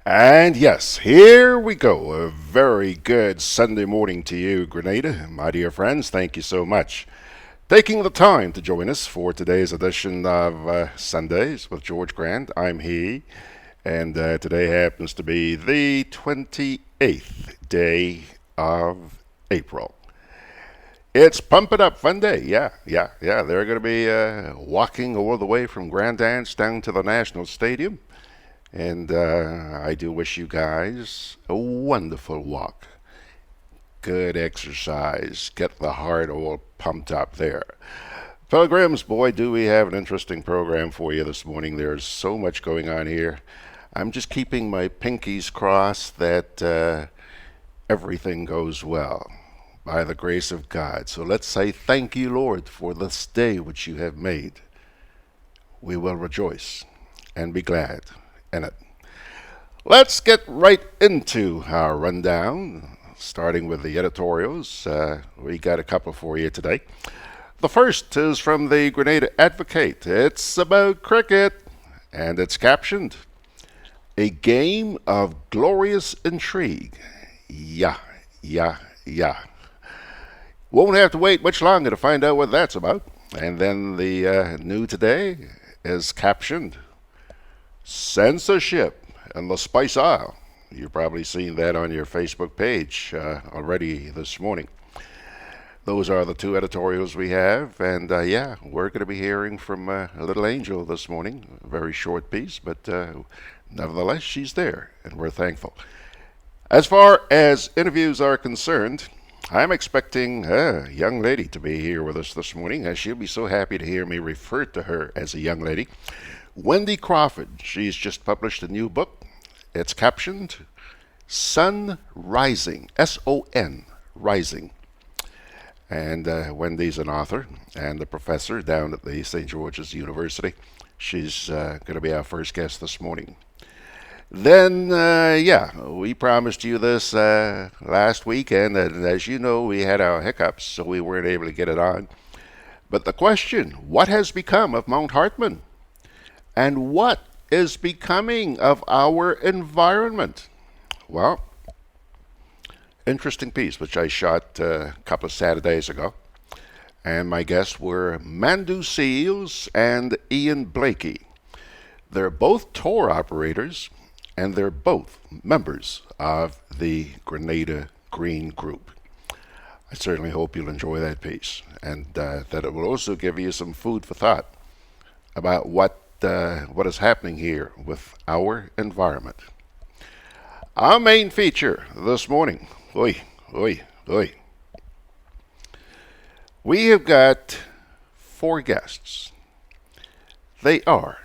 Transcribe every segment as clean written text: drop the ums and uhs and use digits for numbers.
And yes, here we go. A very good Sunday morning to you, Grenada. My dear friends, thank you so much. Taking the time to join us for today's edition of Sundays with George Grant. I'm he, and today happens to be the 28th day of April. It's Pump It Up Fun Day. Yeah. They're going to be walking all the way from Grand Dance down to the National Stadium. And I do wish you guys a wonderful walk. Good exercise. Get the heart all pumped up there. Pilgrims, boy, do we have an interesting program for you this morning. There's so much going on here. I'm just keeping my pinkies crossed that everything goes well by the grace of God. So let's say thank you, Lord, for this day which you have made. We will rejoice and be glad in it. Let's get right into our rundown, starting with the editorials. We got a couple for you today. The first is from the Grenada Advocate. It's about cricket, and it's captioned, "A game of glorious intrigue." Yeah. Won't have to wait much longer to find out what that's about. And then the new today is captioned, "Censorship in the Spice Isle." You've probably seen that on your Facebook page already this morning. Those are the two editorials we have, and we're going to be hearing from a little angel this morning. A very short piece, but nevertheless, she's there, and we're thankful. As far as interviews are concerned, I'm expecting a young lady to be here with us this morning, as she'll be so happy to hear me refer to her as a young lady. Wendy Crawford. She's just published a new book. It's captioned, "Sun Rising," S-O-N, Rising. And Wendy's an author and a professor down at the St. George's University. She's going to be our first guest this morning. Then, we promised you this last weekend, and as you know, we had our hiccups, so we weren't able to get it on. But the question, what has become of Mount Hartman? And what is becoming of our environment? Well, interesting piece, which I shot a couple of Saturdays ago. And my guests were Mandoo Seals and Ian Blakey. They're both tour operators, and they're both members of the Grenada Green Group. I certainly hope you'll enjoy that piece, and that it will also give you some food for thought about what is happening here with our environment. Our main feature this morning, we have got four guests. They are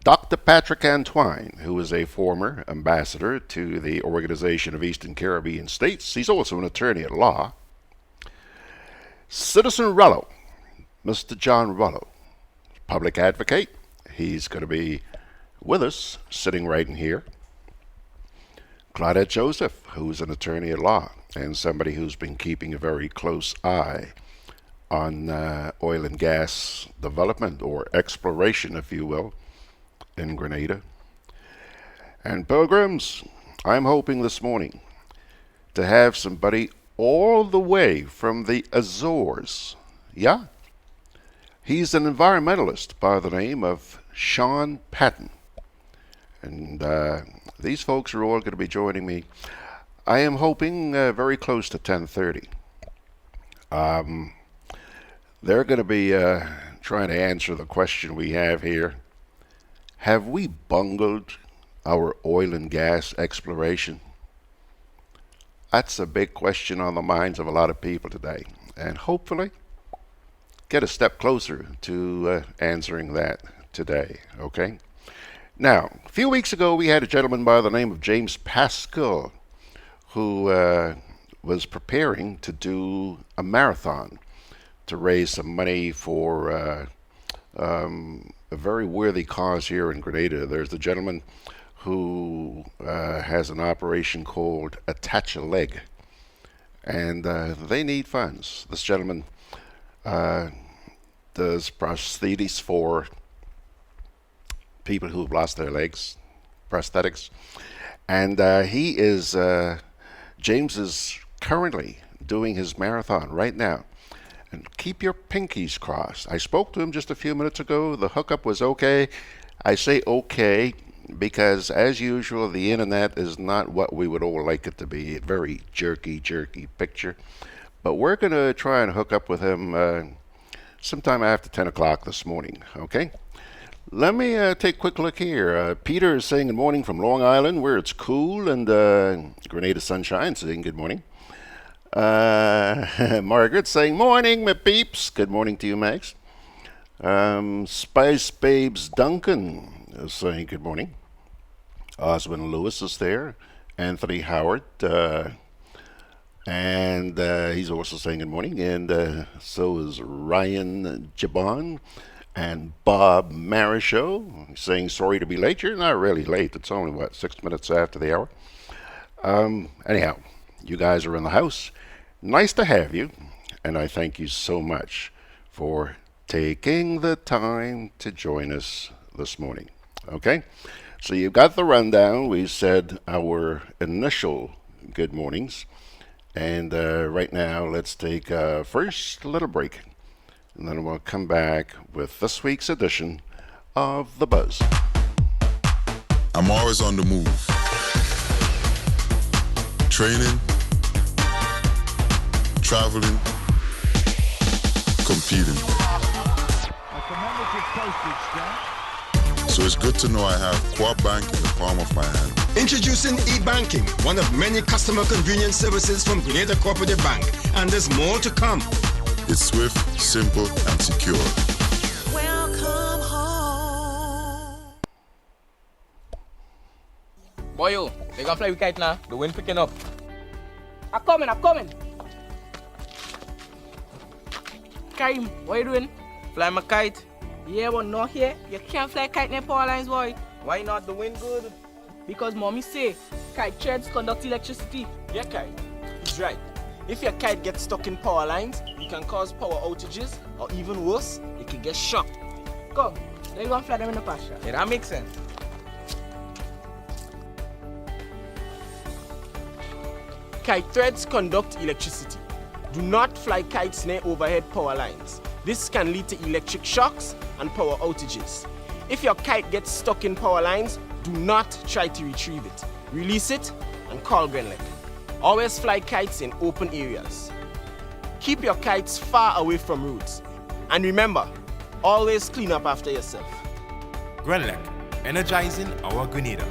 Dr. Patrick Antoine, who is a former ambassador to the Organization of Eastern Caribbean States. He's also an attorney at law. Citizen Rullow, Mr. John Rullow, public advocate. He's going to be with us, sitting right in here. Claudette Joseph, who's an attorney at law and somebody who's been keeping a very close eye on oil and gas development, or exploration, if you will, in Grenada. And pilgrims, I'm hoping this morning to have somebody all the way from the Azores. Yeah. He's an environmentalist by the name of Paton. And these folks are all going to be joining me. I am hoping very close to 10:30. They're going to be trying to answer the question we have here. Have we bungled our oil and gas exploration? That's a big question on the minds of a lot of people today. And hopefully get a step closer to answering that today, okay? Now, a few weeks ago, we had a gentleman by the name of James Pascal who was preparing to do a marathon to raise some money for a very worthy cause here in Grenada. There's the gentleman who has an operation called Attach a Leg, and they need funds. This gentleman does prosthetics for people who've lost their legs, prosthetics. And James is currently doing his marathon right now. And keep your pinkies crossed. I spoke to him just a few minutes ago. The hookup was okay. I say okay because, as usual, the internet is not what we would all like it to be. A very jerky picture. But we're going to try and hook up with him sometime after 10 o'clock this morning, okay? Let me take a quick look here. Peter is saying good morning from Long Island, where it's cool, and Grenada Sunshine saying good morning. Margaret saying morning, my peeps. Good morning to you, Max. Spice Babes Duncan is saying good morning. Oswin Lewis is there. Anthony Howard. And he's also saying good morning. And so is Ryan Jabon. And Bob Marichaux saying sorry to be late. You're not really late. It's only, 6 minutes after the hour. Anyhow, you guys are in the house. Nice to have you, and I thank you so much for taking the time to join us this morning. Okay? So you've got the rundown. We said our initial good mornings. And right now, let's take a first little break. And then we'll come back with this week's edition of The Buzz. I'm always on the move. Training, traveling, competing. So it's good to know I have Co-op Bank in the palm of my hand. Introducing e-banking, one of many customer convenience services from Grenada Cooperative Bank, and there's more to come. It's swift, simple, and secure. Welcome home. Boyo, they gonna fly with kite now. The wind picking up. I'm coming. Karim, what you doing? Fly my kite. Yeah, but not here. You can't fly kite near power lines, boy. Why not? The wind good. Because mommy say, kite threads conduct electricity. Yeah, kite. He's right. If your kite gets stuck in power lines, you can cause power outages, or even worse, you can get shocked. Come, let's go and fly them in the pasture. Yeah, that makes sense. Kite threads conduct electricity. Do not fly kites near overhead power lines. This can lead to electric shocks and power outages. If your kite gets stuck in power lines, do not try to retrieve it. Release it and call GRENADA. Always fly kites in open areas. Keep your kites far away from roads. And remember, always clean up after yourself. GRENADA, energizing our Grenada.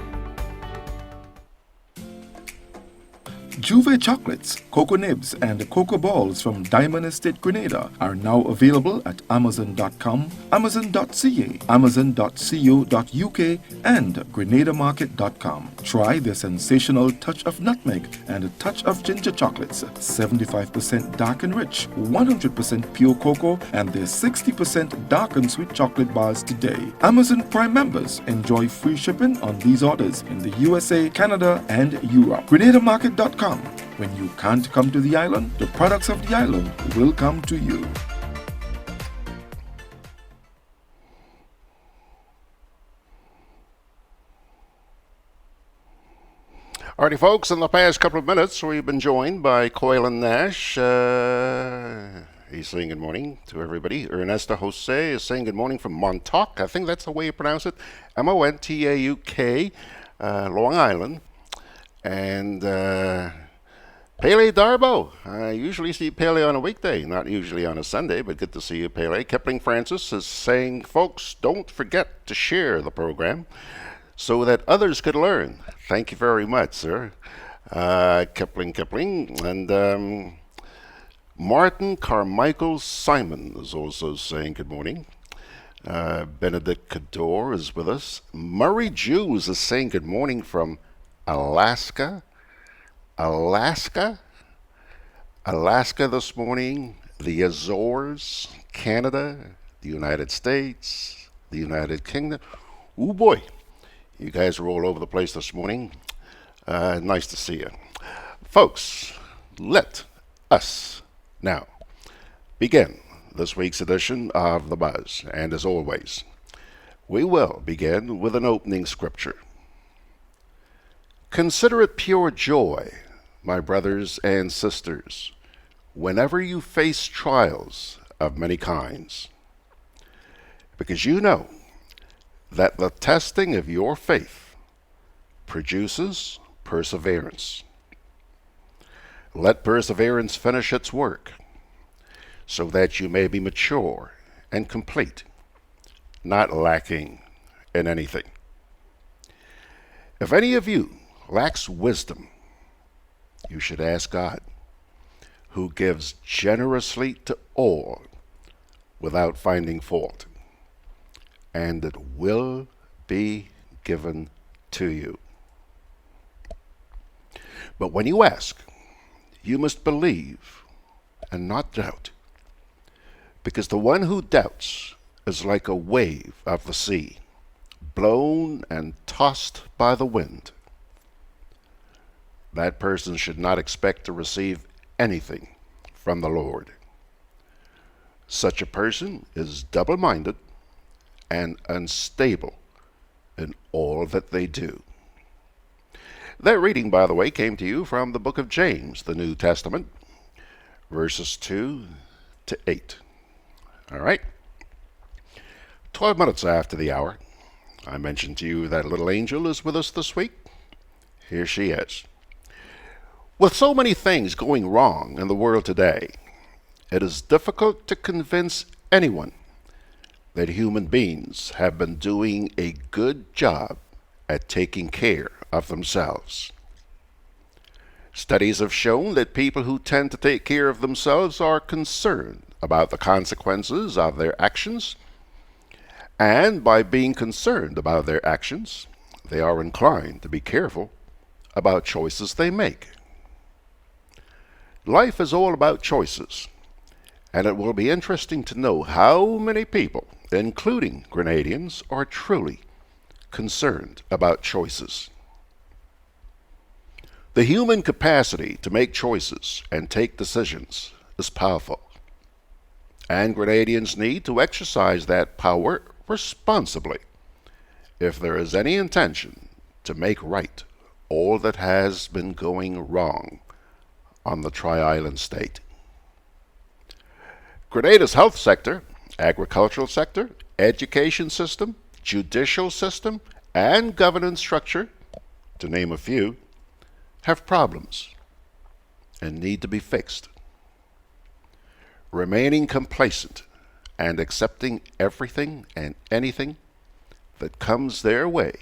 Juve chocolates, cocoa nibs, and cocoa balls from Diamond Estate Grenada are now available at Amazon.com, Amazon.ca, Amazon.co.uk, and GrenadaMarket.com. Try the sensational touch of nutmeg and a touch of ginger chocolates, 75% dark and rich, 100% pure cocoa, and their 60% dark and sweet chocolate bars today. Amazon Prime members enjoy free shipping on these orders in the USA, Canada, and Europe. GrenadaMarket.com. When you can't come to the island, the products of the island will come to you. Alrighty, folks, in the past couple of minutes, we've been joined by Coylan Nash. He's saying good morning to everybody. Ernesto Jose is saying good morning from Montauk. I think that's the way you pronounce it. Montauk, Long Island. And Pele Darbo. I usually see Pele on a weekday, not usually on a Sunday, but good to see you, Pele. Kipling Francis is saying, folks, don't forget to share the program so that others could learn. Thank you very much, sir. Kipling. And Martin Carmichael Simon is also saying good morning. Benedict Cador is with us. Murray Jews is saying good morning from Alaska this morning, the Azores, Canada, the United States, the United Kingdom. Ooh boy, you guys are all over the place this morning. Nice to see you. Folks, let us now begin this week's edition of The Buzz. And as always, we will begin with an opening scripture. Consider it pure joy, my brothers and sisters, whenever you face trials of many kinds, because you know that the testing of your faith produces perseverance. Let perseverance finish its work, so that you may be mature and complete, not lacking in anything. If any of you lacks wisdom, you should ask God, who gives generously to all without finding fault, and it will be given to you. But when you ask, you must believe and not doubt, because the one who doubts is like a wave of the sea, blown and tossed by the wind. That person should not expect to receive anything from the Lord. Such a person is double-minded and unstable in all that they do. That reading, by the way, came to you from the book of James, the New Testament, verses 2 to 8. All right? 12 minutes after the hour, I mentioned to you that little angel is with us this week. Here she is. With so many things going wrong in the world today, it is difficult to convince anyone that human beings have been doing a good job at taking care of themselves. Studies have shown that people who tend to take care of themselves are concerned about the consequences of their actions, and by being concerned about their actions, they are inclined to be careful about choices they make. Life is all about choices, and it will be interesting to know how many people, including Grenadians, are truly concerned about choices. The human capacity to make choices and take decisions is powerful, and Grenadians need to exercise that power responsibly if there is any intention to make right all that has been going wrong on the Tri-Island state. Grenada's health sector, agricultural sector, education system, judicial system, and governance structure, to name a few, have problems and need to be fixed. Remaining complacent and accepting everything and anything that comes their way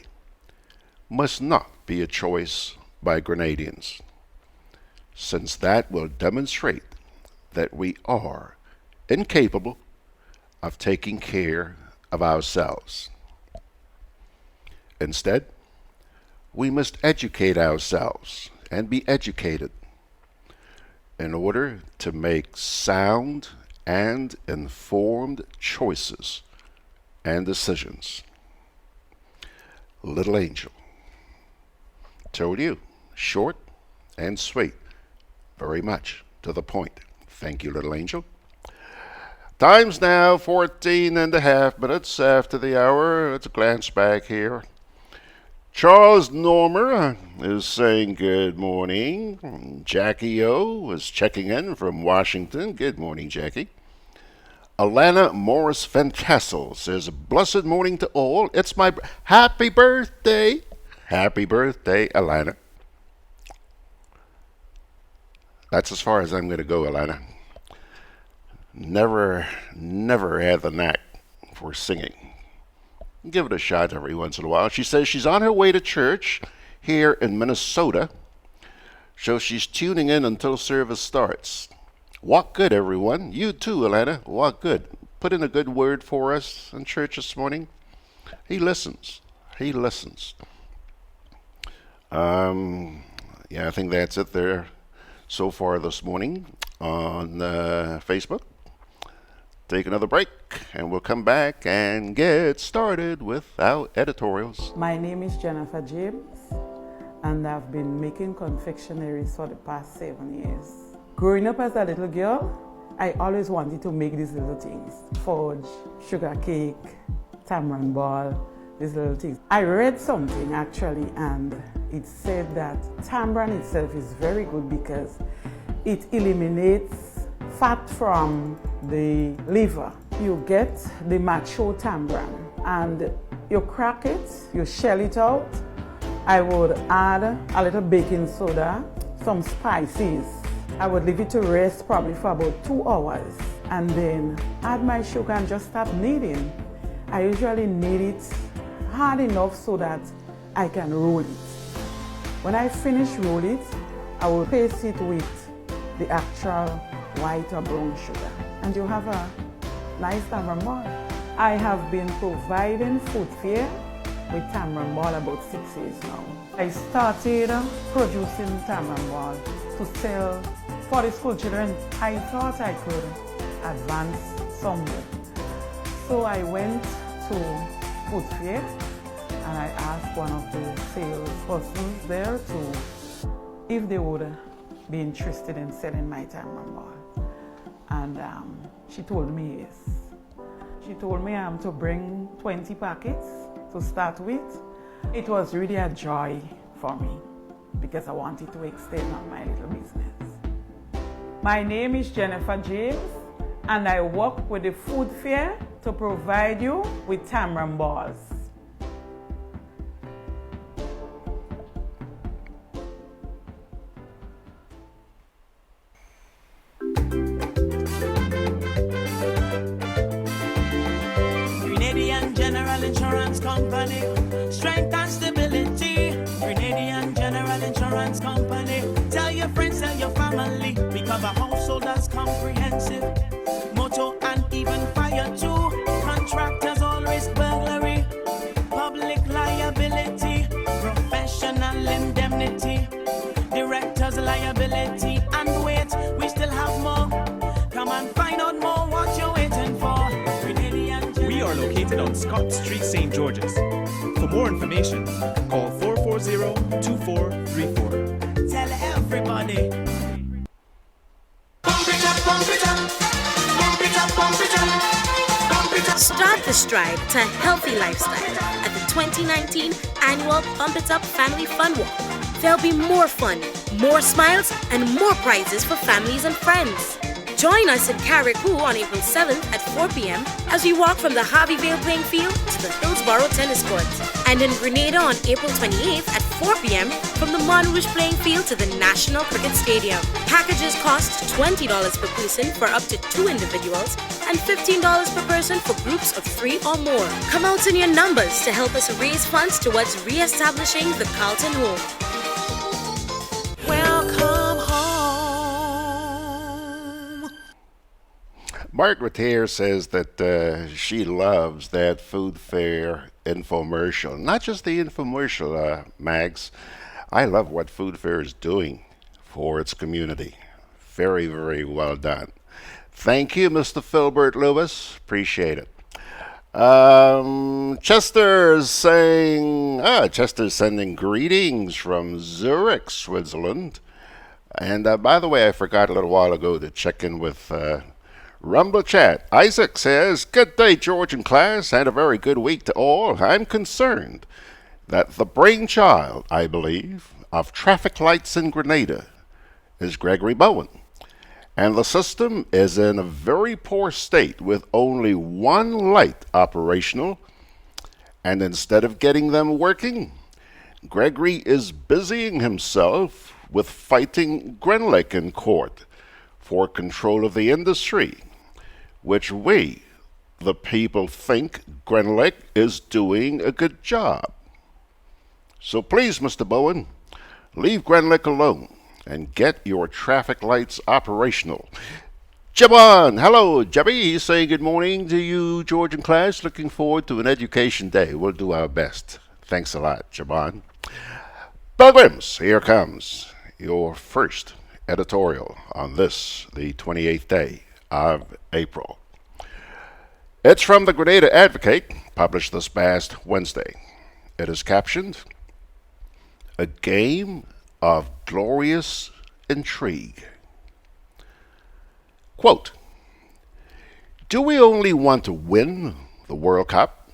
must not be a choice by Grenadians, since that will demonstrate that we are incapable of taking care of ourselves. Instead, we must educate ourselves and be educated in order to make sound and informed choices and decisions. Little angel. Told you, short and sweet, very much to the point. Thank you, little angel. Time's now 14 and a half minutes after the hour. Let's glance back here. Charles Normer is saying good morning. Jackie O is checking in from Washington. Good morning, Jackie. Alana Morris Van Tassel says, blessed morning to all. It's my happy birthday. Happy birthday, Alana. That's as far as I'm going to go, Alana. Never had the knack for singing. Give it a shot every once in a while. She says she's on her way to church here in Minnesota, so she's tuning in until service starts. Walk good, everyone. You too, Alana. Walk good. Put in a good word for us in church this morning. He listens. He listens. Yeah, I think that's it there so far this morning on Facebook. Take another break, and we'll come back and get started with our editorials. My name is Jennifer James, and I've been making confectionaries for the past 7 years. Growing up as a little girl, I always wanted to make these little things. Forge, sugar cake, tamarind ball, these little things. I read something actually, and it said that tamarind itself is very good because it eliminates fat from the liver. You get the mature tamarind and you crack it, you shell it out. I would add a little baking soda, some spices. I would leave it to rest probably for about 2 hours and then add my sugar and just start kneading. I usually knead it hard enough so that I can roll it. When I finish roll it, I will paste it with the actual white or brown sugar and you have a nice tamarind ball. I have been providing food fair with tamarind ball about 6 years now. I started producing tamarind ball to sell for the school children. I thought I could advance somewhere. So I went to food fair and I asked one of the salespersons there if they would be interested in selling my tamarind ball. And she told me yes. She told me to bring 20 packets to start with. It was really a joy for me because I wanted to extend on my little business. My name is Jennifer James and I work with the food fair to provide you with tamarind balls. General Insurance Company, strength and stability. Grenadian General Insurance Company. Tell your friends, tell your family. We cover householders comprehensive, motor and even fire too. Contractors all risk burglary, public liability, professional indemnity, directors liability. And wait, we still have more. Come and find out more what you're waiting for. We are located on Scott Street, St. George's. For more information, call 440-2434. Tell everybody. Pump it up, pump it up. Pump it up, pump it up. Pump it up. Start the stride to a healthy lifestyle at the 2019 annual Pump It Up Family Fun Walk. There'll be more fun, more smiles, and more prizes for families and friends. Join us in Carrickoo on April 7th at 4 p.m. as we walk from the Harveyvale playing field to the Hillsborough tennis court. And in Grenada on April 28th at 4 p.m. from the Montrouge playing field to the National Cricket Stadium. Packages cost $20 per person for up to 2 individuals and $15 per person for groups of 3 or more. Come out in your numbers to help us raise funds towards re-establishing the Carlton Home. Welcome home. Margaret here says that she loves that food fair infomercial. Not just the infomercial, Mags. I love what food fair is doing for its community. Very, very well done. Thank you, Mr. Philbert Lewis. Appreciate it. Chester's sending greetings from Zurich, Switzerland. And by the way, I forgot a little while ago to check in with Rumble Chat. Isaac says, "Good day, George and class, and a very good week to all. I'm concerned that the brainchild, I believe, of traffic lights in Grenada is Gregory Bowen. And the system is in a very poor state with only one light operational. And instead of getting them working, Gregory is busying himself with fighting Grenlec in court for control of the industry, which we, the people, think Grenlec is doing a good job. So please, Mr. Bowen, leave Grenlec alone and get your traffic lights operational." Jabon, hello, Jebby. He's saying good morning to you, George and class. Looking forward to an education day. We'll do our best. Thanks a lot, Jabon. Pilgrims, here comes your first editorial on this, the 28th day of April. It's from the Grenada Advocate, published this past Wednesday. It is captioned, "A Game of Glorious Intrigue." Quote, "Do we only want to win the World Cup?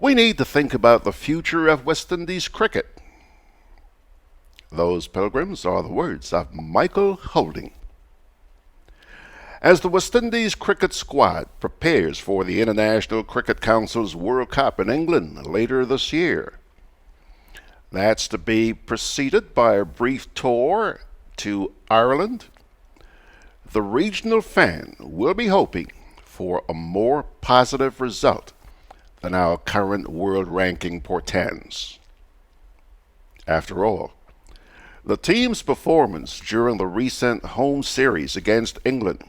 We need to think about the future of West Indies cricket. Those pilgrims are the words of Michael Holding. As the West Indies cricket squad prepares for the International Cricket Council's World Cup in England later this year, that's to be preceded by a brief tour to Ireland, the regional fan will be hoping for a more positive result than our current world ranking portends. After all, the team's performance during the recent home series against England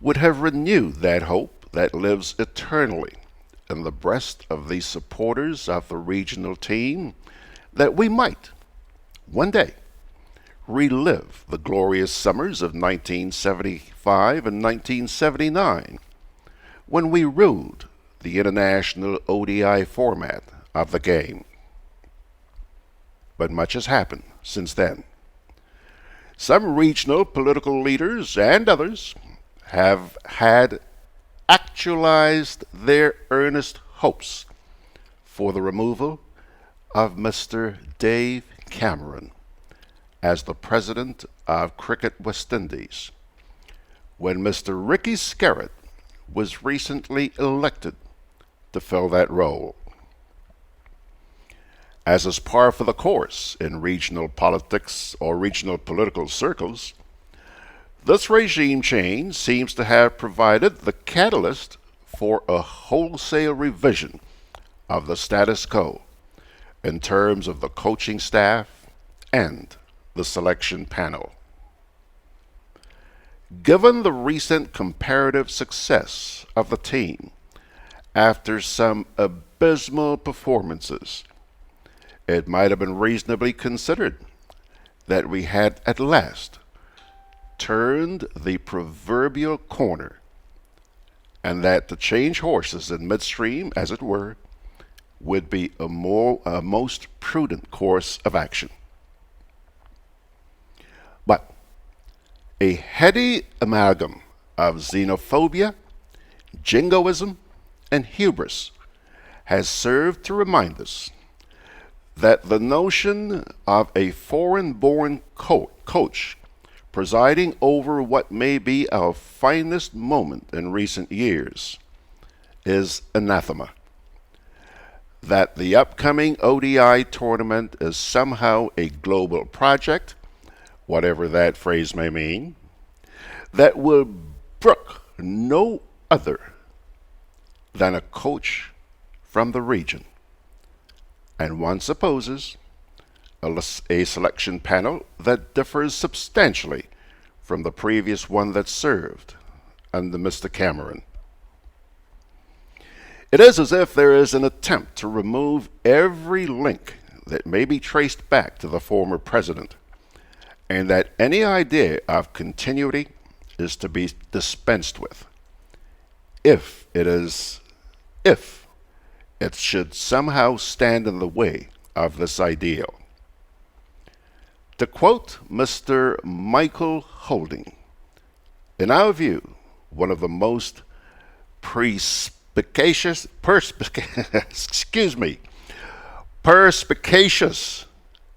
would have renewed that hope that lives eternally in the breast of the supporters of the regional team that we might, one day, relive the glorious summers of 1975 and 1979 when we ruled the international ODI format of the game. But much has happened since then. Some regional political leaders and others have had actualized their earnest hopes for the removal of Mr. Dave Cameron as the president of Cricket West Indies, when Mr. Ricky Skerritt was recently elected to fill that role. As is par for the course in regional politics or regional political circles, this regime change seems to have provided the catalyst for a wholesale revision of the status quo in terms of the coaching staff and the selection panel. Given the recent comparative success of the team after some abysmal performances, it might have been reasonably considered that we had at last turned the proverbial corner, and that to change horses in midstream, as it were, would be a most prudent course of action. But a heady amalgam of xenophobia, jingoism, and hubris has served to remind us that the notion of a foreign-born coach presiding over what may be our finest moment in recent years is anathema. That the upcoming ODI tournament is somehow a global project, whatever that phrase may mean, that will brook no other than a coach from the region. And one supposes a selection panel that differs substantially from the previous one that served under Mr. Cameron. It is as if there is an attempt to remove every link that may be traced back to the former president, and that any idea of continuity is to be dispensed with, if it should somehow stand in the way of this ideal. To quote Mr. Michael Holding, in our view, one of the most perspicacious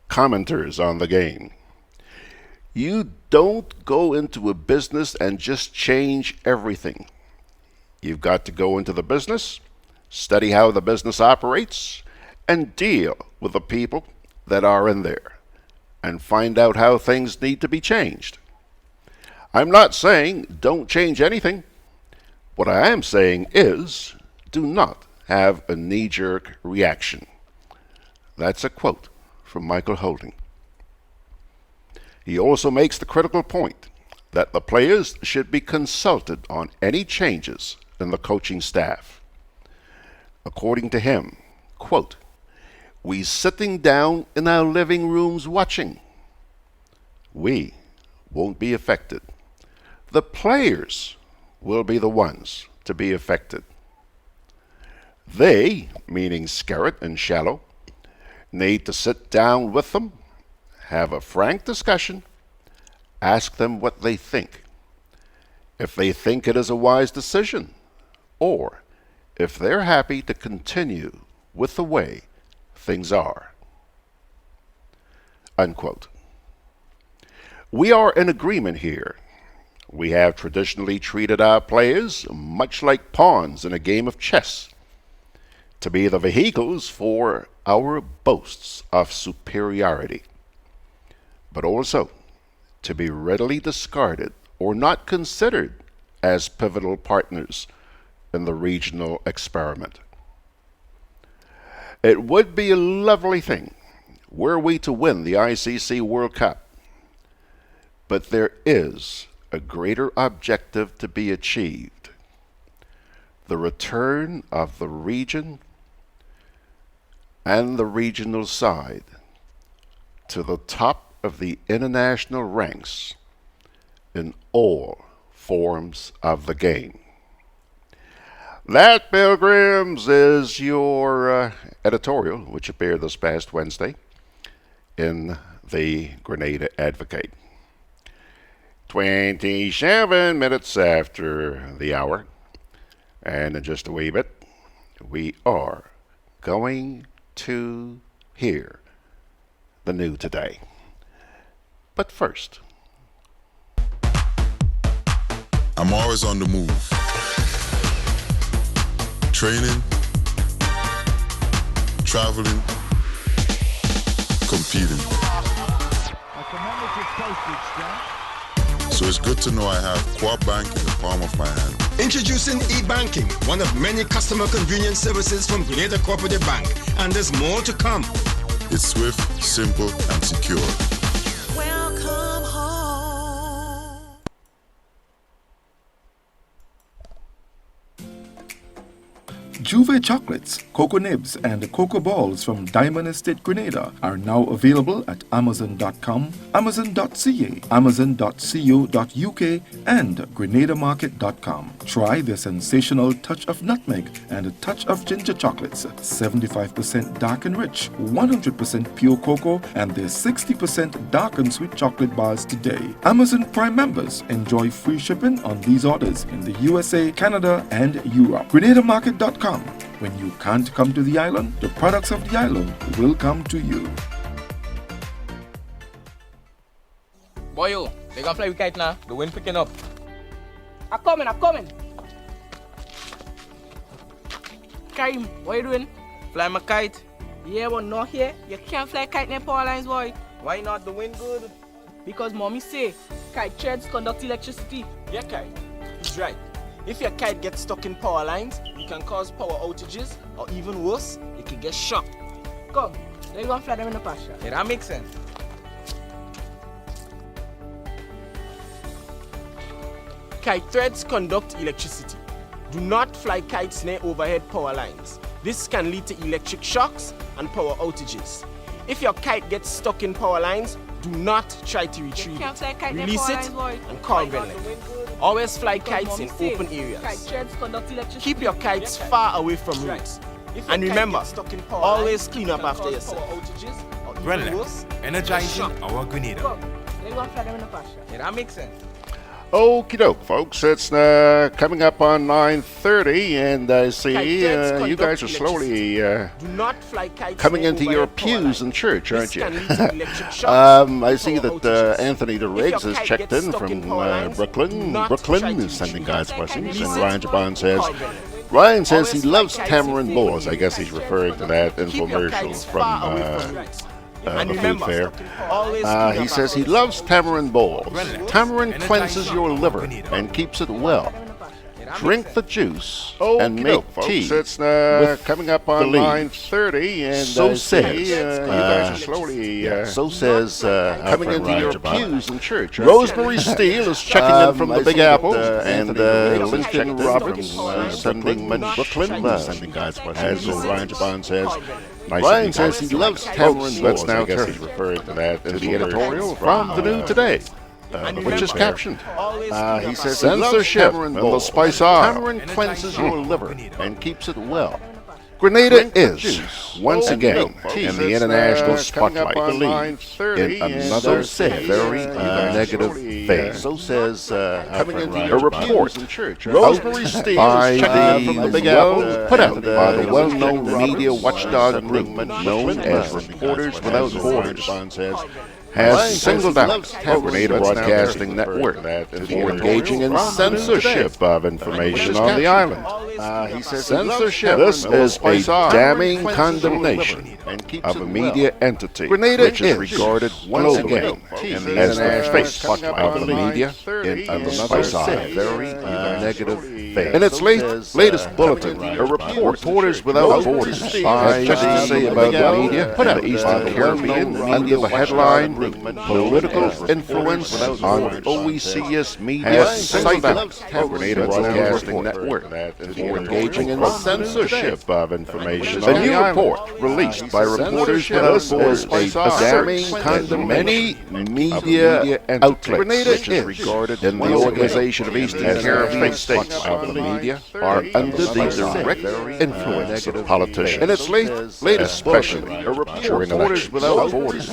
commenters on the game, you don't go into a business and just change everything. You've got to go into the business, study how the business operates, and deal with the people that are in there, and find out how things need to be changed. I'm not saying don't change anything. What I am saying is do not have a knee-jerk reaction. That's a quote from Michael Holding. He also makes the critical point that the players should be consulted on any changes in the coaching staff. According to him, quote, "We sitting down in our living rooms watching. We won't be affected. The players will be the ones to be affected. They," meaning Skerritt and Shallow, "need to sit down with them, have a frank discussion, ask them what they think, if they think it is a wise decision, or if they're happy to continue with the way things are. Unquote. We are in agreement here. We have traditionally treated our players much like pawns in a game of chess, to be the vehicles for our boasts of superiority, but also to be readily discarded or not considered as pivotal partners in the regional experiment. It would be a lovely thing were we to win the ICC World Cup, but there is a greater objective to be achieved: the return of the region and the regional side to the top of the international ranks in all forms of the game. That, Pilgrims, is your editorial, which appeared this past Wednesday in the Grenada Advocate. 27 minutes after the hour, and in just a wee bit, we are going to hear the new today. But first, I'm always on the move. Training, traveling, competing. So it's good to know I have Co-op Bank in the palm of my hand. Introducing e-banking, one of many customer convenience services from Grenada Cooperative Bank, and there's more to come. It's swift, simple, and secure. Welcome home. Juve chocolates, cocoa nibs, and cocoa balls from Diamond Estate Grenada are now available at Amazon.com, Amazon.ca, Amazon.co.uk, and GrenadaMarket.com. Try the sensational touch of nutmeg and a touch of ginger chocolates, 75% dark and rich, 100% pure cocoa, and their 60% dark and sweet chocolate bars today. Amazon Prime members enjoy free shipping on these orders in the USA, Canada, and Europe. GrenadaMarket.com. When you can't come to the island, the products of the island will come to you. Boyo, they gonna fly with kite now. The wind picking up. I'm coming. Karim, what you doing? Fly my kite. Yeah, but not here. You can't fly kite near power lines, boy. Why not? The wind good. Because mommy say kite threads conduct electricity. Yeah, kite. He's right. If your kite gets stuck in power lines, it can cause power outages, or even worse, it can get shocked. Come, then you gonna fly them in the pasture. Yeah, that makes sense. Kite threads conduct electricity. Do not fly kites near overhead power lines. This can lead to electric shocks and power outages. If your kite gets stuck in power lines, do not try to retrieve it. Release it and call Grenada. Always fly kites in open areas. Keep your kites far away from roads. And remember, always clean up after yourself. Grenada, energizing our Grenada. Yeah, that makes sense. Okie doke, folks. It's coming up on 9:30, and I see you guys are slowly coming into your pews in church, aren't you? I see that Anthony DeRiggs has checked in from Brooklyn is sending God's blessings, and Ryan says he loves tamarind balls. I guess he's referring to that infomercial from the food fair. He says he loves tamarind balls. Tamarind cleanses your liver and keeps it well. Drink the juice and make tea. It's coming up on 9:30, and so says you guys are slowly coming into your pews in church. Rosemary Steele is checking in from the Big Apple, and Lincoln Roberts sending Brooklyn, sending God's blessings. As Ryan Jabon says. Ryan says he loves tamarind balls. I guess he's referring to that in the editorial from the New Today, which is captioned. He says censorship and the spice are. Tamarind cleanses your liver and keeps it well. Grenada is, once again, in the international spotlight in another very negative phase. So says A report by put out by the well-known media watchdog group known as Reporters Without Borders has singled out the Grenada Broadcasting Network for engaging in censorship of information on the island. Censorship. This is a damning condemnation of a media entity which is regarded once again as the face of the media in a very negative phase. In its latest bulletin, a report, Reporters Without Borders, has just to say about the media put out the Eastern Caribbean under the headline Political Influence on OECS Media singled out the Grenada Broadcasting Network for engaging in censorship of information. A new report released by Reporters Without Borders is a damning condemnation many media outlets which is regarded in the Organization of Eastern Caribbean States of the media are under the direct influence of politicians. In its latest especially during Reporters Without Borders,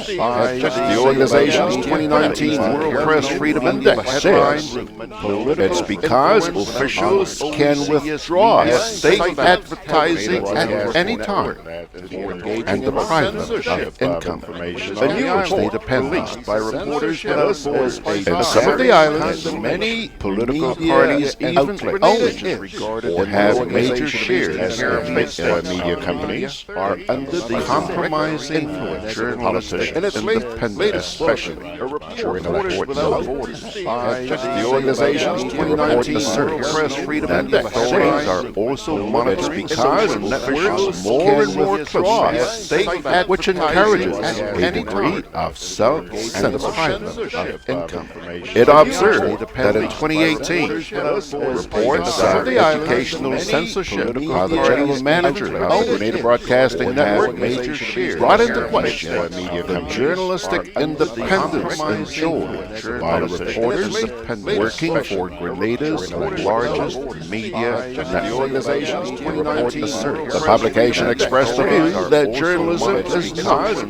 the organization's 2019 World Press Freedom Index says it's because officials can withdraw state advertising at any time and deprive them of income. A new report released by Reporters Without Borders in some of the islands, many political parties even own or have major shares in media companies are under the compromising influence of politicians. In its independent, especially during Reporters Without Borders, the organization's 2019 World Press Freedom Index says are also monitoring because networks more and more closely state which encourages a degree of self-censorship of income. It observed that in 2018, reports of the educational censorship by the general manager of the Grenada Broadcasting Network brought into question the journalistic independence enjoyed by the reporters working for Grenada's largest media network. The publication expressed the view that journalism is not a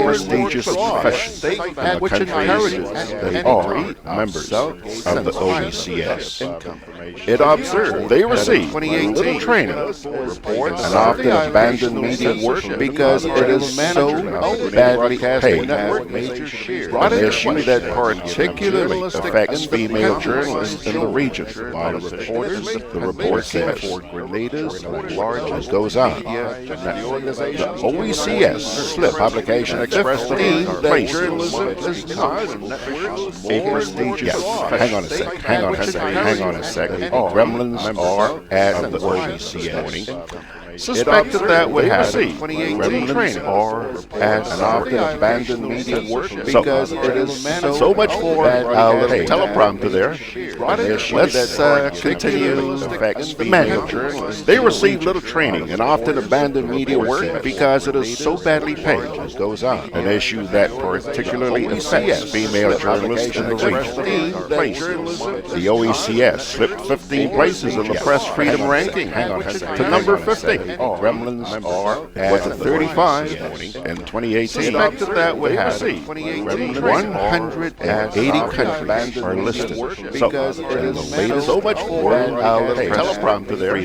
prestigious profession which encourages that are members of the OECS. It observed they received little training and often abandon media work because it is so badly paid. An issue that particularly affects female journalists in the region. The report says Grenada's largest goes on. The OECS slip publication expressed the view that journalism is not a prestigious. Hang on a second. Gremlins are at the OECS. Suspected that would happen. Gremlins are and often abandoned media work because it is so much for our teleprompter there. Let's continue to affect female journalists. They receive little training and often abandon media work because it is so badly paid. It goes on. An issue that particularly affects female journalists in the region. The OECS slipped 15 places in the press freedom ranking to number 50. Gremlins are with a 35 in 2018. Suspected that would happen. 180 countries are listed. So, in the latest so much for our teleprompter there.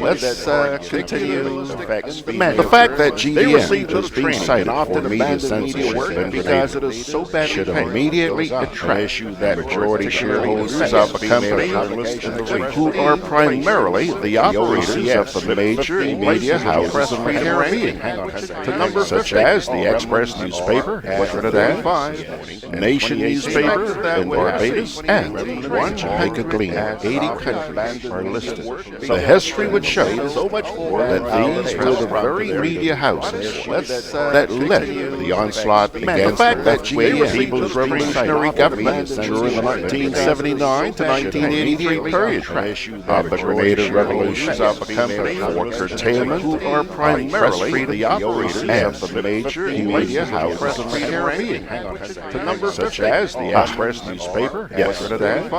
Let's continue. The fact that GDN is being cited for media censorship because it is so badly should immediately attract that majority shareholders of a company who are primarily the operators of the major media houses in the Caribbean, such as the Express newspaper in Trinidad, Nation newspaper in Barbados, and one Jamaica Gleam. 80 countries are listed. The history would show that these were the very media houses that led the onslaught against the People's Revolutionary Government during the 1979 to 1983 period of the Grenada Revolution of the company. or curtailment who are primarily the operators and the major media houses in the Caribbean, such as the Express newspaper, Trinidad,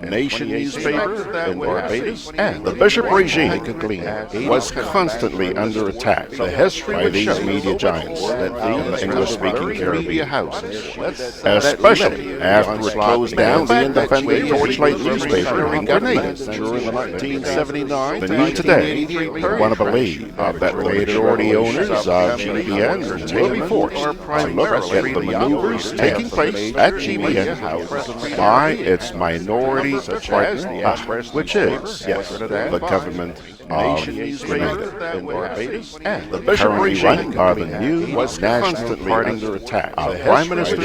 Nation newspaper in Barbados, and the Bishop regime was constantly under attack by these media giants in the English-speaking Caribbean, especially after it closed down the independent Torchlight newspaper in Grenada during 1979. The New Today want to believe that the majority owners of GBN will be forced to look at the maneuvers taking place at GBN by its minority partner, which is the government of Grenada. The Bishop regime of the new was constantly under attack. Prime Minister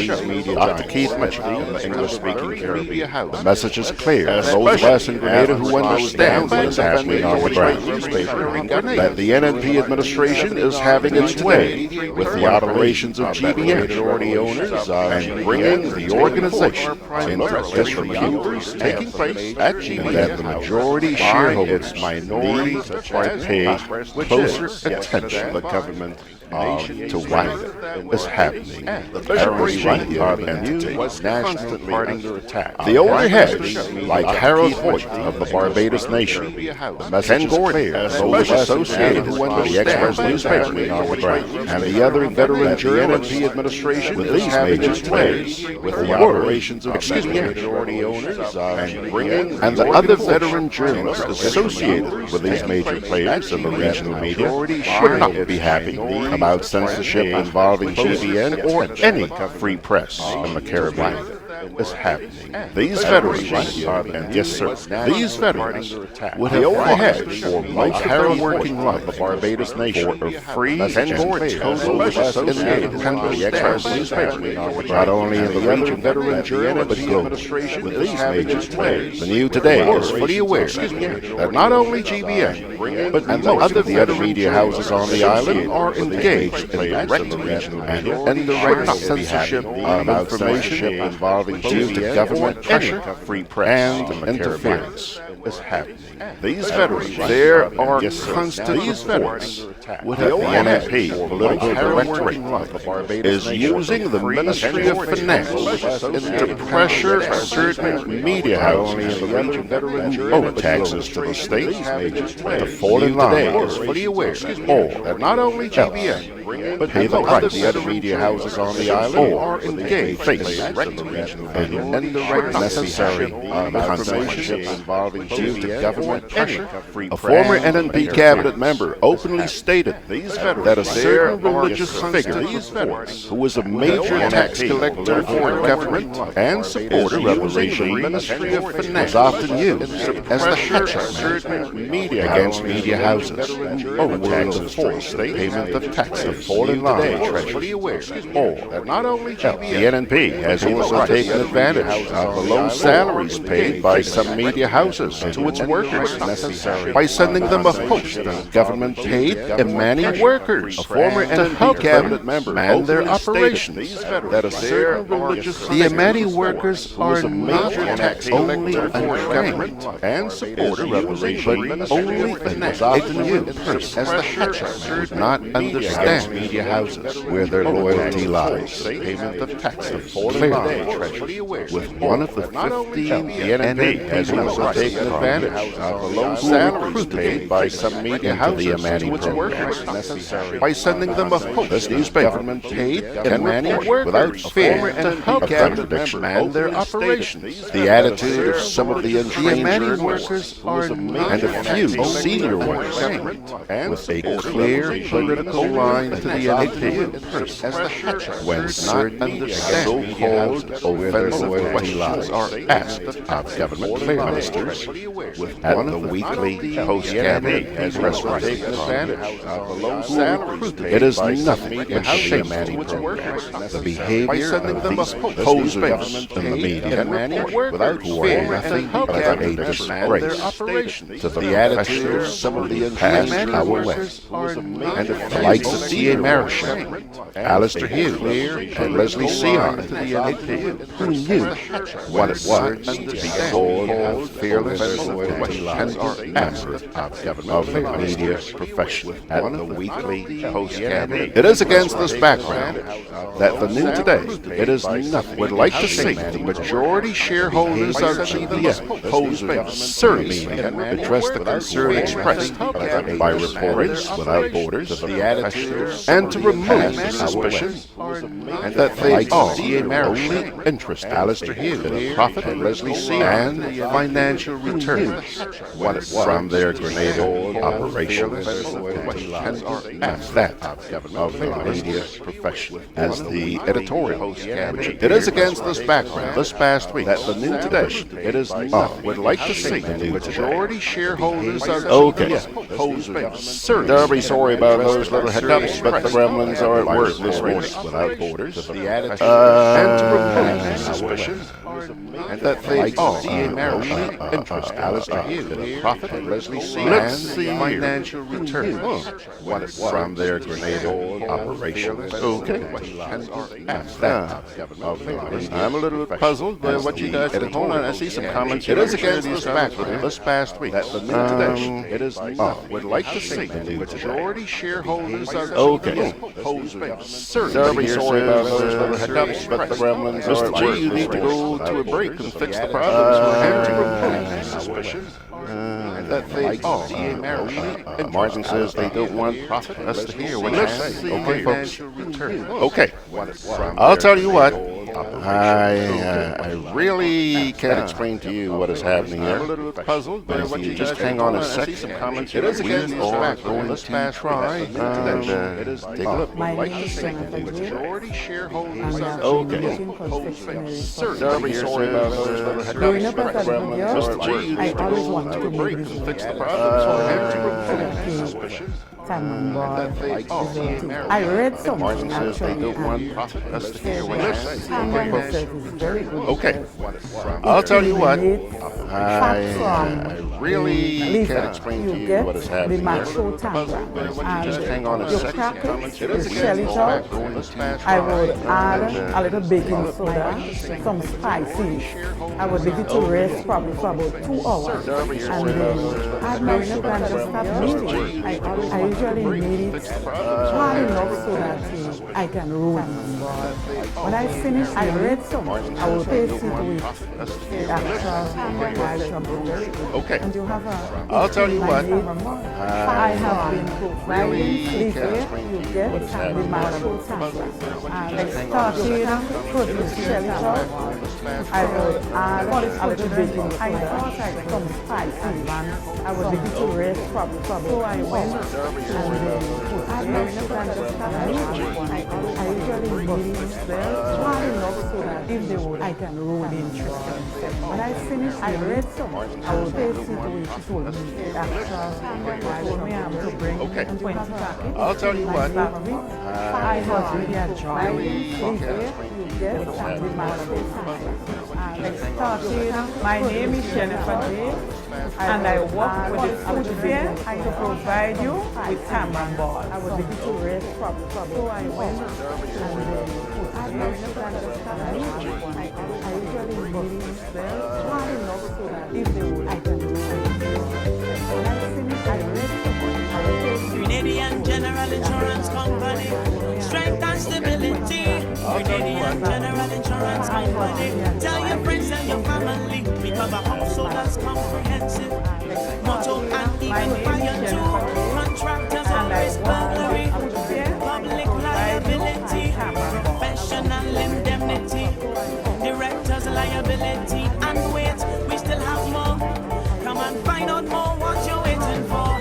Dr. Keith Mitchell in the English-speaking Caribbean. The message is clear. Those of us in Grenada who understand what is happening on the ground, that the NNP administration is having its way with the operations of GBN and bringing the organization into disrepute taking place at GBN, that the majority shareholders need to pay closer attention to the government to what is happening. The Bishop regime entity was constantly under attack. The overheads, like Harold Hoyt of the Barbados Nation, Ken Gordon, those associated with the Express newspaper on the ground, and the other veteran journalists administration with these major players, with the operations of majority owners, and the other veteran journalists associated with these major players in the regional media would not be happy about censorship involving GBN or any free press in the Caribbean is happening. These veterans, and yes sir, these veterans would have overhead for most hard working life the Barbados nation for free and total independent Express newspaper, not only in the region veteran journal but globally. With these major players, the New Today is fully aware that not only GBN but most of the other media houses on the island are engaged in direct and indirect censorship of information involving due to government pressure, free press, and interference is happening. These veterans, there are constant reports that the NNP political directorate is using the Ministry of Finance to pressure certain media houses who owe taxes to the state to fall in line or that not only GBN but pay the price. The other media houses on the island are engaged in indirect necessary consequences involving due to government pressure. A former NNP cabinet member openly stated that a certain religious figure who was a major tax collector for government and supporter of the regime Ministry of Finance was often used as the hatchet media against media houses who owe taxes for state payment of taxes fall in line with treasury. Or not only the NNP has also taken advantage of the low salaries paid by some media houses to its workers by sending them a host of government-paid Imani workers, a former NNP cabinet member, man their operations. That a certain religious the Imani workers are not only untrained and supporter of the regime, but only an ignorant person as the hatchet would not understand media houses where their loyalty lies. Payment of taxes clearly with one of the 15 the NNP has also taken advantage of the low salaries paid by some media houses to the Imani program by sending them a host this newspaper government paid Imani without fear of contradiction and their operations. The attitude of some of the untrained workers and a few senior ones with a clear political line to the NNP when certain so-called offensive questions are asked of government ministers at the weekly post-cabinet press conference. It is nothing but shameful the behavior of these posers in the media who are nothing but a disgrace to the attitude of some of the past our way, and the likes of T.A. Marish, Alistair Hughes, and Leslie Sion who knew what it was to be bold, fearless, and questions of the media profession. At the weekly post cabinet, it is against this background that the new today, it is nothing, would like to see the majority shareholders of GBS posing seriously address the concern expressed by Reporters Without Borders and to remove the suspicion that they are only interested in the profit and financial returns from their Grenada operations. As that of the media profession. As the editorial, it is against this background this past week that the new today, it is would like to see the majority shareholders of terribly sorry about those little hiccups, but the gremlins are at work this morning. Without Borders, and to remove the suspicion that they are only interested in the profit and financial returns from their Grenada operations. I'm a little puzzled by what you guys did. Hold on, I see some comments. It is against this background this past week that the new today, it is would like to see the majority shareholders of terribly sorry about those little hiccups, but the gremlins are at work. You need to go to a break and fix the problems and to remove the suspicion that they are. Martin says they don't want profit. Us to hear what you say. Okay, folks. Okay. I'll tell you what. I really can't explain to you what is happening here. I'm a little puzzled, but if you just hang on a second, it is against this background. Let's try and take a look. My name is Majority shareholders and Derby, sorry about those little growing up hiccups. as a little girl, I always wanted to be break and fix the problems. I read something Says they don't want profit. Us to hear what you say. Okay. I'll tell you what. I really can't explain to you what is happening here. Just hang on a second. It is against I would add a little baking soda, some spices. I would leave it to rest probably for about 2 hours. And then add my sugar and just start kneading. I usually knead it hard enough so that I can roll it. When I finish, I read some. I will taste it with the actual. Okay. And you have I'll tell you what. I have been providing sleep you get the mashed potatoes. And starting produce shelter. I would add a little baking soda, some spices. I would leave it to rest probably. So I went and add my sugar and just start kneading. I usually knead it hard enough so that if they would, I can roll it in. When I finish, I read some. I will taste it with the actual. Told me I have to bring 20 packets. I'll tell you what. I have really enjoyed it. You get the mashed potatoes. My name is Jennifer Day, and I work with the food fair to provide you with tamarind balls. I was able to rest properly. So I went and I usually knead it hard enough so that if they would, I can do it. When I finish, I rest Grenadian General Insurance Company, strength and stability. Grenadian General Insurance Company, tell your friends and your family, we cover household as comprehensive. Motto and even fire too. Contractors always burglary, public liability, professional indemnity, directors liability, and wait, we still have more. Come and find out more what you're waiting for.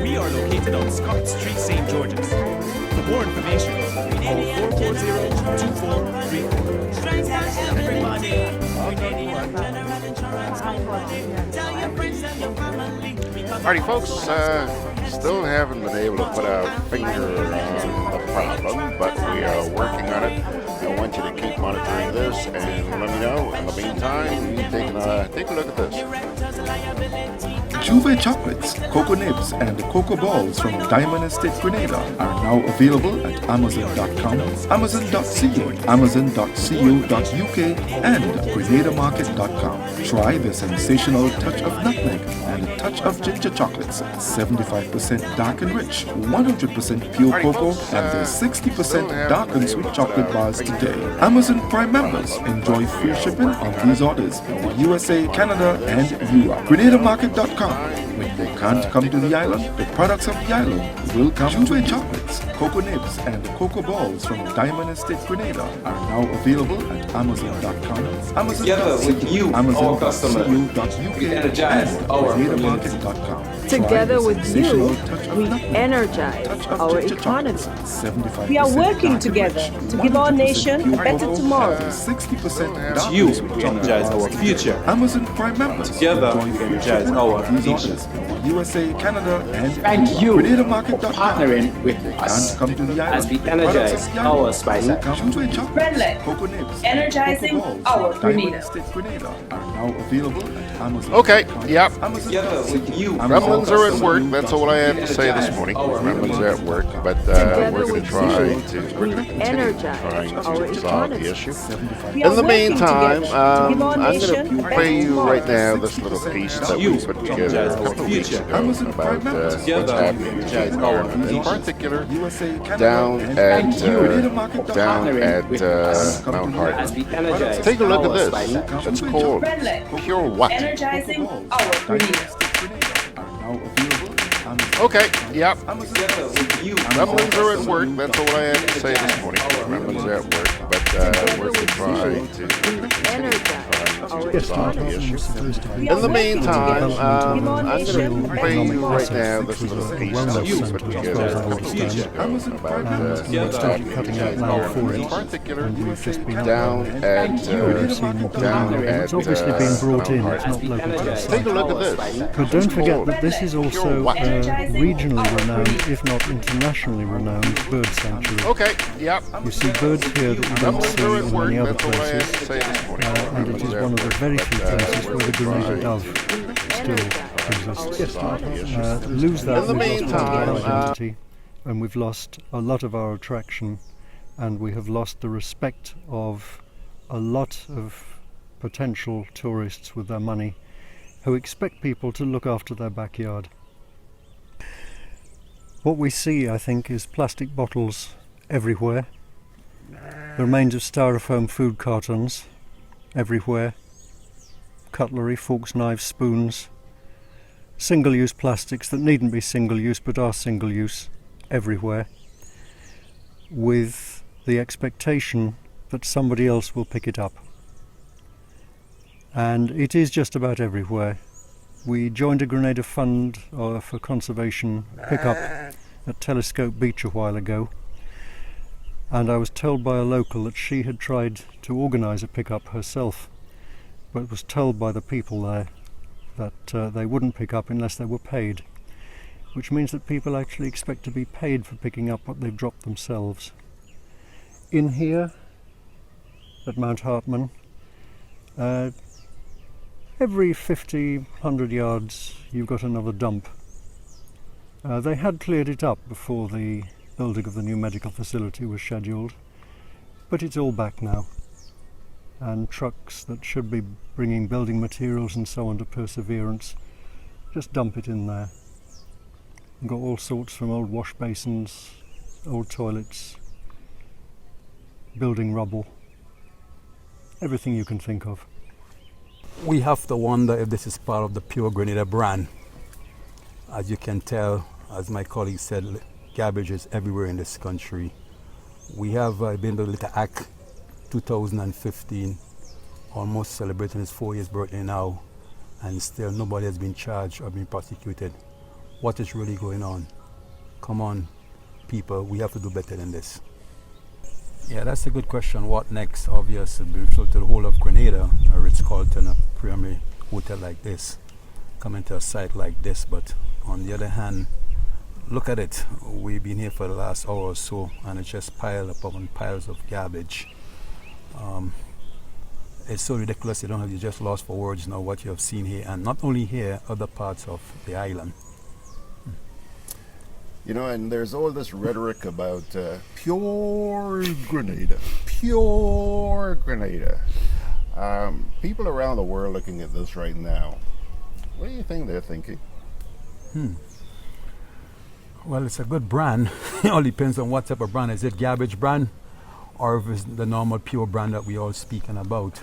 We are located on Scott Street, St. George's. For more information, call 440-2434. Strength and stability. Grenadian General Insurance Company. Tell your friends and your family. Alrighty, folks, still haven't been able to put our finger on the problem, but we are working on it. I want you to keep monitoring this and let me know. In the meantime, you take a look at this. Juve chocolates, cocoa nibs, and cocoa balls from Diamond Estate Grenada are now available at Amazon.com, Amazon.ca, Amazon.co.uk, and GrenadaMarket.com. Try the sensational touch of nutmeg and a touch of ginger chocolates, 75% dark and rich, 100% pure cocoa, and the 60% dark and sweet chocolate bars today. Amazon Prime members enjoy free shipping on these orders in the USA, Canada, and Europe. GrenadaMarket.com. When they can't come to the island, the products of the island will come. Juve chocolates, cocoa nibs, and cocoa balls from Diamond Estate Grenada are now available at Amazon.com, Together with you, our customers, we energize our community. Together with you, we energize our economy. We are working together to give our nation a better tomorrow. 60% you, we energize our future. Amazon Prime members together we energize our nation. USA, Canada, and thank you GrenadaMarket.com. for partnering with us come to the island. as we energize our spice. Friendly, energizing our Grenada. Grenada are now available at Amazon. Okay, yep. Together with you, Gremlins are at work. That's all I have to say this morning. Gremlins are at work, but we're going to continue trying to resolve the issue. In the meantime, I'm going to play you right now this little piece that we put together a couple of weeks ago about what's happening to the environment, in particular down at Mount Hartman. Take a look at this. It's called Pure What? Energizing our Grenada. Okay, yep. Gremlins are at work. That's all I have to say this morning. Gremlins are at work, but we're going to try to resolve the issue. In the meantime, I'm going to play you right now this little piece that we put together a couple of weeks ago about what's happening to the environment, in particular down at it's obviously been brought in, it's not local to us. Take a look at this. But don't forget that this is also regionally renowned, if not internationally renowned, bird sanctuary. Okay, yep. You see birds here that you don't see in many other places, and it is one of the very few places where the Grenada dove still exists. Lose that, we've lost our identity, and we've lost a lot of our attraction, and we have lost the respect of a lot of potential tourists with their money who expect people to look after their backyard. What we see, I think, is plastic bottles everywhere, the remains of styrofoam food cartons everywhere, cutlery, forks, knives, spoons, single-use plastics that needn't be single-use but are single-use everywhere, with the expectation that somebody else will pick it up. And it is just about everywhere. We joined a Grenada fund for conservation pickup at Telescope Beach a while ago, and I was told by a local that she had tried to organise a pickup herself, but was told by the people there that they wouldn't pick up unless they were paid, which means that people actually expect to be paid for picking up what they've dropped themselves. In here at Mount Hartman, every 50-100 yards you've got another dump. They had cleared it up before the building of the new medical facility was scheduled, but it's all back now, and trucks that should be bringing building materials and so on to Perseverance just dump it in there. You've got all sorts, from old wash basins, old toilets, building rubble, everything you can think of. We have to wonder if this is part of the Pure Grenada brand. As you can tell, as my colleague said, garbage is everywhere in this country. We have been able to act 2015, almost celebrating his 4 years birthday now, and still nobody has been charged or been prosecuted. What is really going on? Come on, people, we have to do better than this. Yeah, that's a good question. What next? Obviously, so to the whole of Grenada, a Ritz-Carlton, a premier hotel like this, coming to a site like this. But on the other hand, look at it. We've been here for the last hour or so, and it's just piled upon piles of garbage. It's so ridiculous, you just lost for words now what you have seen here, and not only here, other parts of the island. And there's all this rhetoric about pure Grenada, pure Grenada. People around the world looking at this right now, what do you think they're thinking? Well, it's a good brand. It all depends on what type of brand. Is it garbage brand, or if it's the normal pure brand that we all speaking about?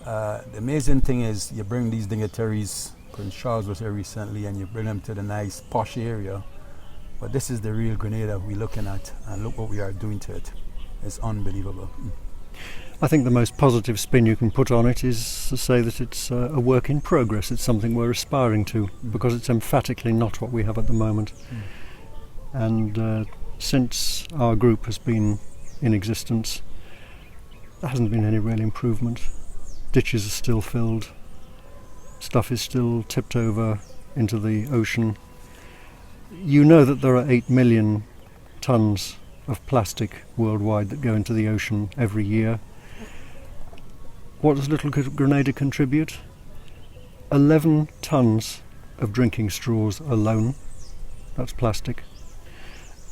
The amazing thing is you bring these dignitaries, Prince Charles was here recently, and you bring them to the nice posh area. But this is the real Grenada we're looking at, and look what we are doing to it. It's unbelievable. I think the most positive spin you can put on it is to say that it's a work in progress. It's something we're aspiring to, because it's emphatically not what we have at the moment. And since our group has been in existence, there hasn't been any real improvement. Ditches are still filled, stuff is still tipped over into the ocean. You know that there are 8 million tons of plastic worldwide that go into the ocean every year. What does Little Grenada contribute? 11 tons of drinking straws alone. That's plastic.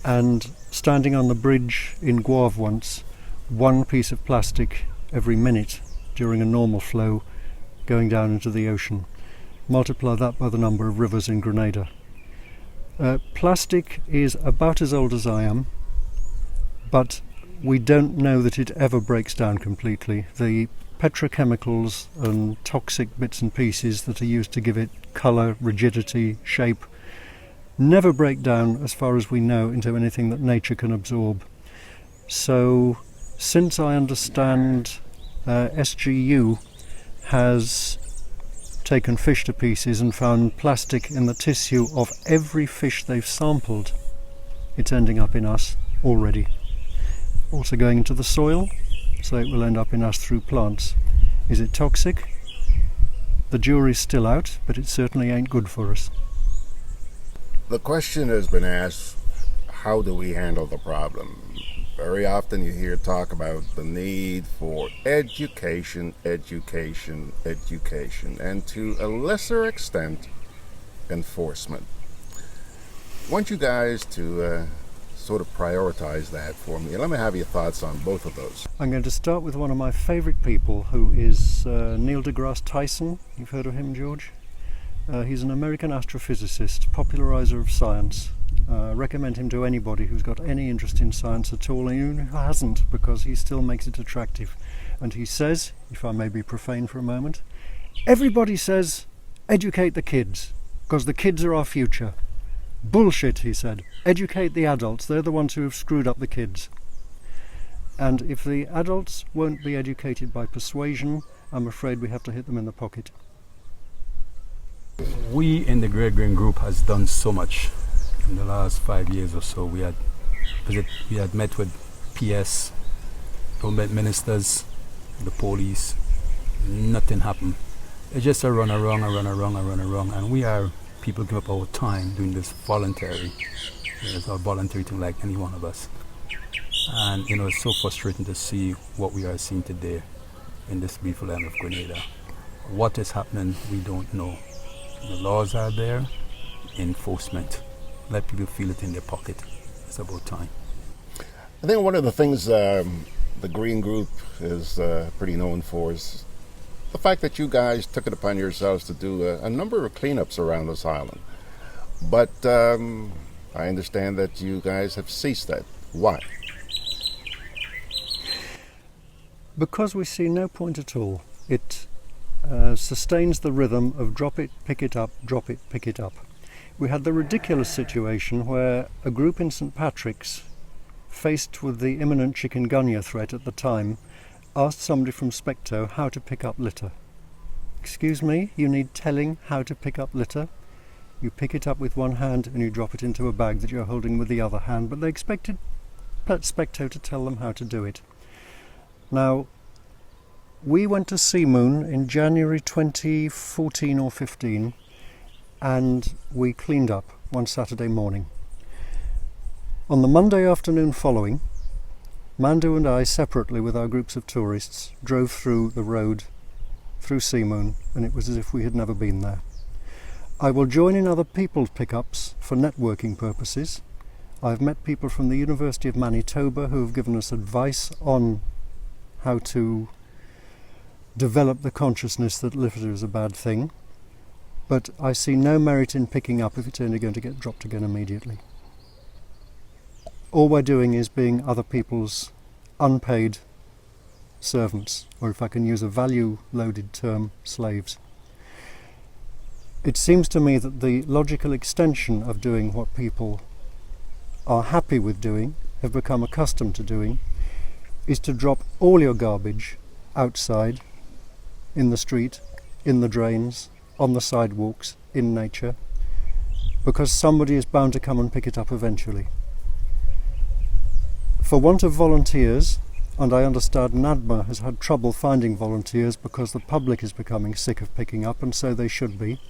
And standing on the bridge in Guave once, one piece of plastic every minute during a normal flow going down into the ocean. Multiply that by the number of rivers in Grenada. Plastic is about as old as I am, but we don't know that it ever breaks down completely. The petrochemicals and toxic bits and pieces that are used to give it colour, rigidity, shape, never break down, as far as we know, into anything that nature can absorb. So, since I understand SGU has taken fish to pieces and found plastic in the tissue of every fish they've sampled, it's ending up in us already. Also going into the soil, so it will end up in us through plants. Is it toxic? The jury's still out, but it certainly ain't good for us. The question has been asked, how do we handle the problem? Very often you hear talk about the need for education, and to a lesser extent, enforcement. I want you guys to sort of prioritize that for me. Let me have your thoughts on both of those. I'm going to start with one of my favourite people, who is Neil deGrasse Tyson. You've heard of him, George? He's an American astrophysicist, popularizer of science. Recommend him to anybody who's got any interest in science at all, and even who hasn't, because he still makes it attractive. And he says, if I may be profane for a moment, everybody says, educate the kids, because the kids are our future. Bullshit, he said. Educate the adults, they're the ones who have screwed up the kids. And if the adults won't be educated by persuasion, I'm afraid we have to hit them in the pocket. We in the Great Green Group has done so much. In the last 5 years or so, we had met with PS, government ministers, the police. Nothing happened. It's just a run around, and we are people give up our time doing this voluntary. It's a voluntary thing like any one of us. And it's so frustrating to see what we are seeing today in this beautiful land of Grenada. What is happening, we don't know. The laws are there, enforcement. Let people feel it in their pocket. It's about time. I think one of the things the Green Group is pretty known for is the fact that you guys took it upon yourselves to do a number of cleanups around this island. But I understand that you guys have ceased that. Why? Because we see no point at all. It sustains the rhythm of drop it, pick it up, drop it, pick it up. We had the ridiculous situation where a group in St. Patrick's, faced with the imminent chikungunya threat at the time, asked somebody from Specto how to pick up litter. Excuse me, you need telling how to pick up litter? You pick it up with one hand and you drop it into a bag that you're holding with the other hand, but they expected Specto to tell them how to do it. Now, we went to Sea Moon in January 2014 or 15, and we cleaned up one Saturday morning. On the Monday afternoon following, Mandoo and I, separately with our groups of tourists, drove through the road, through Seamoon, and it was as if we had never been there. I will join in other people's pickups for networking purposes. I've met people from the University of Manitoba who have given us advice on how to develop the consciousness that litter is a bad thing, but I see no merit in picking up if it's only going to get dropped again immediately. All we're doing is being other people's unpaid servants, or if I can use a value-loaded term, slaves. It seems to me that the logical extension of doing what people are happy with doing, have become accustomed to doing, is to drop all your garbage outside, in the street, in the drains, on the sidewalks, in nature, because somebody is bound to come and pick it up eventually. For want of volunteers, and I understand NADMA has had trouble finding volunteers because the public is becoming sick of picking up, and so they should be.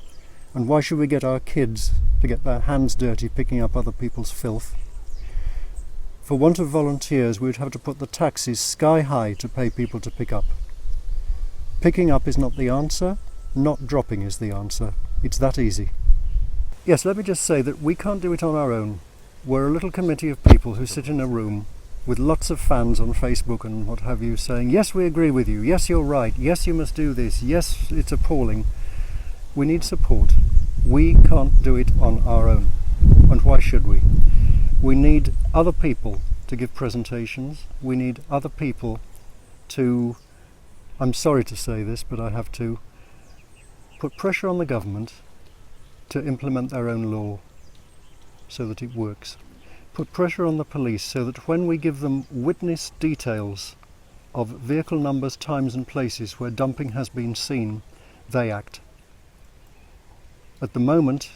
And why should we get our kids to get their hands dirty picking up other people's filth? For want of volunteers, we would have to put the taxes sky high to pay people to pick up. Picking up is not the answer, not dropping is the answer. It's that easy. Yes, let me just say that we can't do it on our own. We're a little committee of people who sit in a room with lots of fans on Facebook and what have you saying, yes, we agree with you, yes, you're right, yes, you must do this, yes, it's appalling. We need support. We can't do it on our own. And why should we? We need other people to give presentations. We need other people to, I'm sorry to say this, but I have to, put pressure on the government to implement their own law so that it works. Put pressure on the police so that when we give them witness details of vehicle numbers, times and places where dumping has been seen, they act. At the moment,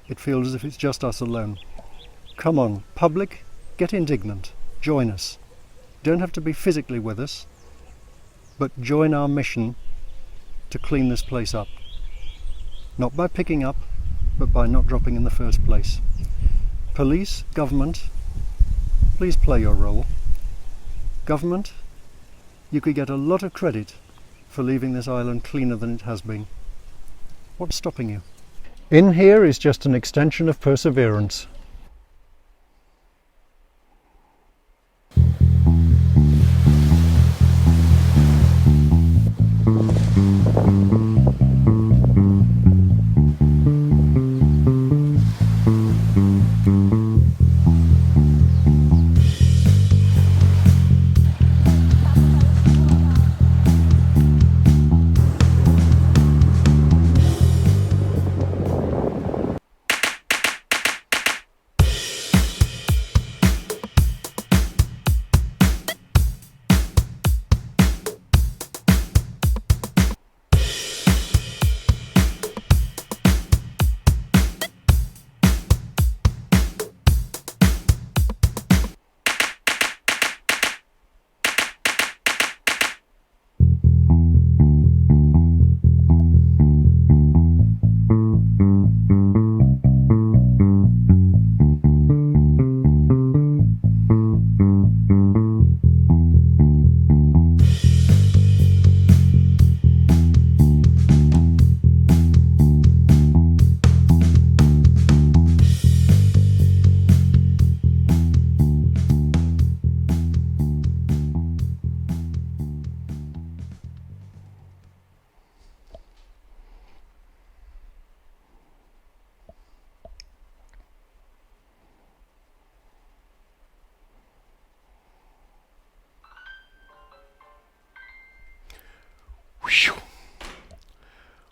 it feels as if it's just us alone. Come on, public, get indignant, join us. Don't have to be physically with us, but join our mission to clean this place up. Not by picking up, but by not dropping in the first place. Police, government, please play your role. Government, you could get a lot of credit for leaving this island cleaner than it has been. What's stopping you? In here is just an extension of perseverance.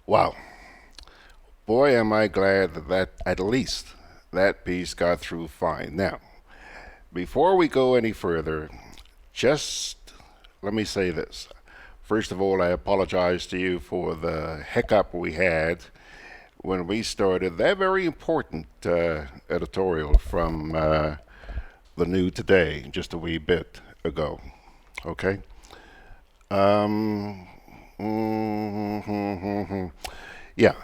Wow. Boy, am I glad that at least that piece got through fine. Now, before we go any further, just let me say this. First of all, I apologize to you for the hiccup we had when we started that very important editorial from the New Today just a wee bit ago. Okay? Yeah.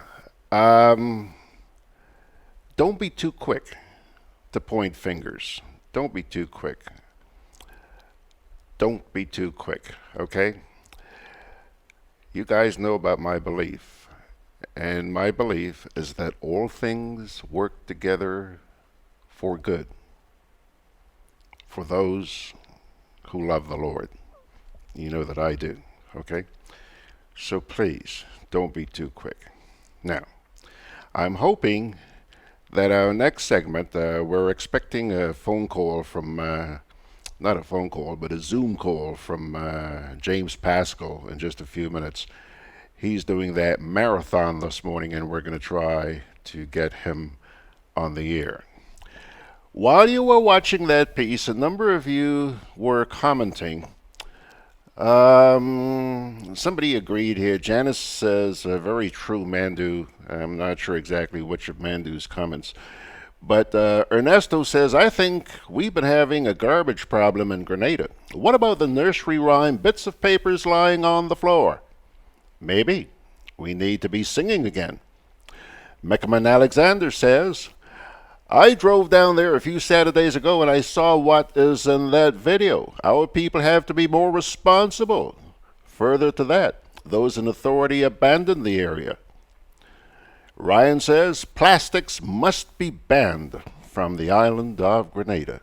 Don't be too quick to point fingers. Don't be too quick. don't be too quick, okay? You guys know about my belief, and my belief is that all things work together for good for those who love the Lord. You know that I do, okay? So please, don't be too quick. Now, I'm hoping that our next segment, we're expecting a phone call from, not a phone call, but a Zoom call from James Pascal in just a few minutes. He's doing that marathon this morning, and we're going to try to get him on the air. While you were watching that piece, a number of you were commenting. Somebody agreed here. Janice says, very true, Mandoo. I'm not sure exactly which of Mandoo's comments. But Ernesto says, I think we've been having a garbage problem in Grenada. What about the nursery rhyme, bits of papers lying on the floor? Maybe. We need to be singing again. Meckerman Alexander says, I drove down there a few Saturdays ago and I saw what is in that video. Our people have to be more responsible. Further to that, those in authority abandoned the area. Ryan says, plastics must be banned from the island of Grenada.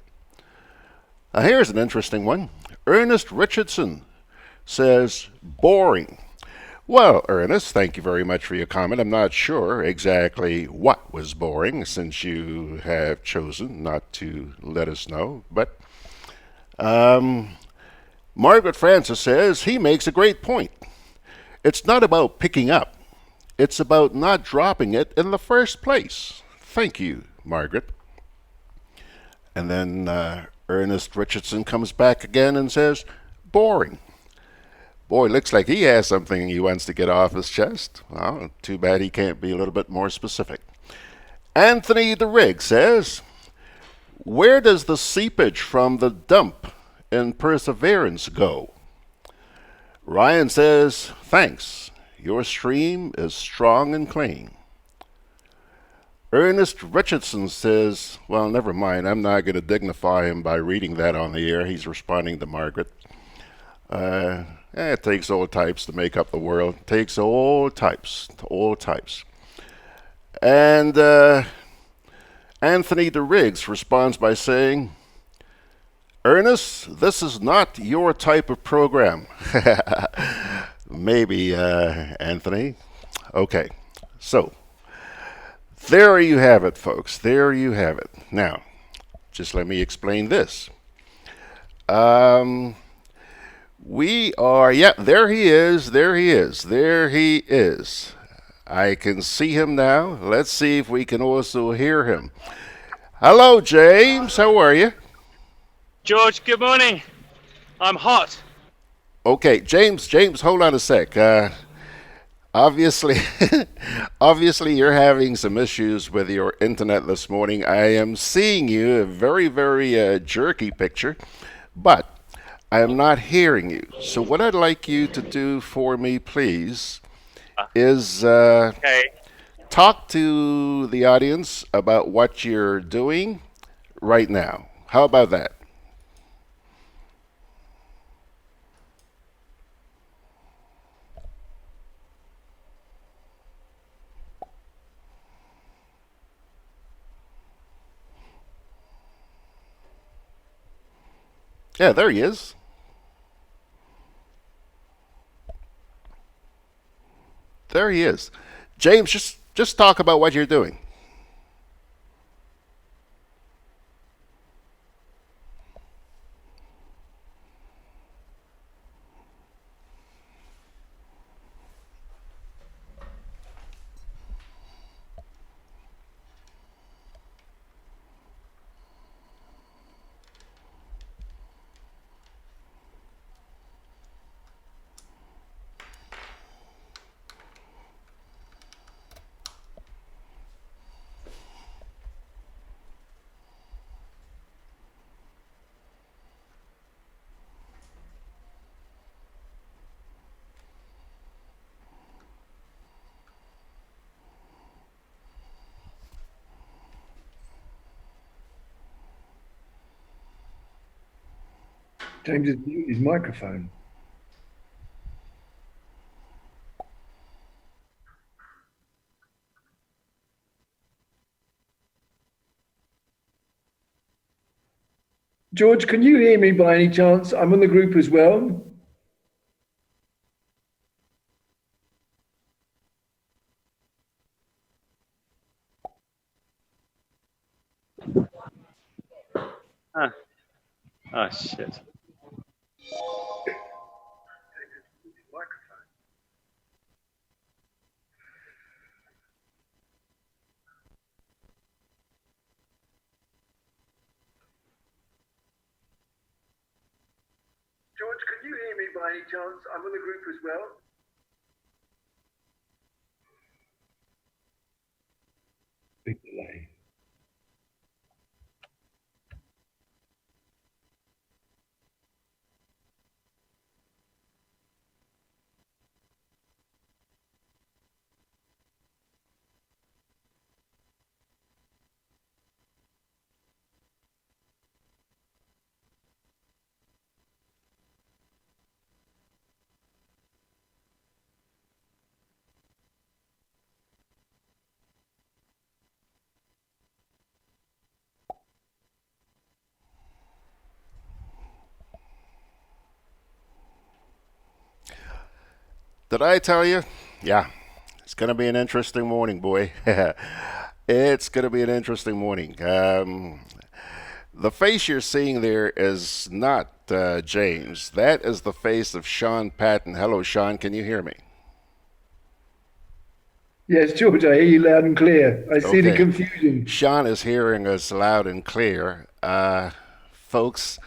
Now here's an interesting one. Ernest Richardson says, boring. Well, Ernest, thank you very much for your comment. I'm not sure exactly what was boring, since you have chosen not to let us know. But Margaret Francis says, he makes a great point. It's not about picking up. It's about not dropping it in the first place. Thank you, Margaret. And then Ernest Richardson comes back again and says, boring. Boy, looks like he has something he wants to get off his chest. Well, too bad he can't be a little bit more specific. Anthony the Rig says, where does the seepage from the dump in Perseverance go? Ryan says, thanks. Your stream is strong and clean. Ernest Richardson says, well, never mind. I'm not going to dignify him by reading that on the air. He's responding to Margaret. It takes old types to make up the world. It takes old types to old types. And Anthony de Riggs responds by saying, Ernest, this is not your type of program. Maybe, Anthony. Okay, so there you have it, folks. There you have it. Now, just let me explain this. We are, there he is, there he is, there he is. I can see him now. Let's see if we can also hear him. Hello, James. How are you? George, good morning. I'm hot. Okay, James, hold on a sec. Obviously, you're having some issues with your internet this morning. I am seeing you, a very, very jerky picture, but I am not hearing you. So what I'd like you to do for me, please, is talk to the audience about what you're doing right now. How about that? Yeah, there he is. There he is. James, just talk about what you're doing. James has muted his microphone. George, can you hear me by any chance? I'm on the group as well. Oh, shit. George, can you hear me by any chance? I'm on the group as well. Big delay. Did I tell you? Yeah, it's going to be an interesting morning, boy. It's going to be an interesting morning. The face you're seeing there is not James. That is the face of Sean Paton. Hello, Sean. Can you hear me? Yes, George, I hear you loud and clear. I see the confusion. Sean is hearing us loud and clear. Folks,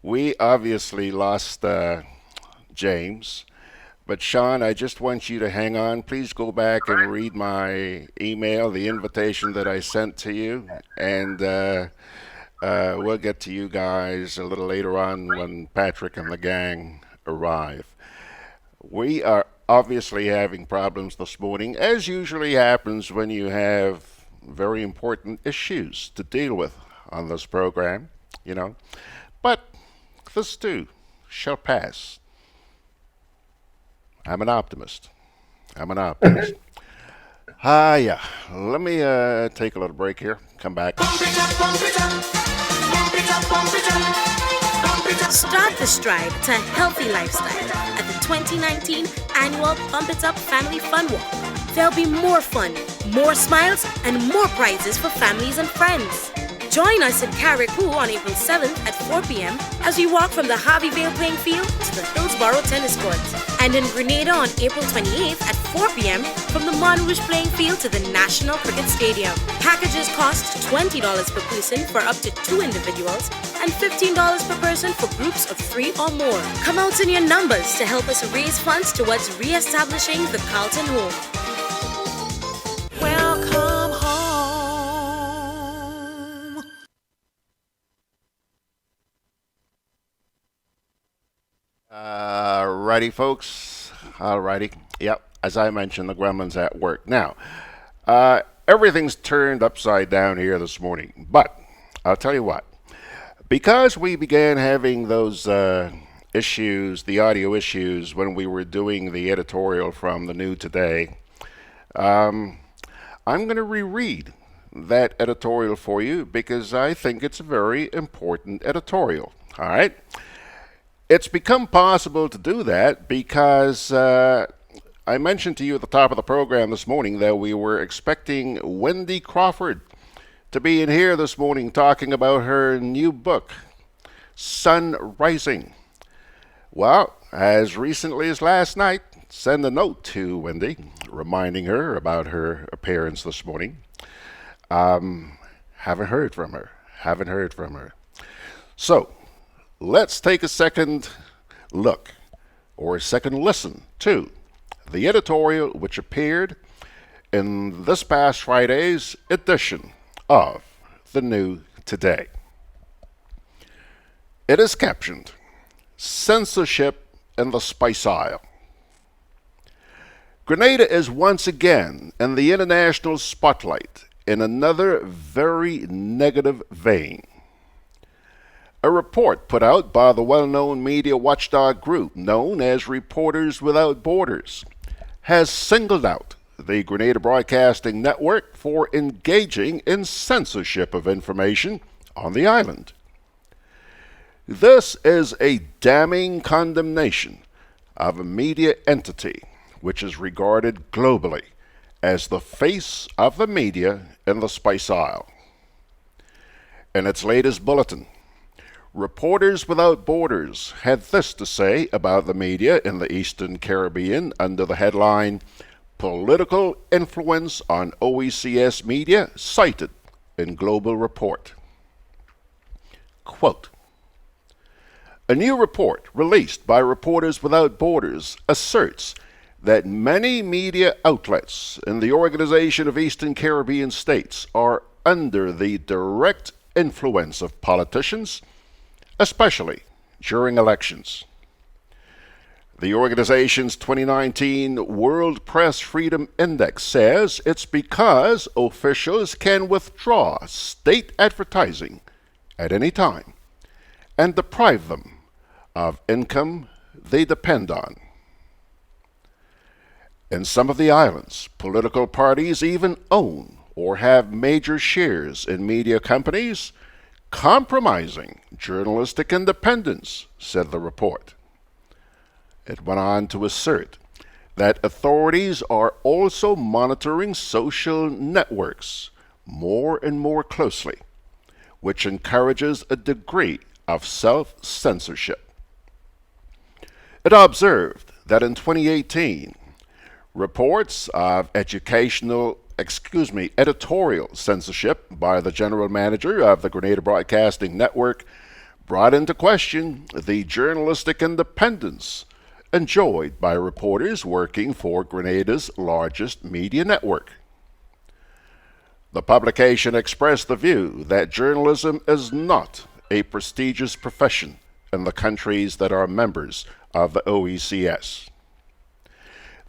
we obviously lost James. But Sean, I just want you to hang on. Please go back and read my email, the invitation that I sent to you, and we'll get to you guys a little later on when Patrick and the gang arrive. We are obviously having problems this morning, as usually happens when you have very important issues to deal with on this program, you know. But this too shall pass. I'm an optimist. Yeah. Let me take a little break here. Come back. Start the stride to a healthy lifestyle at the 2019 annual Pump It Up Family Fun Walk. There'll be more fun, more smiles, and more prizes for families and friends. Join us in Carriacou on April 7th at 4 p.m. as we walk from the Harveyvale playing field to the Hillsborough tennis courts, and in Grenada on April 28th at 4 p.m. from the Monrouge playing field to the National Cricket Stadium. Packages cost $20 per person for up to 2 individuals and $15 per person for groups of 3 or more. Come out in your numbers to help us raise funds towards re-establishing the Carlton Home. Welcome home. Alrighty, folks. Alrighty. Yep, as I mentioned, the gremlin's at work. Now, everything's turned upside down here this morning. But I'll tell you what. Because we began having those issues, the audio issues, when we were doing the editorial from the New Today, I'm going to reread that editorial for you because I think it's a very important editorial. All right? It's become possible to do that because I mentioned to you at the top of the program this morning that we were expecting Wendy Crawford to be in here this morning talking about her new book, Sun Rising. Well, as recently as last night, send a note to Wendy reminding her about her appearance this morning. Haven't heard from her. So, let's take a second look, or a second listen, to the editorial which appeared in this past Friday's edition of the New Today. It is captioned, Censorship in the Spice Aisle. Grenada is once again in the international spotlight in another very negative vein. A report put out by the well-known media watchdog group known as Reporters Without Borders has singled out the Grenada Broadcasting Network for engaging in censorship of information on the island. This is a damning condemnation of a media entity which is regarded globally as the face of the media in the Spice Isle. In its latest bulletin, Reporters Without Borders had this to say about the media in the Eastern Caribbean under the headline, Political Influence on OECS Media Cited in Global Report. Quote, a new report released by Reporters Without Borders asserts that many media outlets in the Organization of Eastern Caribbean States are under the direct influence of politicians, especially during elections. The organization's 2019 World Press Freedom Index says it's because officials can withdraw state advertising at any time and deprive them of income they depend on. In some of the islands, political parties even own or have major shares in media companies, compromising journalistic independence, said the report. It went on to assert that authorities are also monitoring social networks more and more closely, which encourages a degree of self-censorship. It observed that in 2018, reports of editorial censorship by the general manager of the Grenada Broadcasting Network brought into question the journalistic independence enjoyed by reporters working for Grenada's largest media network. The publication expressed the view that journalism is not a prestigious profession in the countries that are members of the OECS.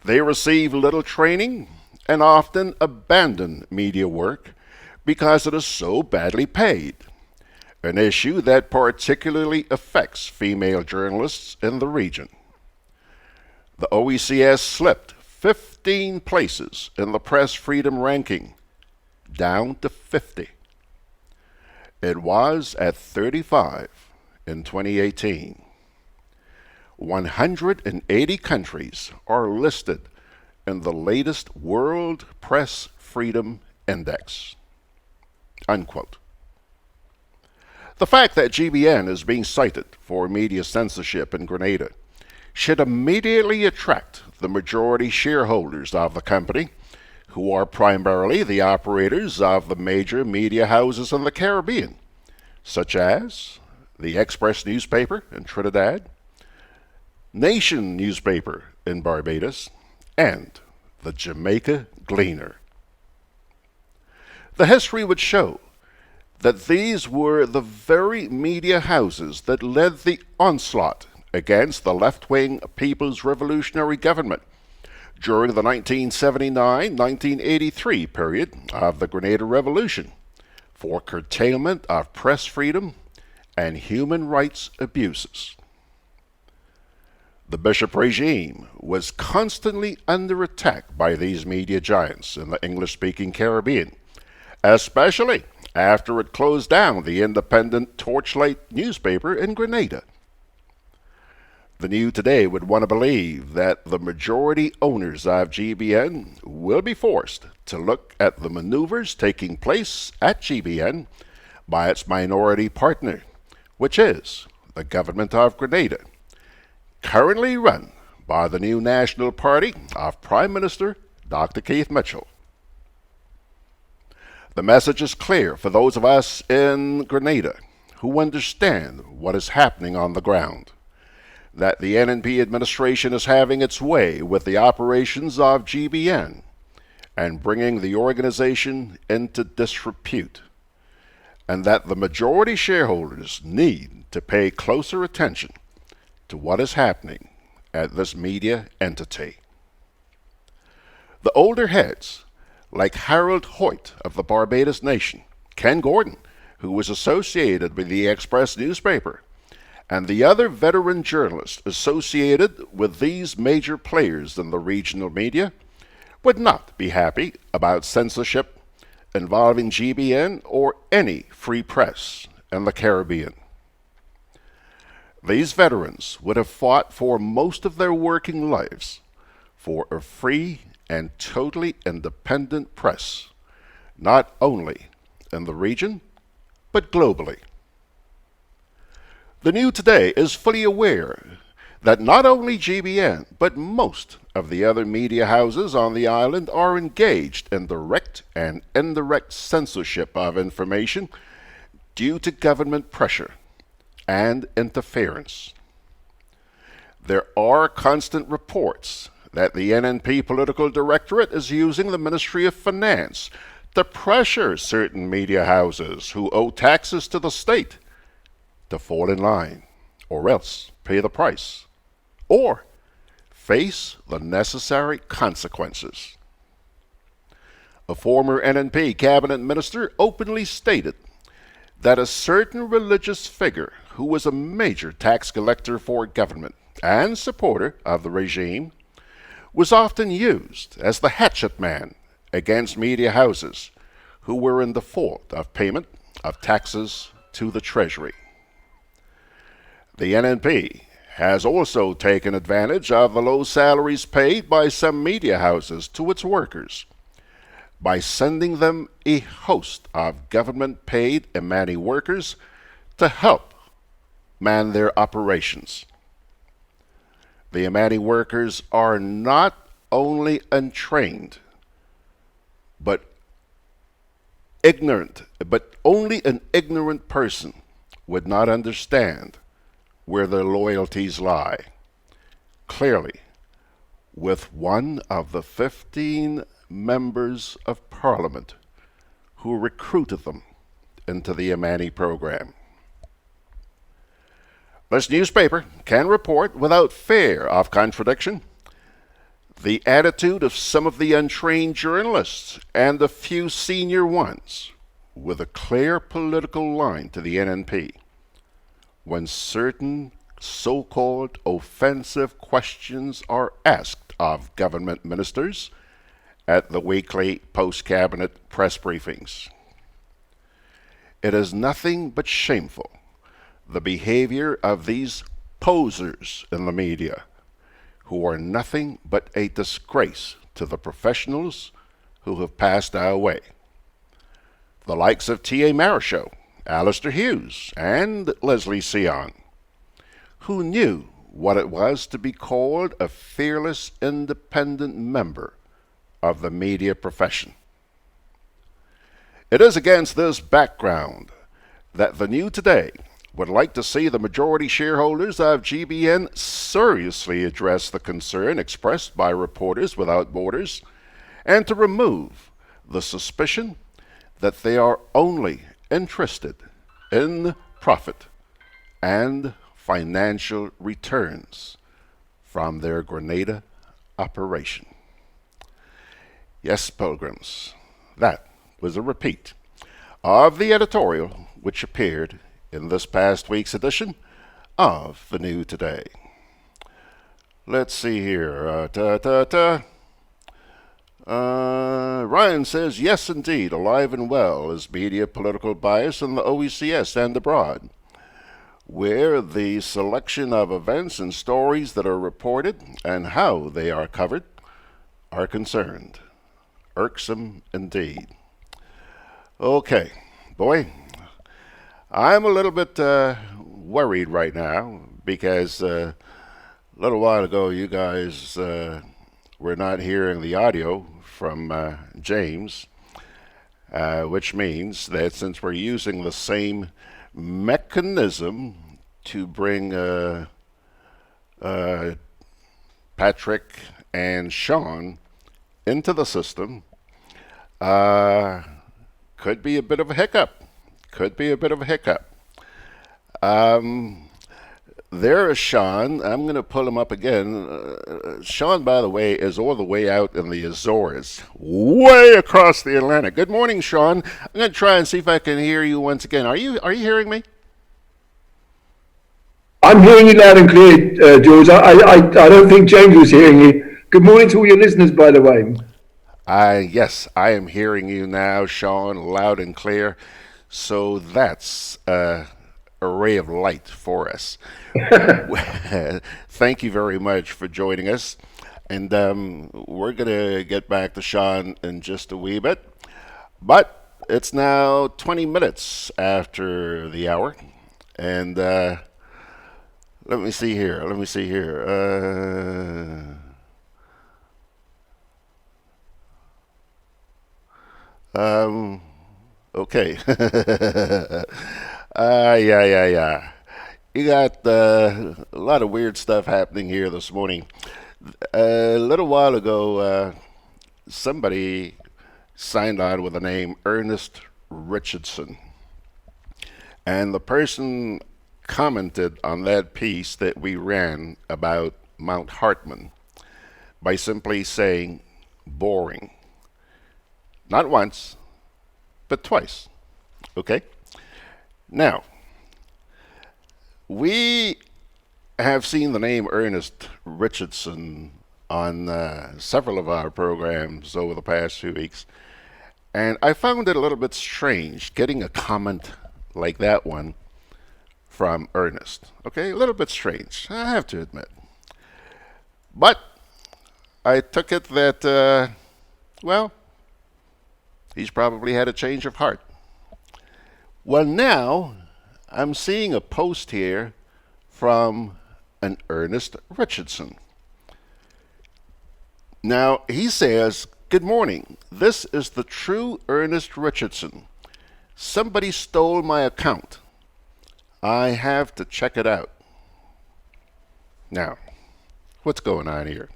They receive little training and often abandon media work because it is so badly paid, an issue that particularly affects female journalists in the region. The OECS slipped 15 places in the press freedom ranking, down to 50. It was at 35 in 2018. 180 countries are listed in the latest World Press Freedom Index. Unquote. The fact that GBN is being cited for media censorship in Grenada should immediately attract the majority shareholders of the company, who are primarily the operators of the major media houses in the Caribbean, such as the Express newspaper in Trinidad, Nation newspaper in Barbados, and the Jamaica Gleaner. The history would show that these were the very media houses that led the onslaught against the left-wing People's Revolutionary Government during the 1979-1983 period of the Grenada Revolution for curtailment of press freedom and human rights abuses. The Bishop regime was constantly under attack by these media giants in the English-speaking Caribbean, especially after it closed down the independent Torchlight newspaper in Grenada. The New Today would want to believe that the majority owners of GBN will be forced to look at the maneuvers taking place at GBN by its minority partner, which is the government of Grenada, currently run by the new National Party of Prime Minister Dr. Keith Mitchell. The message is clear for those of us in Grenada who understand what is happening on the ground, that the NNP administration is having its way with the operations of GBN and bringing the organization into disrepute, and that the majority shareholders need to pay closer attention to what is happening at this media entity. The older heads, like Harold Hoyt of the Barbados Nation, Ken Gordon, who was associated with the Express newspaper, and the other veteran journalists associated with these major players in the regional media would not be happy about censorship involving GBN or any free press in the Caribbean. These veterans would have fought for most of their working lives for a free and totally independent press, not only in the region, but globally. The New Today is fully aware that not only GBN, but most of the other media houses on the island are engaged in direct and indirect censorship of information due to government pressure and interference. There are constant reports that the NNP Political Directorate is using the Ministry of Finance to pressure certain media houses who owe taxes to the state to fall in line, or else pay the price, or face the necessary consequences. A former NNP cabinet minister openly stated that a certain religious figure who was a major tax collector for government and supporter of the regime was often used as the hatchet man against media houses who were in default of payment of taxes to the Treasury. The NNP has also taken advantage of the low salaries paid by some media houses to its workers by sending them a host of government-paid Imani workers to help man their operations. The Imani workers are not only untrained, but ignorant, but only an ignorant person would not understand where their loyalties lie. Clearly, with one of the 15 members of Parliament who recruited them into the Imani program. This newspaper can report without fear of contradiction the attitude of some of the untrained journalists and the few senior ones with a clear political line to the NNP when certain so-called offensive questions are asked of government ministers at the weekly post-cabinet press briefings. It is nothing but shameful, the behavior of these posers in the media, who are nothing but a disgrace to the professionals who have passed our way. The likes of T.A. Marichaux, Alistair Hughes, and Leslie Sion, who knew what it was to be called a fearless, independent member of the media profession. It is against this background that the New Today would like to see the majority shareholders of GBN seriously address the concern expressed by Reporters Without Borders and to remove the suspicion that they are only interested in profit and financial returns from their Grenada operation. Yes, pilgrims, that was a repeat of the editorial which appeared in this past week's edition of the New Today. Let's see here. Ryan says, yes, indeed, alive and well is media political bias in the OECS and abroad, where the selection of events and stories that are reported and how they are covered are concerned. Irksome indeed. Okay, boy, I'm a little bit worried right now because a little while ago you guys were not hearing the audio from James, which means that since we're using the same mechanism to bring Patrick and Sean into the system, could be a bit of a hiccup. there is Sean. I'm going to pull him up again. Sean, by the way, is all the way out in the Azores, way across the Atlantic. Good morning, Sean. I'm going to try and see if I can hear you once again. Are you hearing me? I'm hearing you loud and clear, George. I don't think James was hearing you. Good morning to all your listeners, by the way. Yes, I am hearing you now, Sean, loud and clear. So that's a ray of light for us. Thank you very much for joining us. And we're going to get back to Sean in just a wee bit. But it's now 20 minutes after the hour. And let me see here. Okay. Yeah. You got a lot of weird stuff happening here this morning. A little while ago, somebody signed on with the name Ernest Richardson. And the person commented on that piece that we ran about Mount Hartman by simply saying, boring. Not once, but twice. Okay? Now, we have seen the name Ernest Richardson on several of our programs over the past few weeks, and I found it a little bit strange getting a comment like that one from Ernest. Okay, a little bit strange, I have to admit. But I took it that, well, he's probably had a change of heart. Well, now I'm seeing a post here from an Ernest Richardson. Now, he says, "Good morning. This is the true Ernest Richardson. Somebody stole my account. I have to check it out." Now, what's going on here?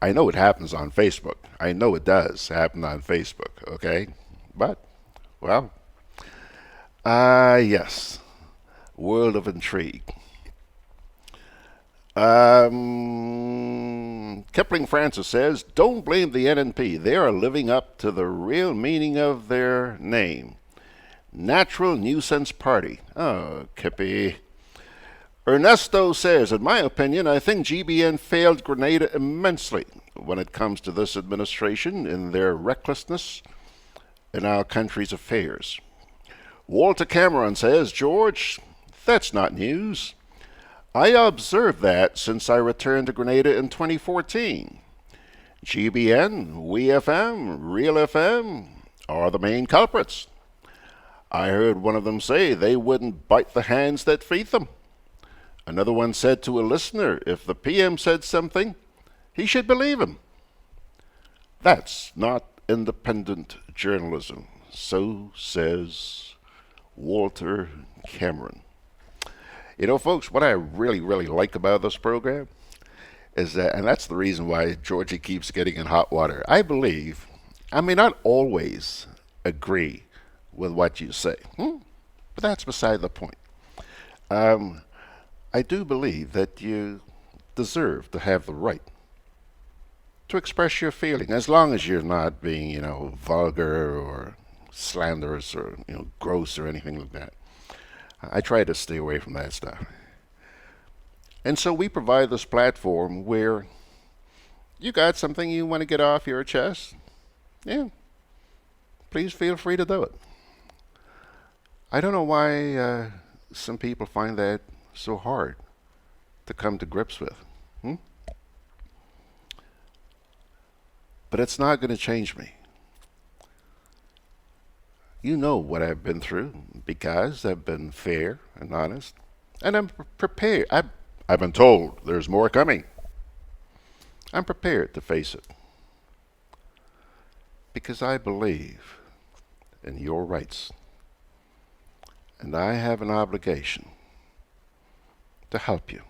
I know it happens on Facebook. I know it does happen on Facebook, okay? But, well, yes, world of intrigue. Kipling Francis says, "Don't blame the NNP. They are living up to the real meaning of their name. Natural Nuisance Party." Oh, Kippy. Ernesto says, "In my opinion, I think GBN failed Grenada immensely when it comes to this administration in their recklessness in our country's affairs." Walter Cameron says, "George, that's not news. I observed that since I returned to Grenada in 2014. GBN, WeFM, Real FM are the main culprits. I heard one of them say they wouldn't bite the hands that feed them. Another one said to a listener, if the PM said something, he should believe him. That's not independent journalism." So says Walter Cameron. You know, folks, what I really, really like about this program is that, and that's the reason why Georgie keeps getting in hot water. I believe, I may not always agree with what you say, but that's beside the point. I do believe that you deserve to have the right to express your feeling, as long as you're not being, vulgar or slanderous or, gross or anything like that. I try to stay away from that stuff. And so we provide this platform where you got something you want to get off your chest. Yeah, please feel free to do it. I don't know why some people find that so hard to come to grips with. But it's not going to change me. You know what I've been through because I've been fair and honest, and I'm prepared. I've been told there's more coming. I'm prepared to face it because I believe in your rights, and I have an obligation to help you.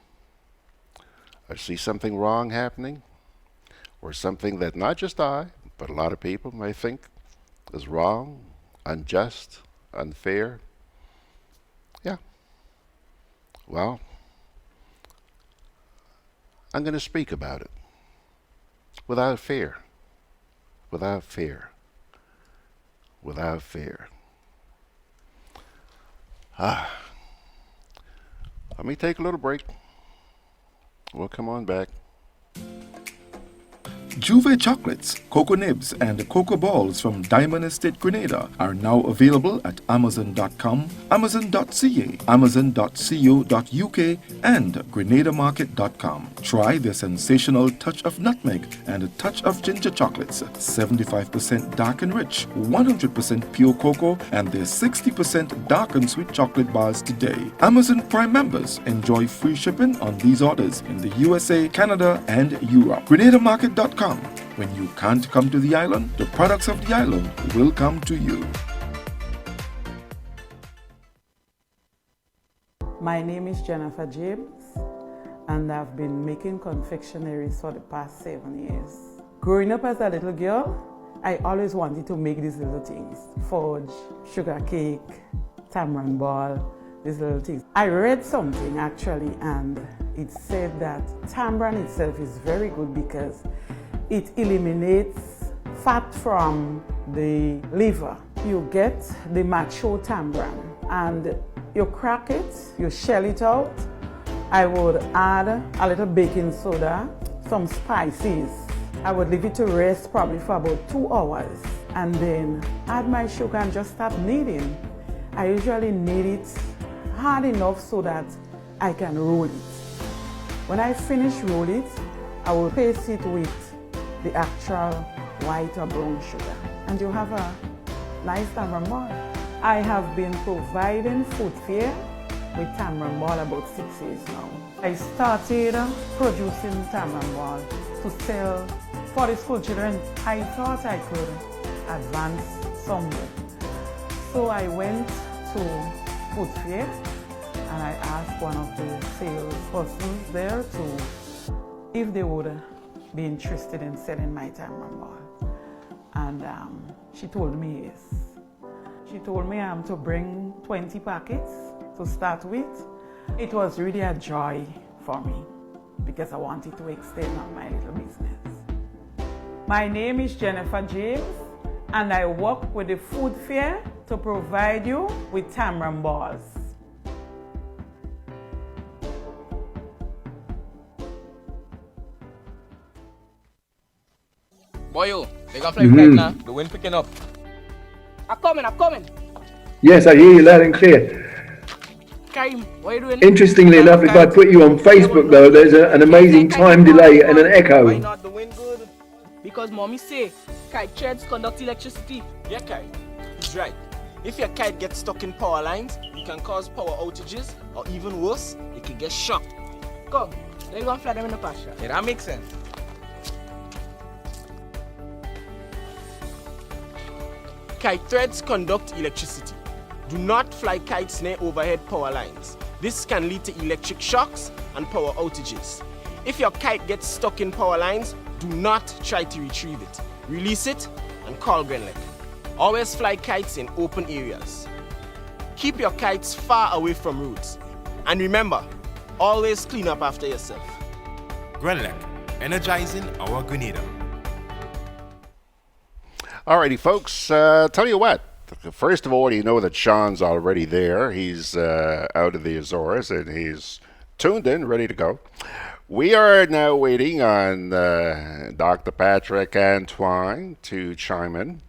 I see something wrong happening, or something that not just I, but a lot of people may think is wrong, unjust, unfair. Yeah. Well, I'm going to speak about it without fear. Without fear. Without fear. Let me take a little break. We'll come on back. Juve chocolates, cocoa nibs, and cocoa balls from Diamond Estate Grenada are now available at Amazon.com, Amazon.ca, Amazon.co.uk, and GrenadaMarket.com. Try their sensational touch of nutmeg and a touch of ginger chocolates, 75% dark and rich, 100% pure cocoa, and their 60% dark and sweet chocolate bars today. Amazon Prime members enjoy free shipping on these orders in the USA, Canada, and Europe. GrenadaMarket.com. When you can't come to the island, the products of the island will come to you. My name is Jennifer James, and I've been making confectionaries for the past 7 years. Growing up as a little girl, I always wanted to make these little things. Fudge, sugar cake, tamarind ball, these little things. I read something actually, and it said that tamarind itself is very good because it eliminates fat from the liver. You get the mature tamarind and you crack it, you shell it out. I would add a little baking soda, some spices. I would leave it to rest probably for about 2 hours and then add my sugar and just start kneading. I usually knead it hard enough so that I can roll it. When I finish roll it, I will paste it with the actual white or brown sugar, and you have a nice tamarind ball. I have been providing food fair with tamarind ball about 6 years now. I started producing tamarind ball to sell for the school children. I thought I could advance somewhere. So I went to food fair and I asked one of the salespersons there if they would be interested in selling my tamarind ball. And she told me yes. She told me to bring 20 packets to start with. It was really a joy for me because I wanted to extend on my little business. My name is Jennifer James and I work with the food fair to provide you with tamarind balls. Boyo, they got fly kite now. The wind picking up. I'm coming. Yes, I hear you loud and clear. Karim, what are you doing? Interestingly enough, if I put you on Facebook though, there's an amazing time delay and an echo. Why not the wind good? Because mommy say kite threads conduct electricity. Yeah, kite. He's right. If your kite gets stuck in power lines, it can cause power outages, or even worse, it can get shocked. Come, let's go and fly them in the pasture. Yeah, that makes sense. Kite threads conduct electricity. Do not fly kites near overhead power lines. This can lead to electric shocks and power outages. If your kite gets stuck in power lines, do not try to retrieve it. Release it and call GRENADA. Always fly kites in open areas. Keep your kites far away from roads. And remember, always clean up after yourself. GRENADA, energizing our Grenada. Alrighty, folks, tell you what. First of all, you know that Sean's already there. He's out of the Azores, and he's tuned in, ready to go. We are now waiting on Dr. Patrick Antoine to chime in.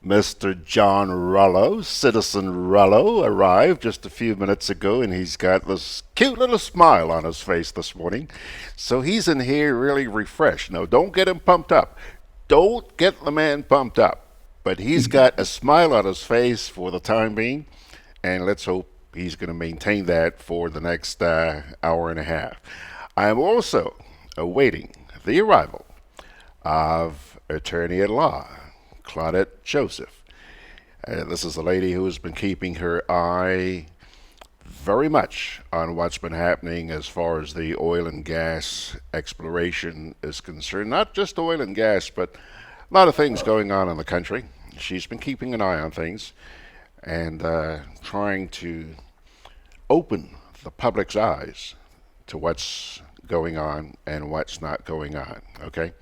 Mr. John Rullow, Citizen Rullow, arrived just a few minutes ago, and he's got this cute little smile on his face this morning. So he's in here really refreshed. Now, don't get him pumped up. Don't get the man pumped up. But he's got a smile on his face for the time being, and let's hope he's going to maintain that for the next hour and a half. I am also awaiting the arrival of attorney-at-law, Claudette Joseph. This is a lady who has been keeping her eye very much on what's been happening as far as the oil and gas exploration is concerned. Not just oil and gas, but a lot of things going on in the country. She's been keeping an eye on things and trying to open the public's eyes to what's going on and what's not going on, okay?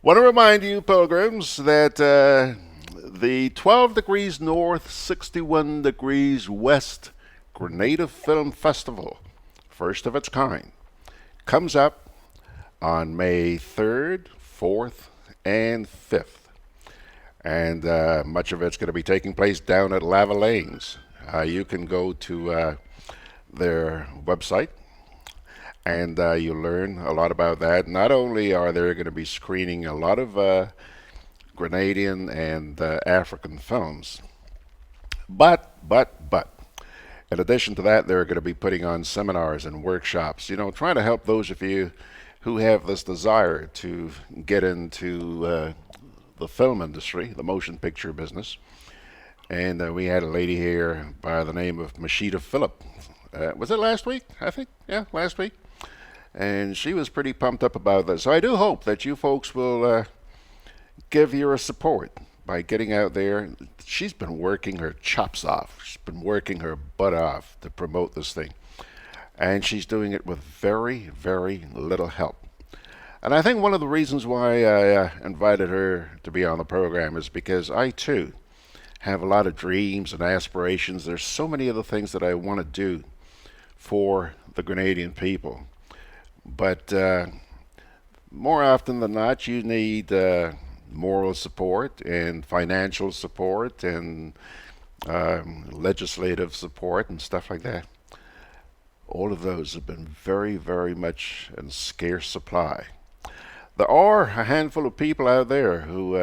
Want to remind you, pilgrims, that the 12 degrees north, 61 degrees west Grenada Film Festival, first of its kind, comes up on May 3rd, 4th, and 5th. And much of it's going to be taking place down at Lava Lanes. You can go to their website and you learn a lot about that. Not only are they going to be screening a lot of Grenadian and African films, but, in addition to that, they're going to be putting on seminars and workshops, trying to help those of you who have this desire to get into the film industry, the motion picture business. And we had a lady here by the name of Mashita Phillip. Was it last week? I think, yeah, last week. And she was pretty pumped up about this. So I do hope that you folks will give your support by getting out there. She's been working her chops off. She's been working her butt off to promote this thing. And she's doing it with very, very little help. And I think one of the reasons why I invited her to be on the program is because I, too, have a lot of dreams and aspirations. There's so many other things that I want to do for the Grenadian people. But more often than not, you need moral support and financial support and legislative support and stuff like that. All of those have been very, very much in scarce supply. There are a handful of people out there who,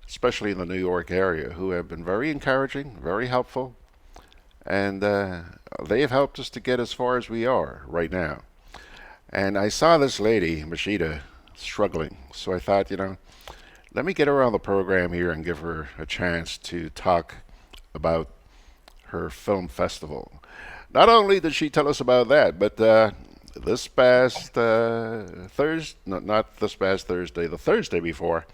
especially in the New York area, who have been very encouraging, very helpful, and they have helped us to get as far as we are right now. And I saw this lady, Mashita, struggling, so I thought, let me get her on the program here and give her a chance to talk about her film festival. Not only did she tell us about that, but this past Thursday, not this past Thursday, the Thursday before,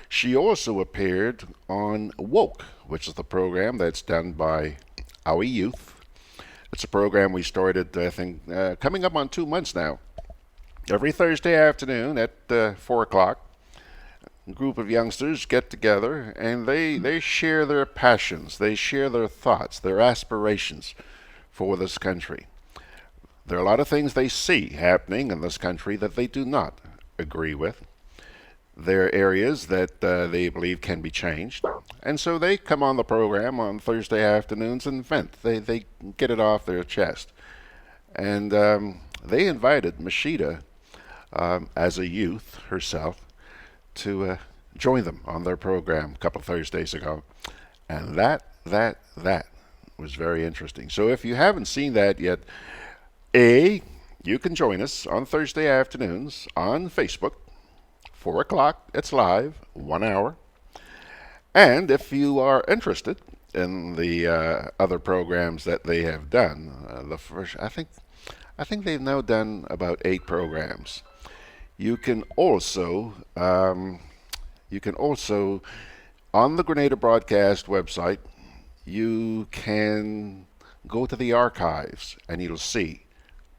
she also appeared on Woke, which is the program that's done by our youth. It's a program we started, I think, coming up on 2 months now. Every Thursday afternoon at 4 o'clock, a group of youngsters get together and they share their passions, they share their thoughts, their aspirations for this country. There are a lot of things they see happening in this country that they do not agree with. There are areas that they believe can be changed. And so they come on the program on Thursday afternoons and vent. They get it off their chest. And they invited Mashita, as a youth herself, to join them on their program a couple of Thursdays ago. And that was very interesting. So if you haven't seen that yet, you can join us on Thursday afternoons on Facebook, 4 o'clock, it's live, 1 hour. And if you are interested in the other programs that they have done, I think they've now done about 8 programs. You can also, on the Grenada Broadcast website, you can go to the archives and you'll see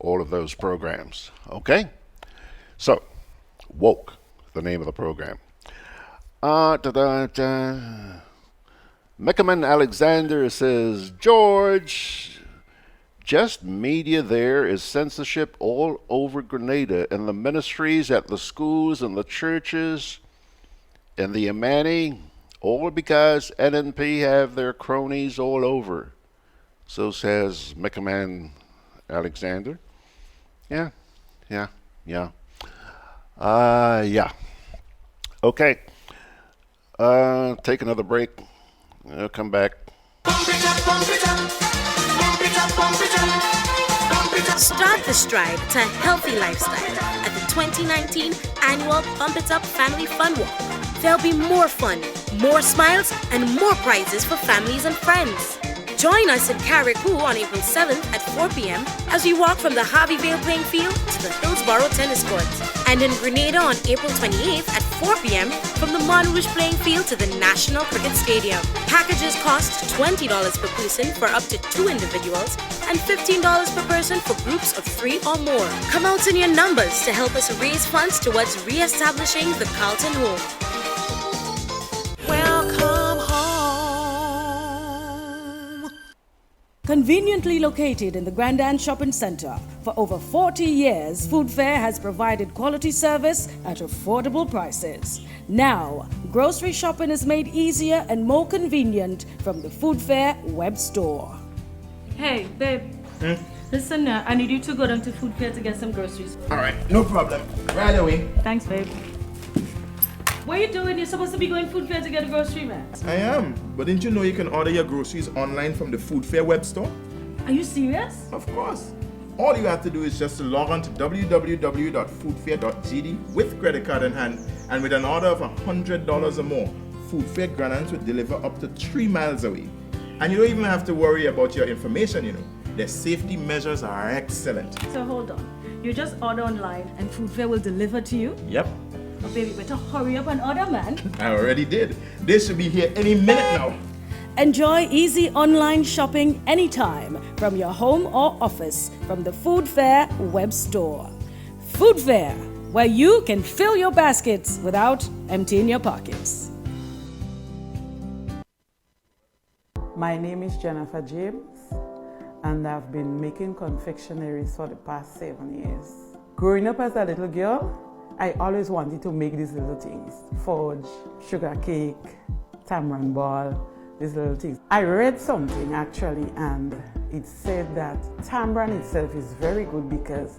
all of those programs. Okay? So, Woke, the name of the program. Meckerman Alexander says, George, just media there is censorship all over Grenada, in the ministries, at the schools, and the churches, and the Amani, all because NNP have their cronies all over. So says Meckerman Alexander. Yeah. Okay. Take another break. I'll come back. Start the stride to a healthy lifestyle at the 2019 annual Bump It Up Family Fun Walk. There'll be more fun, more smiles, and more prizes for families and friends. Join us in Carriacou on April 7th at 4 p.m. as we walk from the Harveyvale playing field to the Hillsborough tennis courts. And in Grenada on April 28th at 4 p.m. from the Montrouge playing field to the National Cricket Stadium. Packages cost $20 per person for up to 2 individuals and $15 per person for groups of 3 or more. Come out in your numbers to help us raise funds towards re-establishing the Carlton Home. Welcome home. Conveniently located in the Grand Shopping Center, for over 40 years, Food Fair has provided quality service at affordable prices. Now, grocery shopping is made easier and more convenient from the Food Fair web store. Hey, babe. Listen, I need you to go down to Food Fair to get some groceries. All right, no problem. Right away. Thanks, babe. What are you doing? You're supposed to be going Food Fair to get a grocery, man. I am, but didn't you know you can order your groceries online from the Food Fair web store? Are you serious? Of course. All you have to do is just to log on to www.foodfair.gd with credit card in hand, and with an order of $100 or more, Food Fair Granadas will deliver up to 3 miles away. And you don't even have to worry about your information, you know. Their safety measures are excellent. So hold on. You just order online and Food Fair will deliver to you? Yep. Oh, baby, better hurry up and order, man. I already did. They should be here any minute now. Enjoy easy online shopping anytime from your home or office from the Food Fair web store. Food Fair, where you can fill your baskets without emptying your pockets. My name is Jennifer James, and I've been making confectionaries for the past 7 years. Growing up as a little girl, I always wanted to make these little things. Fudge, sugar cake, tamarind ball, these little things. I read something actually, and it said that tamarind itself is very good because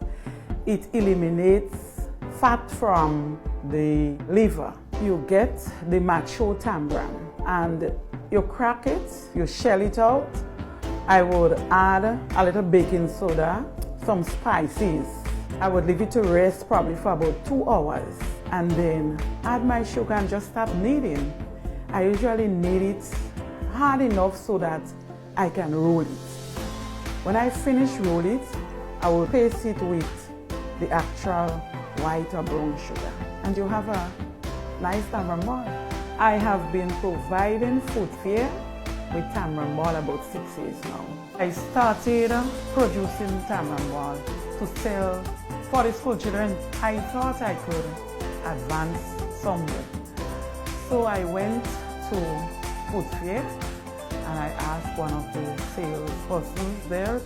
it eliminates fat from the liver. You get the mature tamarind and you crack it, you shell it out. I would add a little baking soda, some spices. I would leave it to rest probably for about 2 hours and then add my sugar and just start kneading. I usually knead it hard enough so that I can roll it. When I finish roll it, I will paste it with the actual white or brown sugar and you have a nice tamarind ball. I have been providing Food Fair with tamarind ball about 6 years now. I started producing tamarind ball to sell for the school children. I thought I could advance somewhere. So I went to Food Fair and I asked one of the salespersons there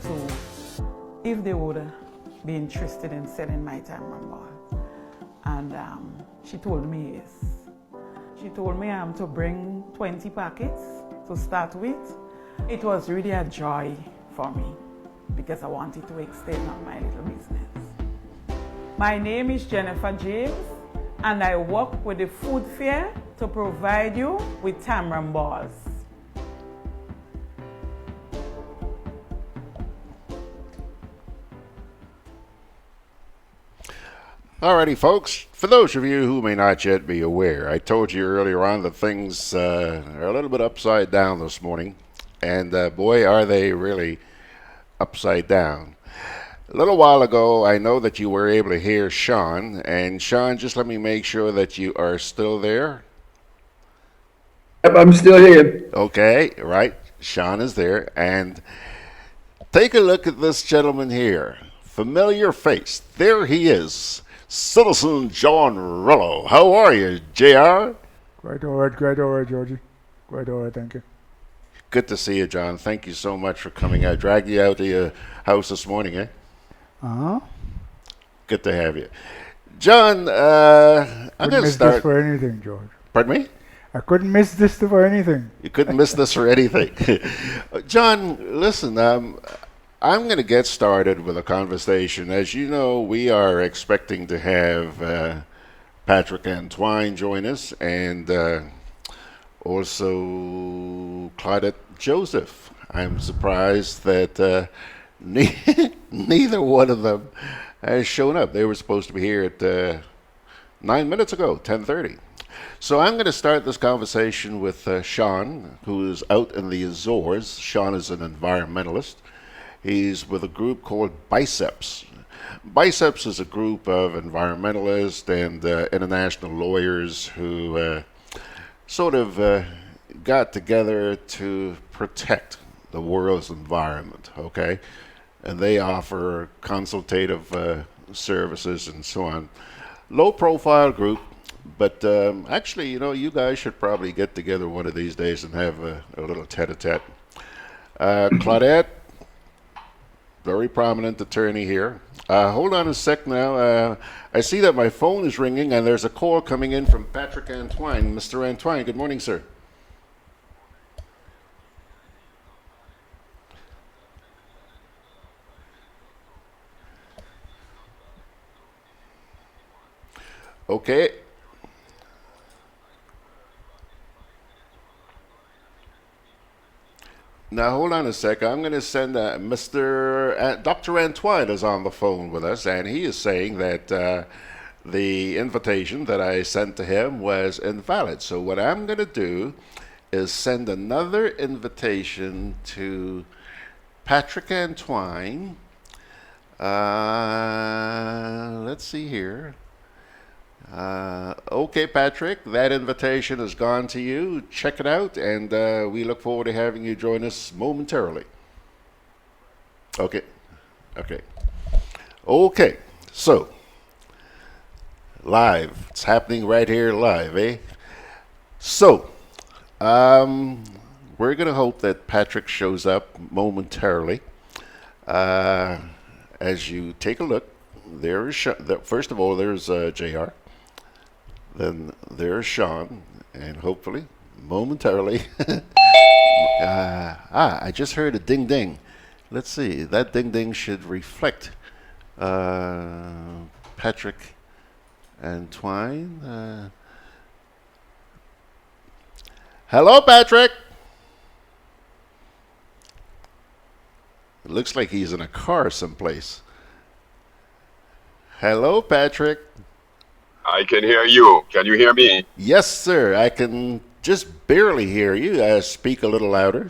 if they would be interested in selling my tamarind ball. And she told me yes. She told me to bring 20 packets to start with. It was really a joy for me because I wanted to extend on my little business. My name is Jennifer James and I work with the Food Fair to provide you with tamarind balls. Alrighty, folks. For those of you who may not yet be aware, I told you earlier on that things are a little bit upside down this morning. And boy, are they really upside down. A little while ago, I know that you were able to hear Sean. And Sean, just let me make sure that you are still there. I'm still here. Okay, right. Sean is there. And take a look at this gentleman here. Familiar face. There he is. Citizen John Rullow. How are you, JR? Quite all right, Georgie. Quite all right, thank you. Good to see you, John. Thank you so much for coming out. Dragged you out to your house this morning, eh? Uh-huh. Good to have you. John, I'm going to start. This for anything, George. Pardon me? I couldn't miss this for anything. You couldn't miss this for anything. John, listen, I'm going to get started with a conversation. As you know, we are expecting to have Patrick Antoine join us and also Claudette Joseph. I'm surprised that neither one of them has shown up. They were supposed to be here at 9 minutes ago, 10:30. So I'm going to start this conversation with Sean, who is out in the Azores. Sean is an environmentalist. He's with a group called Biceps. Biceps is a group of environmentalists and international lawyers who got together to protect the world's environment, okay? And they offer consultative services and so on. Low-profile group, but actually, you guys should probably get together one of these days and have a little tete-a-tete. Claudette, very prominent attorney here. Hold on a sec now. I see that my phone is ringing and there's a call coming in from Patrick Antoine. Mr. Antoine, good morning, sir. Okay. Now, hold on a sec. I'm going to send Dr. Antoine is on the phone with us, and he is saying that the invitation that I sent to him was invalid. So what I'm going to do is send another invitation to Patrick Antoine. Let's see here. Okay, Patrick, that invitation has gone to you. Check it out, and we look forward to having you join us momentarily. Okay. So, live. It's happening right here live, eh? So, we're going to hope that Patrick shows up momentarily. As you take a look, there is first of all, there's JR. Then there's Sean, and hopefully, momentarily, I just heard a ding ding. Let's see, that ding ding should reflect Patrick Antoine. Hello, Patrick. It looks like he's in a car someplace. Hello, Patrick. I can hear you. Can you hear me? Yes, sir. I can just barely hear you. Speak a little louder.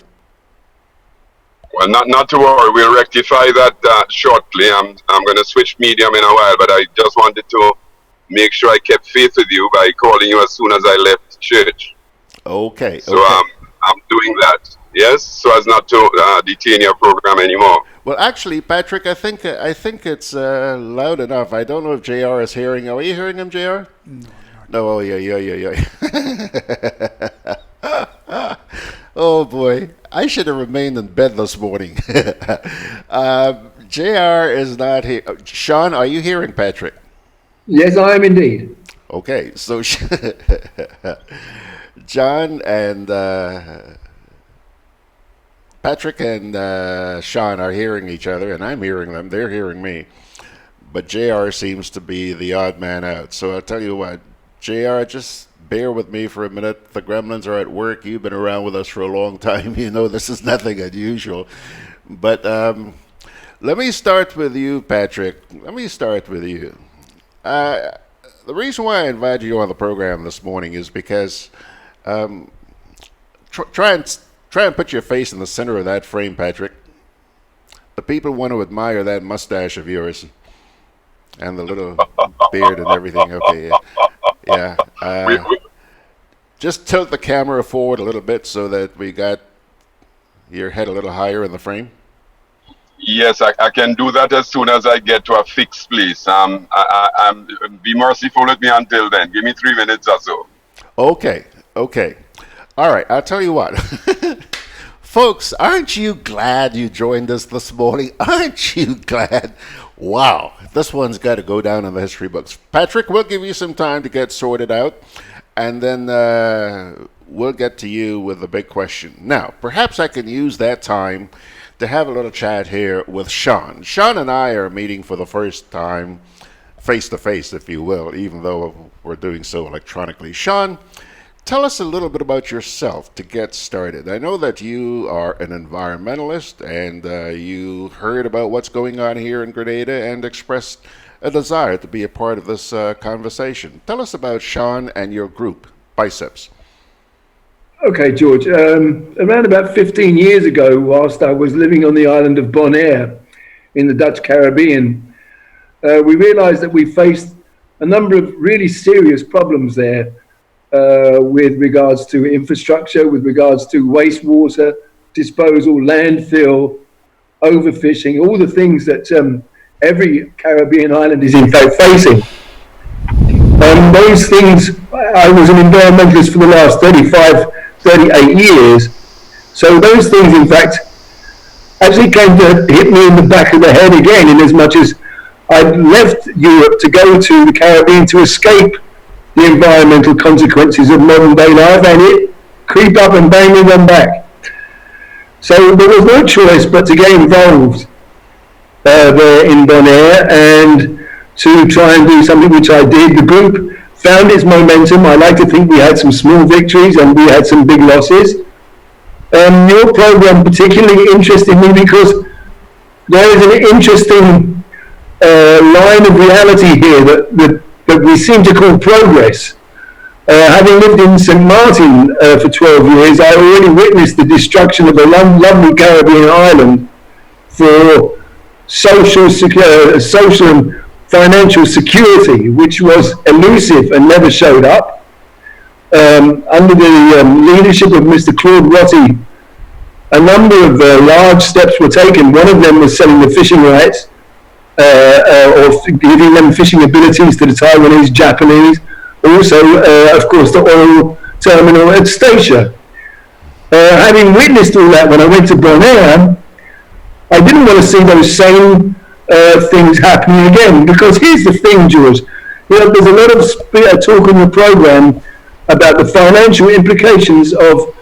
Well, not to worry. We'll rectify that shortly. I'm going to switch medium in a while, but I just wanted to make sure I kept faith with you by calling you as soon as I left church. Okay. So I'm doing that. Yes, so as not to detain your program anymore. Well, actually, Patrick, I think it's loud enough. I don't know if JR is hearing. Are you hearing him, JR? No. Oh, yeah. Oh, boy. I should have remained in bed this morning. JR is not here. Sean, are you hearing Patrick? Yes, I am indeed. Okay, so John and Patrick and Sean are hearing each other, and I'm hearing them. They're hearing me. But JR seems to be the odd man out. So I'll tell you what, JR, just bear with me for a minute. The gremlins are at work. You've been around with us for a long time. You know this is nothing unusual. But let me start with you, Patrick. Let me start with you. The reason why I invited you on the program this morning is because try and put your face in the center of that frame, Patrick. The people want to admire that mustache of yours and the little beard and everything. Okay, yeah. Just tilt the camera forward a little bit so that we got your head a little higher in the frame. Yes, I can do that as soon as I get to a fixed place. Be merciful with me until then. Give me 3 minutes or so. Okay. All right, I'll tell you what. Folks, aren't you glad you joined us this morning? Aren't you glad? Wow, this one's got to go down in the history books. Patrick, we'll give you some time to get sorted out, and then we'll get to you with the big question. Now, perhaps I can use that time to have a little chat here with Sean. Sean and I are meeting for the first time, face-to-face, if you will, even though we're doing so electronically. Sean, tell us a little bit about yourself to get started. I know that you are an environmentalist and you heard about what's going on here in Grenada and expressed a desire to be a part of this conversation. Tell us about Sean and your group, Biceps. Okay, George. Around about 15 years ago, whilst I was living on the island of Bonaire in the Dutch Caribbean, we realized that we faced a number of really serious problems there with regards to infrastructure, with regards to wastewater disposal, landfill, overfishing, all the things that every Caribbean island is in fact facing. Those things, I was an environmentalist for the last 38 years. So those things, in fact, actually came to hit me in the back of the head again, in as much as I'd left Europe to go to the Caribbean to escape the environmental consequences of modern day life, and it creep up and bang me one back. So there was no choice but to get involved there in Bonaire and to try and do something, which I did. The group found its momentum. I like to think we had some small victories and we had some big losses. Your program particularly interested me because there is an interesting line of reality here that we seem to call progress. Having lived in St. Martin for 12 years, I already witnessed the destruction of a lovely Caribbean island for social and financial security, which was elusive and never showed up. Under the leadership of Mr. Claude Rotti, a number of large steps were taken. One of them was selling the fishing rights, or giving them fishing abilities to the Taiwanese, Japanese. Also, of course, the oil terminal at Statia. Having witnessed all that when I went to Bonaire, I didn't want to see those same things happening again. Because here's the thing, George. You know, there's a lot of talk in the program about the financial implications of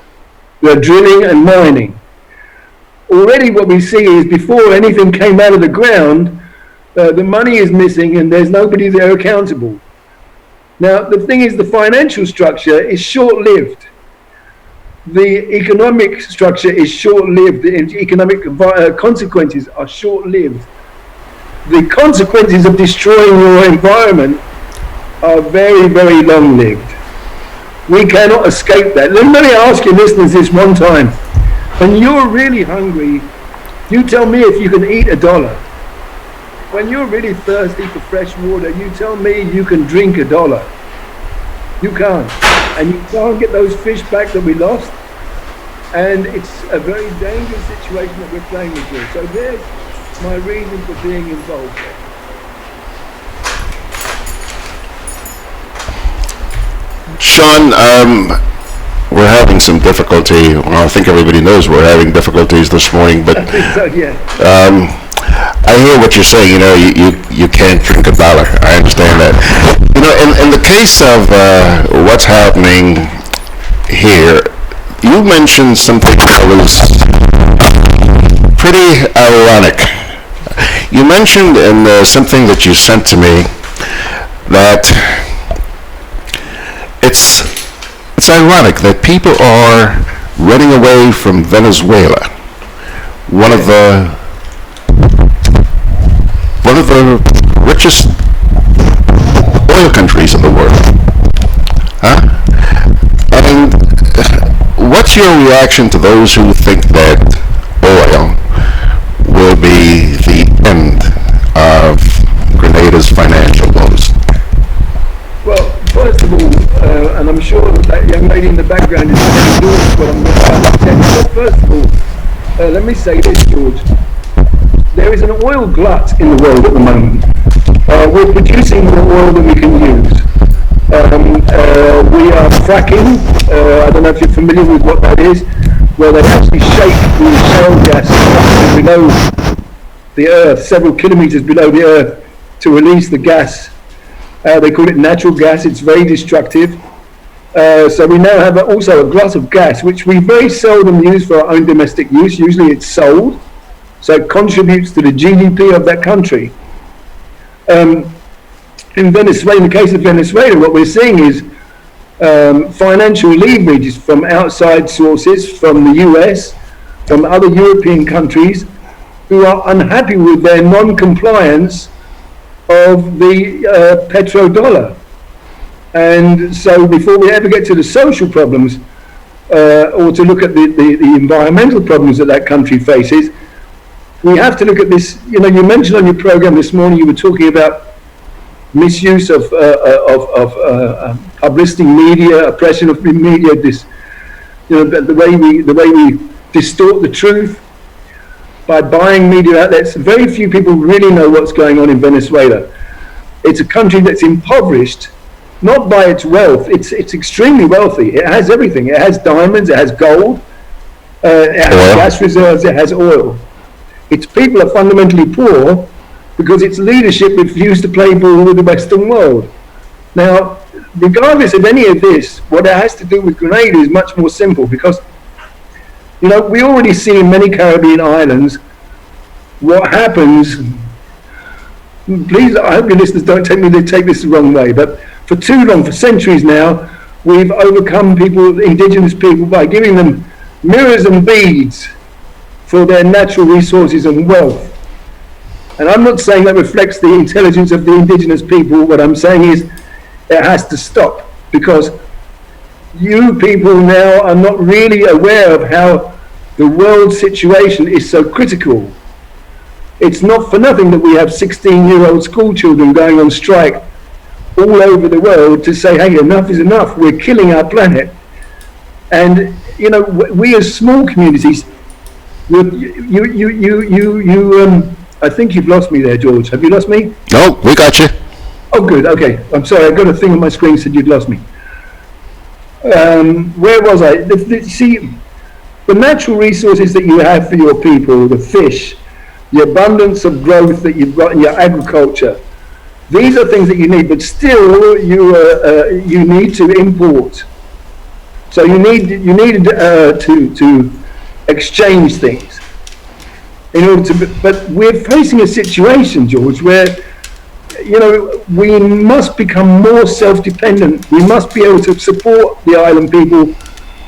drilling and mining. Already what we see is before anything came out of the ground, the money is missing and there's nobody there accountable. Now, the thing is, the financial structure is short-lived. The economic structure is short-lived. The economic consequences are short-lived. The consequences of destroying your environment are very, very long-lived. We cannot escape that. Let me ask your listeners this one time. When you're really hungry, you tell me if you can eat $1. When you're really thirsty for fresh water, you tell me you can drink $1. You can't. And you can't get those fish back that we lost. And it's a very dangerous situation that we're playing with here. So there's my reason for being involved there. Sean, we're having some difficulty. Well, I think everybody knows we're having difficulties this morning, but I think so, yeah. I hear what you're saying. You know, you can't drink $1. I understand that. You know, in the case of what's happening here, you mentioned something that was pretty ironic. You mentioned in something that you sent to me that it's ironic that people are running away from Venezuela, one of the richest oil countries in the world. Huh? And what's your reaction to those who think that oil will be the end of Grenada's financial woes? Well, first of all, and I'm sure that young lady in the background is going to endorse what I'm about to tell you. But first of all, let me say this, George. There is an oil glut in the world at the moment. We're producing more oil than we can use. We are fracking. I don't know if you're familiar with what that is, where they actually shake the shale gas below the earth, several kilometers below the earth, to release the gas. They call it natural gas. It's very destructive. So we now have also a glut of gas, which we very seldom use for our own domestic use. Usually it's sold, so it contributes to the GDP of that country. In Venezuela, in the case of Venezuela, what we're seeing is financial leverage from outside sources, from the US, from other European countries, who are unhappy with their non-compliance of the petrodollar. And so before we ever get to the social problems, or to look at the environmental problems that country faces, we have to look at this. You know, you mentioned on your program this morning, you were talking about misuse of publicity, media, oppression of media, this, you know, the way we distort the truth by buying media outlets. Very few people really know what's going on in Venezuela. It's a country that's impoverished, not by its wealth. It's extremely wealthy. It has everything. It has diamonds, it has gold, it has gas reserves, it has oil. Its people are fundamentally poor because its leadership refused to play ball with the Western world. Now, regardless of any of this, what it has to do with Grenada is much more simple, because, you know, we already see in many Caribbean islands what happens. Please, I hope your listeners don't take this the wrong way, but for too long, for centuries now, we've overcome people, indigenous people, by giving them mirrors and beads for their natural resources and wealth. And I'm not saying that reflects the intelligence of the indigenous people. What I'm saying is it has to stop, because you people now are not really aware of how the world situation is so critical. It's not for nothing that we have 16-year-old school children going on strike all over the world to say, hey, enough is enough, we're killing our planet. And, you know, we as small communities, I think you've lost me there, George. Have you lost me? No, we got you. Oh, good. Okay. I'm sorry. I got a thing on my screen that said you'd lost me. Where was I? See, the natural resources that you have for your people, the fish, the abundance of growth that you've got in your agriculture, these are things that you need, but still you need to import. So you need to exchange things in order to. But we're facing a situation, George, where, you know, we must become more self-dependent. We must be able to support the island people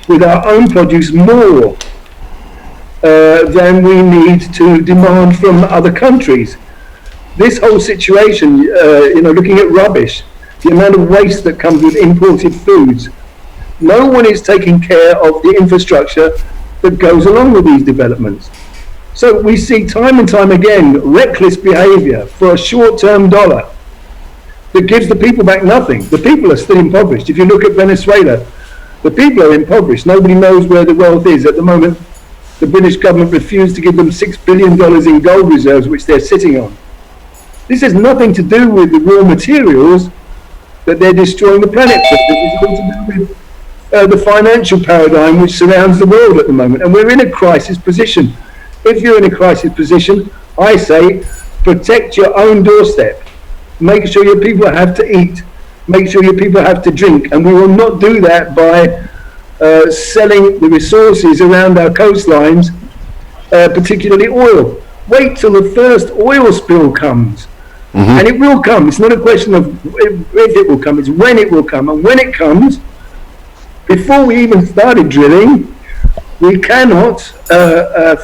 with our own produce more than we need to demand from other countries. This whole situation, you know, looking at rubbish, the amount of waste that comes with imported foods, no one is taking care of the infrastructure that goes along with these developments. So we see time and time again reckless behavior for a short-term dollar that gives the people back nothing. The people are still impoverished. If you look at Venezuela, the people are impoverished. Nobody knows where the wealth is. At the moment, the British government refused to give them $6 billion in gold reserves, which they're sitting on. This has nothing to do with the raw materials that they're destroying the planet with. It's all to do with the financial paradigm which surrounds the world at the moment. And we're in a crisis position. If you're in a crisis position, I say protect your own doorstep. Make sure your people have to eat. Make sure your people have to drink. And we will not do that by selling the resources around our coastlines, particularly oil. Wait till the first oil spill comes. Mm-hmm. And it will come. It's not a question of if it will come, it's when it will come. And when it comes, before we even started drilling, we cannot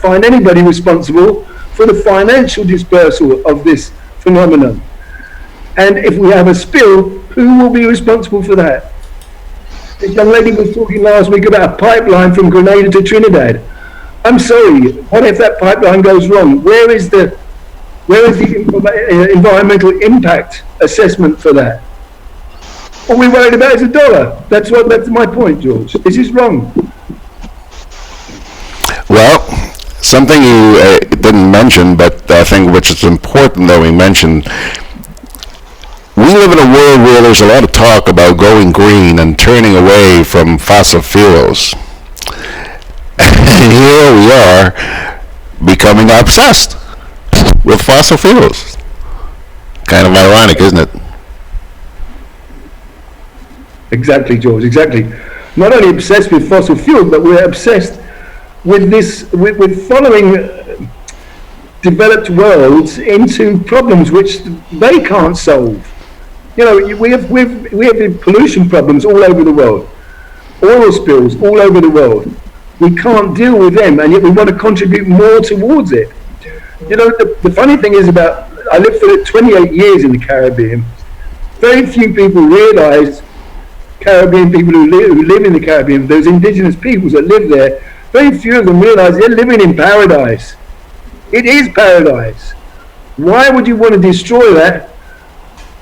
find anybody responsible for the financial dispersal of this phenomenon. And if we have a spill, who will be responsible for that? This young lady was talking last week about a pipeline from Grenada to Trinidad. I'm sorry, what if that pipeline goes wrong? Where is the environmental impact assessment for that? All we're worried about is $1. That's my point, George. This is wrong. Well, something you didn't mention, but I think which is important that we mentioned, we live in a world where there's a lot of talk about going green and turning away from fossil fuels. And here we are becoming obsessed with fossil fuels. Kind of ironic, isn't it? Exactly, George, exactly. Not only obsessed with fossil fuels, but we're obsessed with this, with following developed worlds into problems which they can't solve. You know, we have pollution problems all over the world, oil spills all over the world. We can't deal with them, and yet we want to contribute more towards it. You know, the funny thing is about I lived for 28 years in the Caribbean. Very few people realise, Caribbean people who live in the Caribbean, those indigenous peoples that live there, very few of them realise they're living in paradise. It is paradise. Why would you want to destroy that?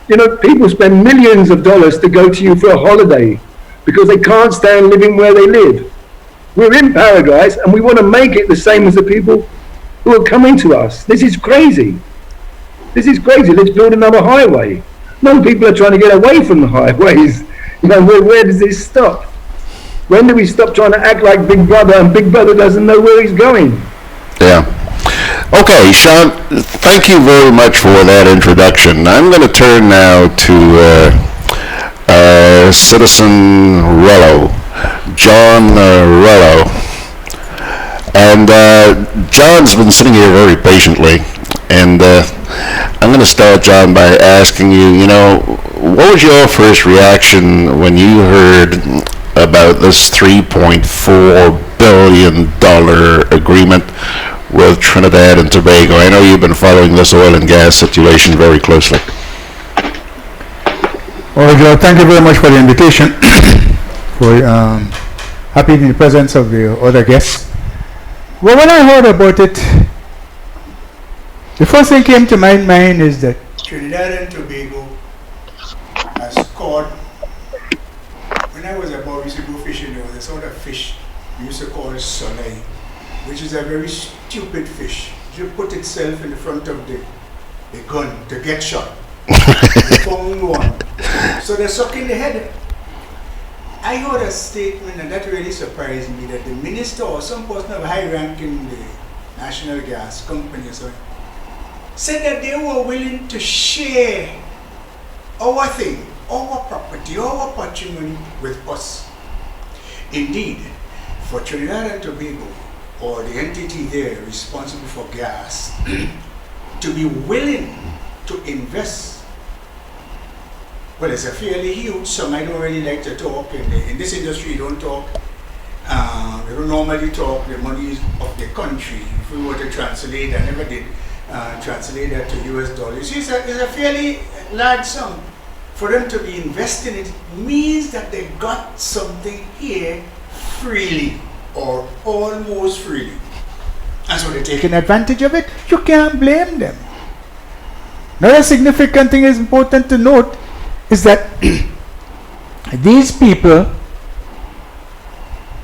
You know, people spend millions of dollars to go to you for a holiday because they can't stand living where they live. We're in paradise and we want to make it the same as the people who are coming to us. This is crazy. This is crazy. Let's build another highway. No, people are trying to get away from the highways. You know, where does this stop? When do we stop trying to act like Big Brother and Big Brother doesn't know where he's going? Yeah. Okay, Sean, thank you very much for that introduction. I'm going to turn now to Citizen Rullow, John Rullow. And John's been sitting here very patiently, and I'm going to start, John, by asking you, you know, what was your first reaction when you heard about this $3.4 billion agreement with Trinidad and Tobago? I know you've been following this oil and gas situation very closely. Well, Joe, thank you very much for the invitation. Happy in the presence of the other guests. Well, when I heard about it, the first thing came to my mind is that Trinidad and Tobago has caught. When I was a boy, we used to go fishing. There was a sort of fish we used to call soleil, which is a very stupid fish. You put itself in the front of the gun to get shot. They found one. So they're sucking the head. I heard a statement, and that really surprised me, that the minister or some person of high rank in the National Gas Company said that they were willing to share our thing, our property, our patrimony with us. Indeed, for Trinidad and Tobago, or the entity there responsible for gas, to be willing to invest, well, it's a fairly huge sum. I don't really like to talk. In this industry, you don't talk. We don't normally talk the money of the country. If we were to translate, I never did translate that to US dollars. It's a fairly large sum. For them to be investing it means that they got something here freely or almost freely. And so they're taking advantage of it. You can't blame them. Another significant thing is important to note is that these people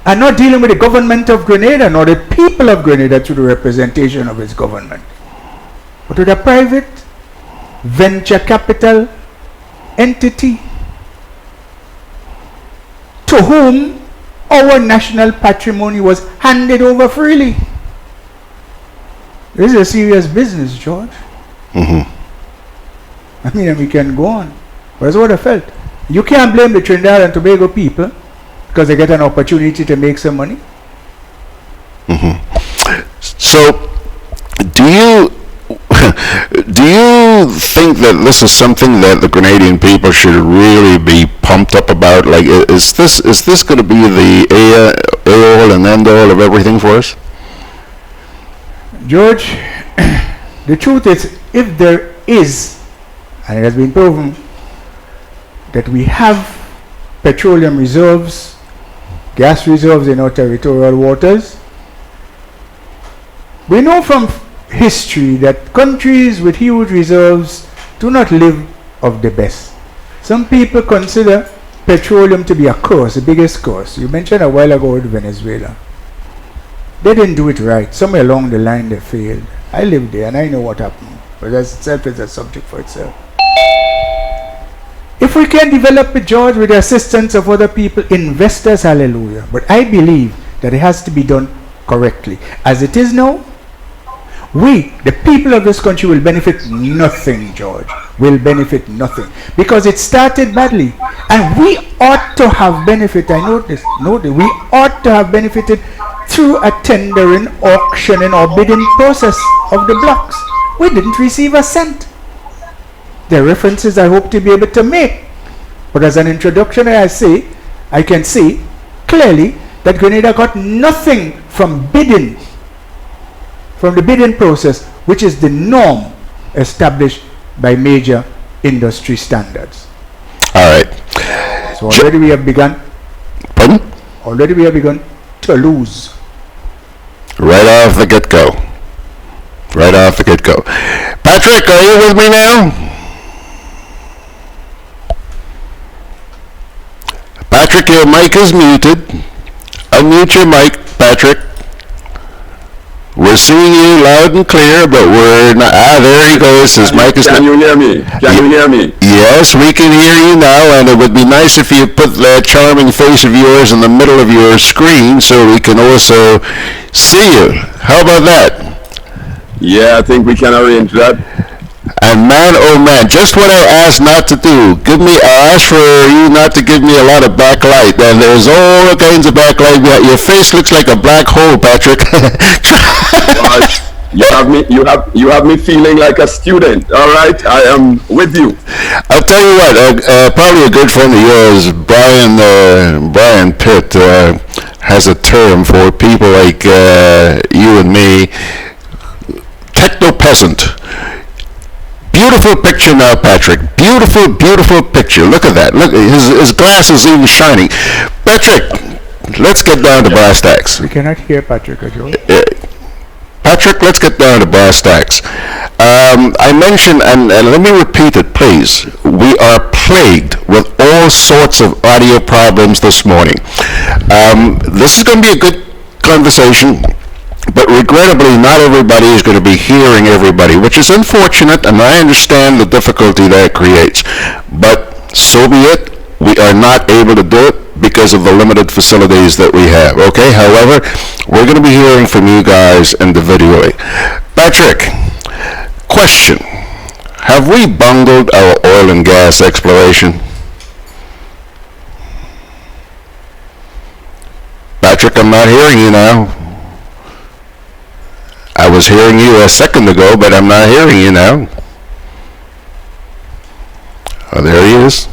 are not dealing with the government of Grenada nor the people of Grenada through the representation of its government, but with a private venture capital entity to whom our national patrimony was handed over freely. This is a serious business, George. I mean, and we can go on. But that's what I felt. You can't blame the Trinidad and Tobago people because they get an opportunity to make some money. So, do you think that this is something that the Grenadian people should really be pumped up about? Like, is this going to be the all and end all of everything for us? George, the truth is, if there is, and it has been proven, that we have petroleum reserves, gas reserves in our territorial waters, we know from history that countries with huge reserves do not live of the best. Some people consider petroleum to be a curse, the biggest curse. You mentioned a while ago with Venezuela. They didn't do it right. Somewhere along the line they failed. I lived there and I know what happened. But that itself is a subject for itself. If we can develop it, George, with the assistance of other people, investors, hallelujah. But I believe that it has to be done correctly. As it is now, we, the people of this country, will benefit nothing, George. Will benefit nothing. Because it started badly. And we ought to have benefited, I note this, we ought to have benefited through a tendering, auctioning, or bidding process of the blocks. We didn't receive a cent. There are references I hope to be able to make. But as an introduction, I can see clearly that Grenada got nothing from bidding, from the bidding process, which is the norm established by major industry standards. All right. So already we have begun. Pardon? Already we have begun to lose. Right off the get-go. Right off the get-go. Patrick, are you with me now? Patrick, your mic is muted. Unmute your mic, Patrick. We're seeing you loud and clear, but we're not. There he goes. His mic is. Can you hear me? Can you hear me? Yes, we can hear you now, and it would be nice if you put that charming face of yours in the middle of your screen so we can also see you. How about that? Yeah, I think we can arrange that. And man, oh man, just what I asked not to do. I asked for you not to give me a lot of backlight, and there's all kinds of backlight. Your face looks like a black hole, Patrick. You have me feeling like a student. All right, I am with you. I'll tell you what. Probably a good friend of yours, Brian Pitt, has a term for people like you and me. Techno peasant. Beautiful picture now, Patrick. Beautiful, beautiful picture. Look at that. Look, his glass is even shining. Patrick, let's get down to brass tacks. We cannot hear Patrick, Joe. Patrick, let's get down to brass tacks. I mentioned, and let me repeat it, please. We are plagued with all sorts of audio problems this morning. This is going to be a good conversation. But regrettably, not everybody is going to be hearing everybody, which is unfortunate, and I understand the difficulty that creates. But so be it. We are not able to do it because of the limited facilities that we have. Okay? However, we're going to be hearing from you guys individually. Patrick, question. Have we bungled our oil and gas exploration? Patrick, I'm not hearing you now. I was hearing you a second ago, but I'm not hearing you now. Oh, there he is.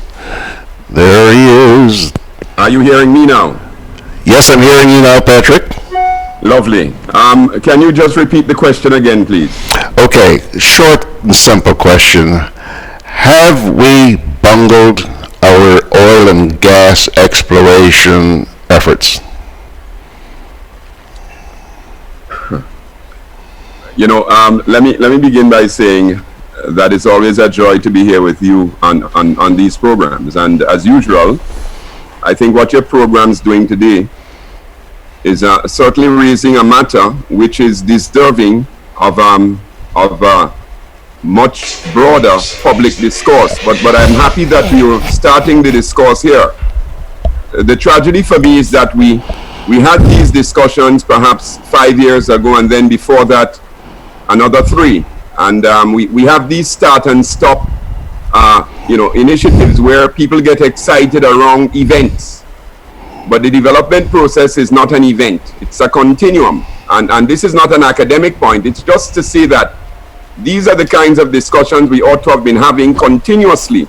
There he is. Are you hearing me now? Yes, I'm hearing you now, Patrick. Lovely. Can you just repeat the question again, please? Okay, short and simple question. Have we bungled our oil and gas exploration efforts? You know, let me begin by saying that it's always a joy to be here with you on these programs. And as usual, I think what your program's doing today is certainly raising a matter which is deserving of much broader public discourse. But I'm happy that you're starting the discourse here. The tragedy for me is that we had these discussions perhaps 5 years ago, and then before that, another 3, and we have these start and stop initiatives where people get excited around events, but the development process is not an event, it's a continuum, and this is not an academic point. It's just to say that these are the kinds of discussions we ought to have been having continuously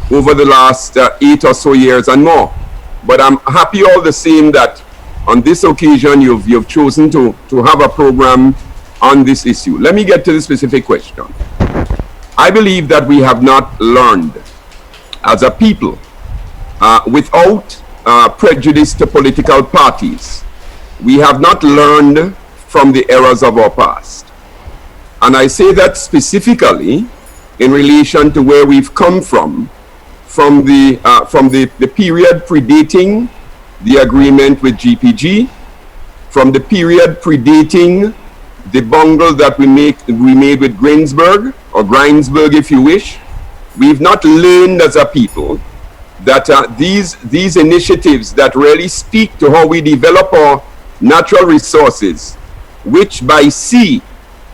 over the last 8 or so years and more. But I'm happy all the same that on this occasion you've chosen to have a program on this issue. Let me get to the specific question. I believe that we have not learned as a people, without prejudice to political parties, we have not learned from the errors of our past. And I say that specifically in relation to where we've come from the period predating the agreement with GPG, from the period predating the bungle that we made with Greensburg, or Greinsberg if you wish. We've not learned as a people that these initiatives that really speak to how we develop our natural resources, which by sea,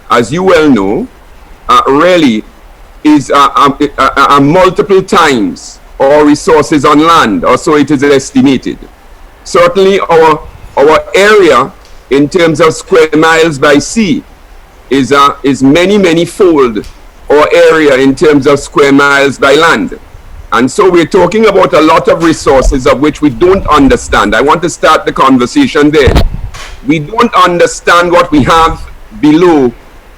as you well know, really is multiple times our resources on land, or so it is estimated. Certainly our area in terms of square miles by sea is many fold our area in terms of square miles by land. And so we're talking about a lot of resources of which we don't understand. I want to start the conversation there. We don't understand what we have below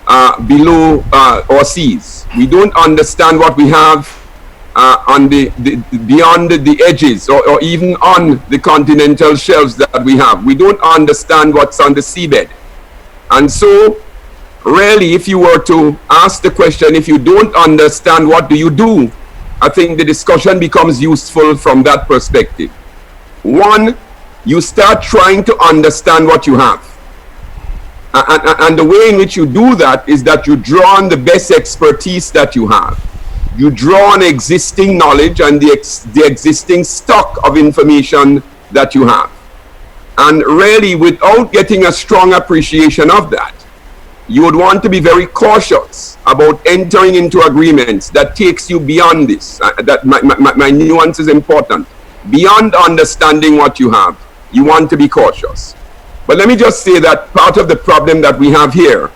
our seas. We don't understand what we have on beyond the edges, or even on the continental shelves that we have. We don't understand what's on the seabed. And so, really, if you were to ask the question, if you don't understand, what do you do? I think the discussion becomes useful from that perspective. One, you start trying to understand what you have. And the way in which you do that is that you draw on the best expertise that you have. You draw on existing knowledge and the existing stock of information that you have. And really, without getting a strong appreciation of that, you would want to be very cautious about entering into agreements that takes you beyond this. That my nuance is important. Beyond understanding what you have, you want to be cautious. But let me just say that part of the problem that we have here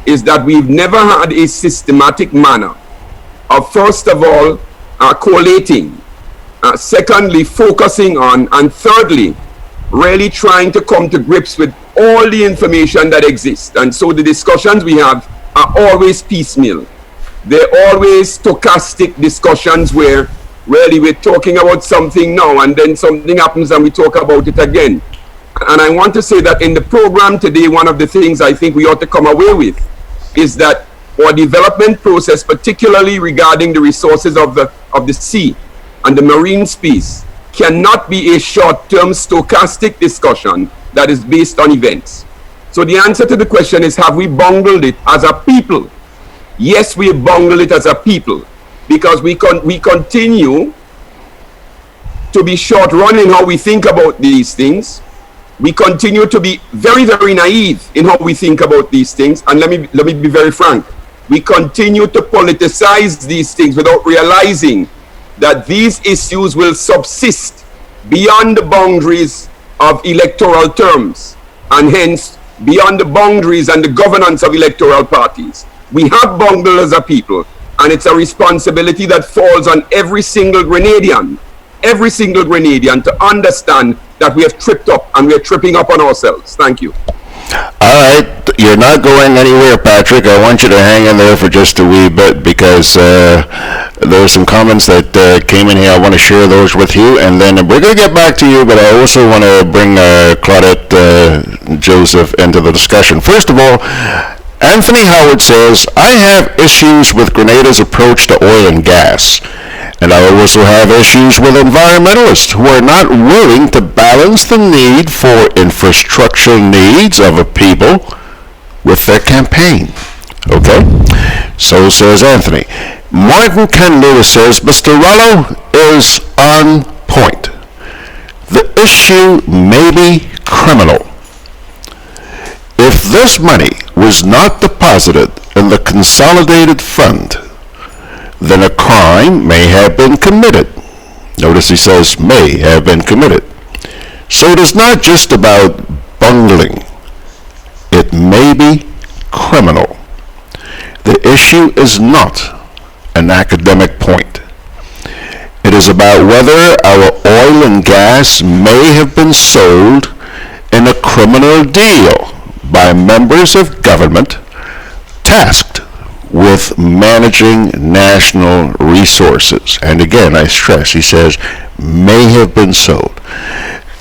is that we've never had a systematic manner of, first of all, collating, secondly, focusing on, and thirdly, really trying to come to grips with all the information that exists. And so the discussions we have are always piecemeal. They're always stochastic discussions where really we're talking about something now and then something happens and we talk about it again. And I want to say that in the program today, one of the things I think we ought to come away with is that our development process, particularly regarding the resources of the sea and the marine space, cannot be a short-term stochastic discussion that is based on events. So the answer to the question is, have we bungled it as a people? Yes, we bungled it as a people, because we continue to be short-run in how we think about these things. We continue to be very, very naive in how we think about these things. And let me be very frank. We continue to politicize these things without realizing that these issues will subsist beyond the boundaries of electoral terms, and hence beyond the boundaries and the governance of electoral parties. We have bungled as a people, and it's a responsibility that falls on every single Grenadian to understand that we have tripped up and we are tripping up on ourselves. Thank you. All right, you're not going anywhere, Patrick. I want you to hang in there for just a wee bit, because there are some comments that came in here. I want to share those with you, and then we're going to get back to you, but I also want to bring Claudette Joseph into the discussion. First of all, Anthony Howard says, I have issues with Grenada's approach to oil and gas. And I also have issues with environmentalists who are not willing to balance the need for infrastructure needs of a people with their campaign. Okay? So says Anthony. Martin Ken Lewis says, Mr. Rullow is on point. The issue may be criminal. If this money was not deposited in the consolidated fund, then a crime may have been committed. Notice he says may have been committed. So it is not just about bungling. It may be criminal. The issue is not an academic point. It is about whether our oil and gas may have been sold in a criminal deal by members of government tasked with managing national resources. And again, I stress, he says, may have been sold.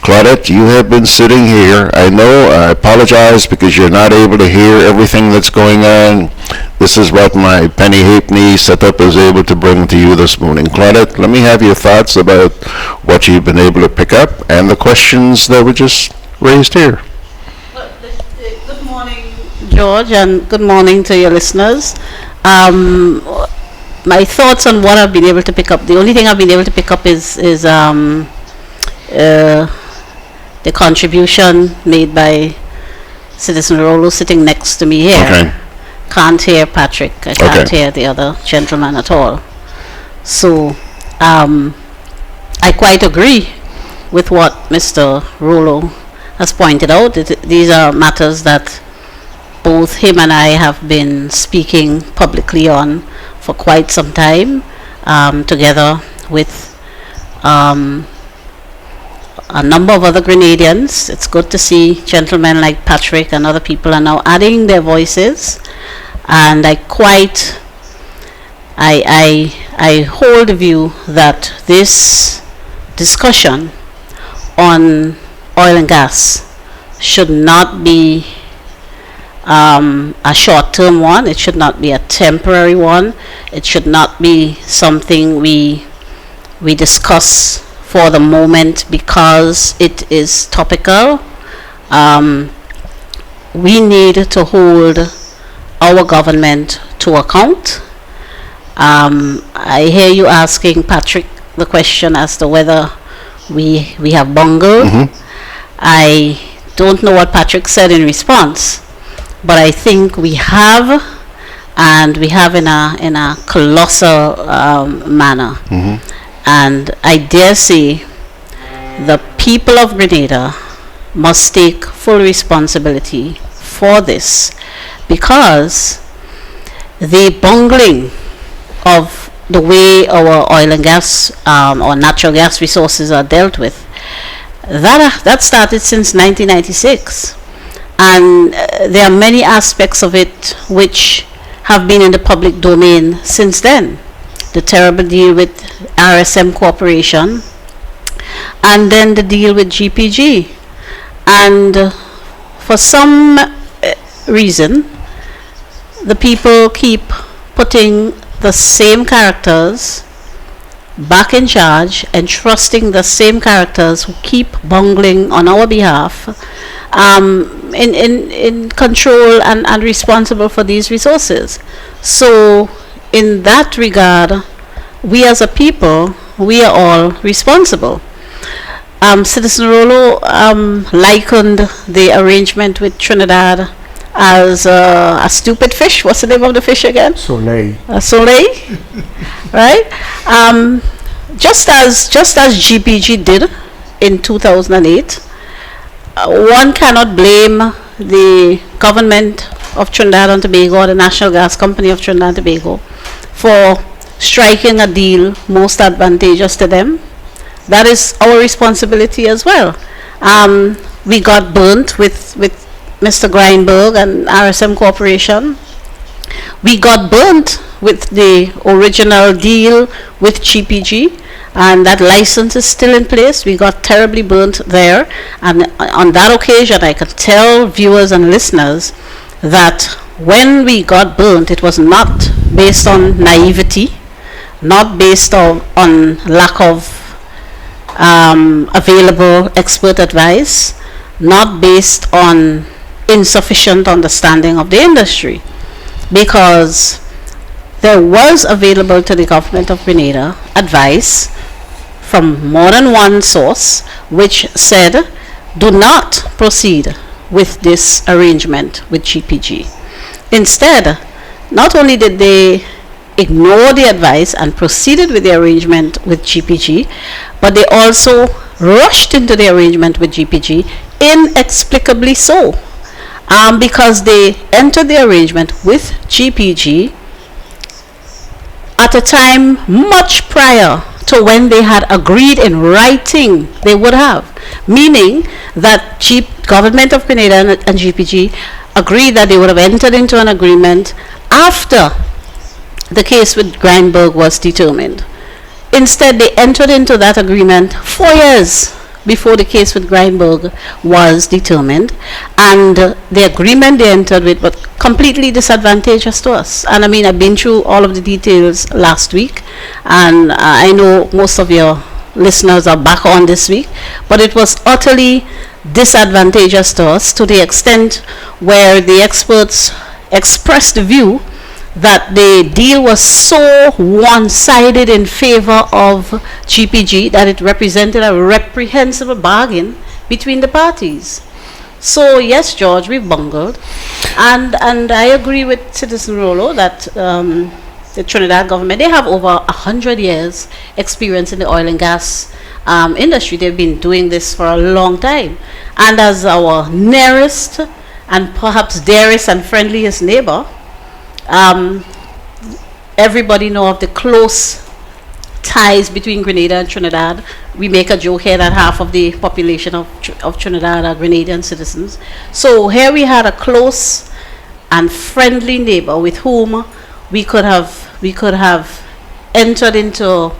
Claudette, you have been sitting here. I know, I apologize because you're not able to hear everything that's going on. This is what my penny halfpenny setup is able to bring to you this morning. Claudette, let me have your thoughts about what you've been able to pick up and the questions that were just raised here. Good morning, George, and good morning to your listeners. My thoughts on what I've been able to pick up. The only thing I've been able to pick up is the contribution made by Citizen Rullow sitting next to me here. Okay. Can't hear Patrick. I can't hear the other gentleman at all. So I quite agree with what Mr. Rullow has pointed out. These are matters that both him and I have been speaking publicly on for quite some time, together with a number of other Grenadians. It's good to see gentlemen like Patrick and other people are now adding their voices, and I quite I hold the view that this discussion on oil and gas should not be a short-term one. It should not be a temporary one. It should not be something we discuss for the moment because it is topical. We need to hold our government to account. I hear you asking Patrick the question as to whether we have bungled. I don't know what Patrick said in response, but I think we have, and we have in a colossal manner. And I dare say the people of Grenada must take full responsibility for this, because the bungling of the way our oil and gas or natural gas resources are dealt with, that started since 1996, and there are many aspects of it which have been in the public domain since then. The terrible deal with RSM Corporation, and then the deal with GPG, and for some reason the people keep putting the same characters back in charge and trusting the same characters who keep bungling on our behalf in control and responsible for these resources. So in that regard, we as a people, we are all responsible. Citizen Rullow likened the arrangement with Trinidad as a stupid fish. What's the name of the fish again? Soleil. Soleil, right? Just as GPG did in 2008, one cannot blame the government of Trinidad and Tobago or the National Gas Company of Trinidad and Tobago for striking a deal most advantageous to them. That is our responsibility as well. We got burnt with Mr. Grindberg and RSM Corporation. We got burnt with the original deal with GPG, and that license is still in place. We got terribly burnt there, and on that occasion I could tell viewers and listeners that when we got burnt, it was not based on naivety, not based on lack of available expert advice, not based on insufficient understanding of the industry, because there was available to the government of Grenada advice from more than one source which said, do not proceed with this arrangement with GPG. Instead, not only did they ignore the advice and proceeded with the arrangement with GPG, but they also rushed into the arrangement with GPG, inexplicably so, because they entered the arrangement with GPG at a time much prior to when they had agreed in writing they would have, meaning that government of Grenada and GPG agreed that they would have entered into an agreement after the case with Grindberg was determined. Instead, they entered into that agreement 4 years before the case with Grindberg was determined, and the agreement they entered with was completely disadvantageous to us. And I mean, I've been through all of the details last week, and I know most of your listeners are back on this week, but it was utterly disadvantageous to us, to the extent where the experts expressed the view that the deal was so one-sided in favor of GPG that it represented a reprehensible bargain between the parties. So yes, George, we've bungled, and I agree with Citizen Rullow that the Trinidad government, they have over 100 years experience in the oil and gas industry. They've been doing this for a long time, and as our nearest and perhaps dearest and friendliest neighbor, everybody know of the close ties between Grenada and Trinidad. We make a joke here that half of the population of Trinidad are Grenadian citizens. So here we had a close and friendly neighbor with whom we could have we could have entered into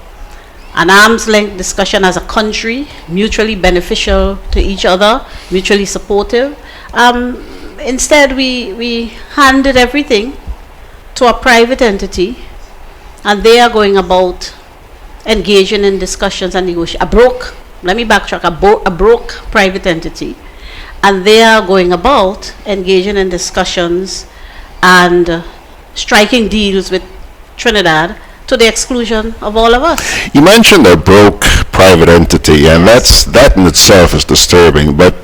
an arm's length discussion as a country, mutually beneficial to each other, mutually supportive. Instead, we handed everything to a private entity, and they are going about engaging in discussions and negotiations. Let me backtrack, a broke private entity, and they are going about engaging in discussions and striking deals with Trinidad to the exclusion of all of us. You mentioned a broke private entity, and that in itself is disturbing, but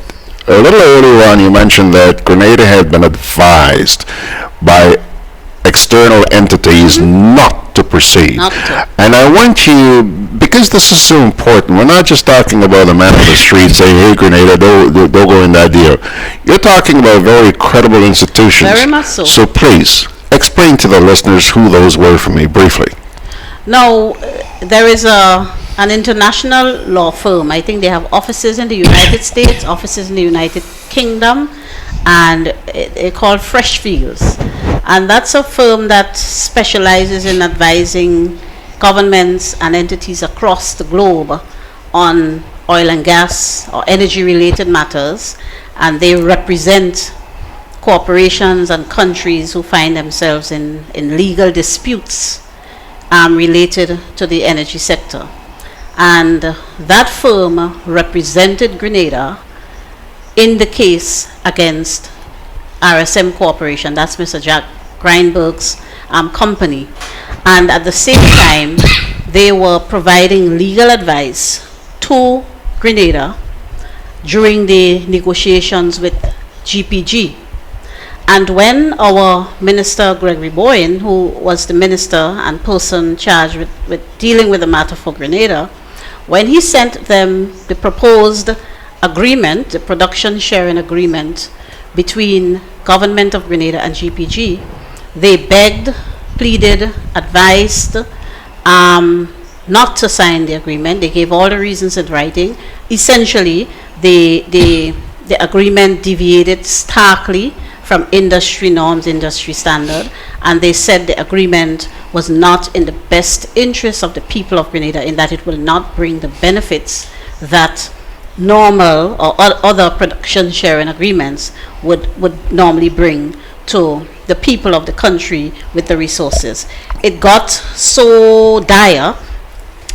a little earlier on you mentioned that Grenada had been advised by external entities not to proceed. And I want you, because this is so important, we're not just talking about a man on the street saying, hey Grenada, don't go in that deal. You're talking about very credible institutions. Very much so. So please, explain to the listeners who those were for me, briefly. Now, there is an international law firm. I think they have offices in the United States, offices in the United Kingdom, and they're called Freshfields. And that's a firm that specializes in advising governments and entities across the globe on oil and gas or energy-related matters. And they represent corporations and countries who find themselves in legal disputes related to the energy sector. And that firm represented Grenada in the case against RSM Corporation. That's Mr. Jack Grindberg's company. And at the same time, they were providing legal advice to Grenada during the negotiations with GPG. And when our Minister Gregory Boyne, who was the minister and person charged with dealing with the matter for Grenada, when he sent them the proposed agreement, the production sharing agreement between Government of Grenada and GPG, they begged, pleaded, advised not to sign the agreement. They gave all the reasons in writing. Essentially, the agreement deviated starkly from industry norms, industry standard, and they said the agreement was not in the best interest of the people of Grenada, in that it will not bring the benefits that normal or other production sharing agreements would normally bring to the people of the country with the resources. It got so dire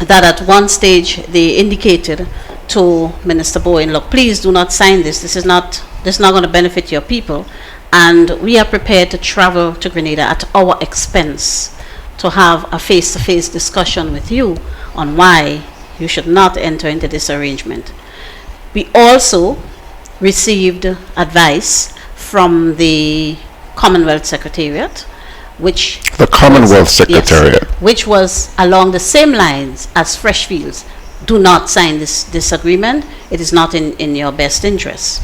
that at one stage they indicated to Minister Boyne, look, please do not sign this. This is not going to benefit your people, and we are prepared to travel to Grenada at our expense to have a face-to-face discussion with you on why you should not enter into this arrangement. We also received advice from the Commonwealth Secretariat, which which was along the same lines as Freshfields. Do not sign this agreement. It is not in your best interest.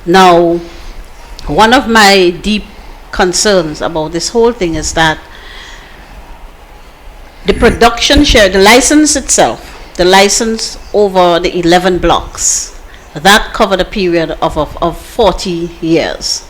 Now, one of my deep concerns about this whole thing is that the production share, the license itself, the license over the 11 blocks, that covered a period of 40 years.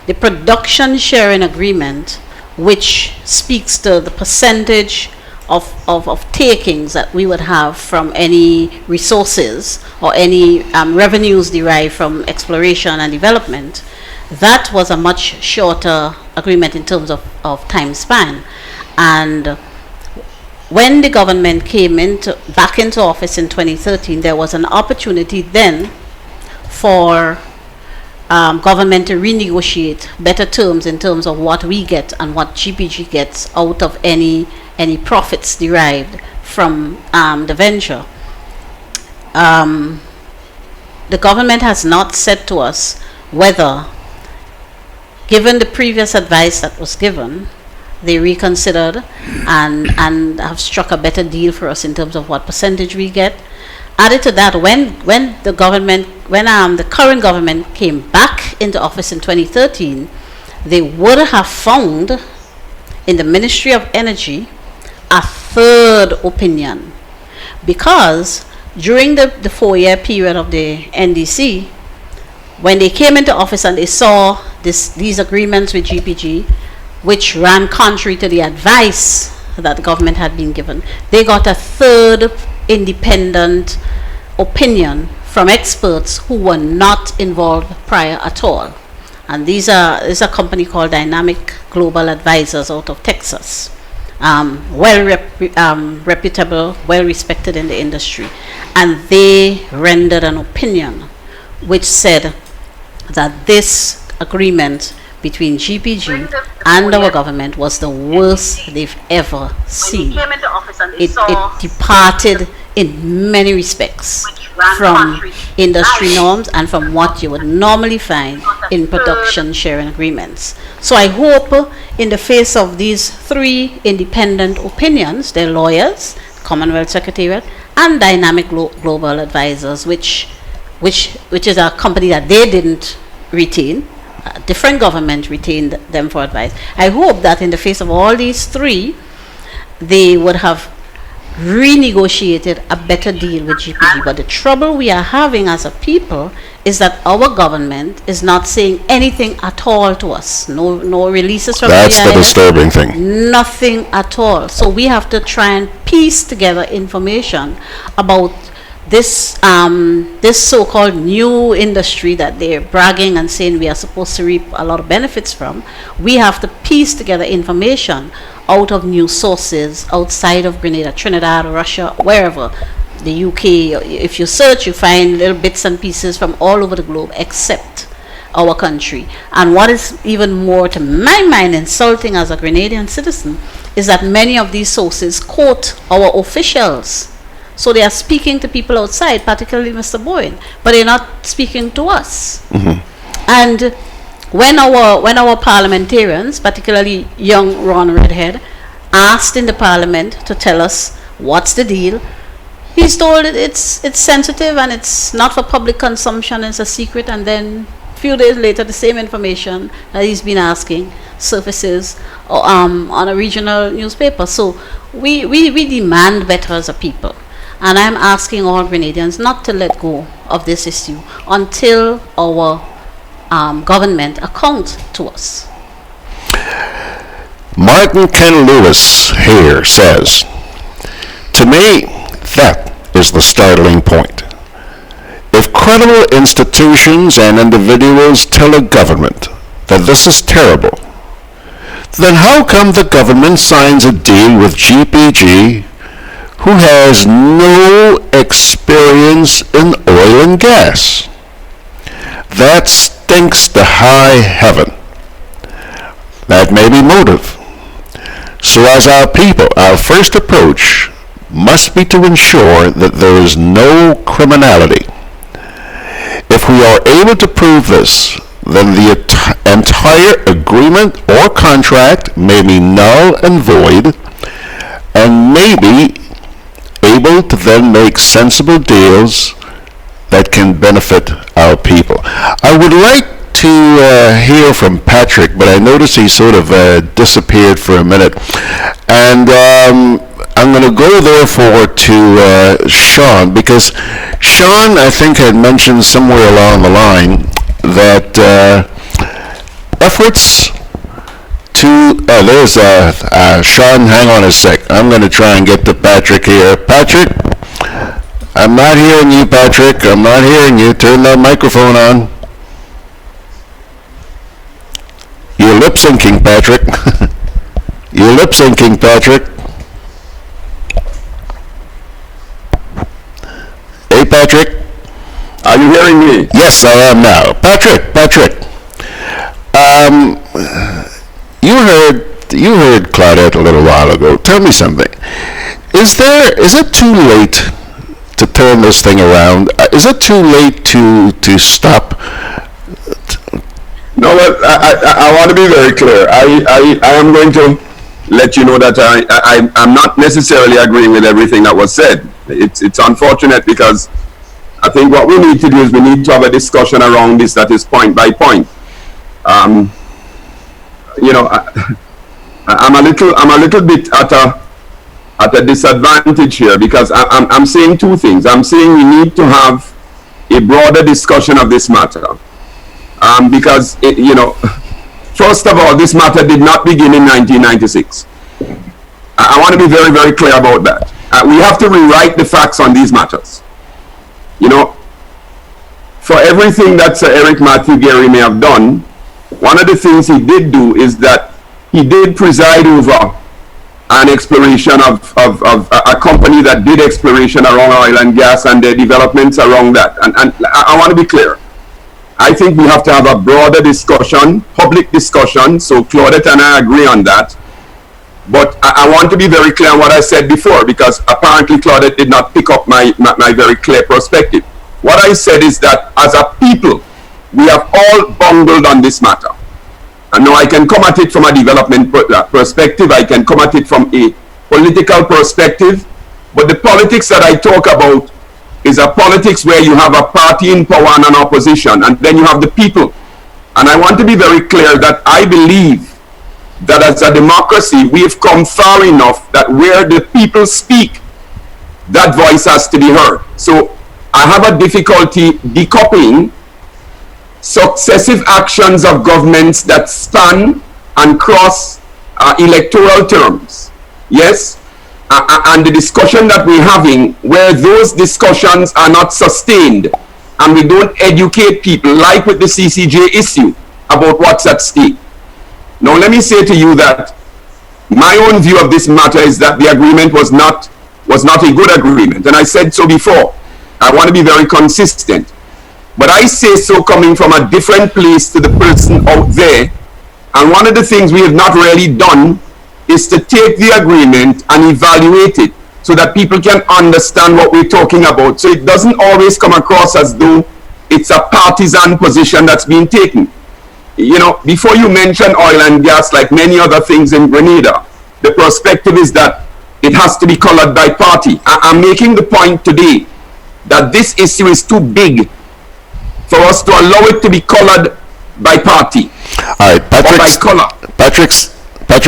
The production sharing agreement, which speaks to the percentage of takings that we would have from any resources or any revenues derived from exploration and development, that was a much shorter agreement in terms of time span. And when the government came back into office in 2013, there was an opportunity then for government to renegotiate better terms in terms of what we get and what GPG gets out of any profits derived from the venture. The government has not said to us whether, given the previous advice that was given, they reconsidered and have struck a better deal for us in terms of what percentage we get. Added to that, when the current government came back into office in 2013, they would have found in the Ministry of Energy a third opinion, because during the 4-year period of the NDC, when they came into office and they saw these agreements with GPG, which ran contrary to the advice that the government had been given, they got a third independent opinion from experts who were not involved prior at all. And this is a company called Dynamic Global Advisors out of Texas. Reputable, well respected in the industry. And they rendered an opinion which said that this agreement between GPG and our government was the worst they've ever seen. It departed in many respects from industry norms and from what you would normally find in production sharing agreements. So I hope in the face of these three independent opinions, their lawyers, Commonwealth Secretariat, and Dynamic Global Advisors, which is a company that they didn't retain, a different government retained them for advice. I hope that in the face of all these three, they would have renegotiated a better deal with GPG. But the trouble we are having as a people is that our government is not saying anything at all to us. No releases from That's the disturbing thing. Nothing at all. So we have to try and piece together information about this this so-called new industry that they're bragging and saying we are supposed to reap a lot of benefits from. We have to piece together information out of new sources outside of Grenada, Trinidad, Russia, wherever, the UK. If you search, you find little bits and pieces from all over the globe except our country. And what is even more, to my mind, insulting as a Grenadian citizen is that many of these sources quote our officials. So they are speaking to people outside, particularly Mr. Boyne, but they're not speaking to us. And when our parliamentarians, particularly young Ron Redhead, asked in the parliament to tell us what's the deal, he's told it's sensitive and it's not for public consumption, it's a secret, and then a few days later the same information that he's been asking surfaces on a regional newspaper. So we demand better as a people. And I'm asking all Grenadians not to let go of this issue until our government account to us. Martin Ken Lewis here says, to me, that is the startling point. If credible institutions and individuals tell a government that this is terrible, then how come the government signs a deal with GPG who has no experience in oil and gas? That stinks to high heaven. That may be motive. So as our people, our first approach must be to ensure that there is no criminality. If we are able to prove this, then the entire agreement or contract may be null and void, and may be able to then make sensible deals that can benefit our people. I would like to hear from Patrick, but I noticed he sort of disappeared for a minute. And I'm going to go therefore to Sean, because Sean, I think, had mentioned somewhere along the line that efforts to, there's Sean, hang on a sec. I'm going to try and get to Patrick here. Patrick, I'm not hearing you, Patrick. I'm not hearing you. Turn that microphone on. You're lip syncing, Patrick. You're lip syncing, Patrick. Hey, Patrick. Are you hearing me? Yes, I am now. Patrick. You heard Claudette a little while ago. Tell me something. Is it too late to turn this thing around? Is it too late to stop? No, well, I want to be very clear. I am going to let you know that I'm not necessarily agreeing with everything that was said. It's unfortunate, because I think what we need to do is we need to have a discussion around this that is point by point. I'm a little bit at a disadvantage here, because I'm saying two things. I'm saying we need to have a broader discussion of this matter. Because, first of all, this matter did not begin in 1996. I want to be very, very clear about that. We have to rewrite the facts on these matters. You know, for everything that Sir Eric Matthew Gary may have done, one of the things he did do is that he did preside over an exploration of a company that did exploration around oil and gas and the developments around that. And I want to be clear. I think we have to have a broader discussion, public discussion, so Claudette and I agree on that. But I want to be very clear on what I said before, because apparently Claudette did not pick up my very clear perspective. What I said is that as a people, we have all bungled on this matter. And now I can come at it from a development perspective, I can come at it from a political perspective, but the politics that I talk about is a politics where you have a party in power and an opposition, and then you have the people. And I want to be very clear that I believe that as a democracy, we've come far enough that where the people speak, that voice has to be heard. So I have a difficulty decoupling successive actions of governments that span and cross electoral terms. Yes? And the discussion that we're having, where those discussions are not sustained and we don't educate people, like with the CCJ issue, about what's at stake. Now let me say to you that my own view of this matter is that the agreement was not a good agreement, and I said so before. I want to be very consistent. But I say so coming from a different place to the person out there. And one of the things we have not really done is to take the agreement and evaluate it so that people can understand what we're talking about. So it doesn't always come across as though it's a partisan position that's being taken. You know, before you mention oil and gas, like many other things in Grenada, the perspective is that it has to be colored by party. I'm making the point today that this issue is too big for us to allow it to be colored by party. All right, Patrick,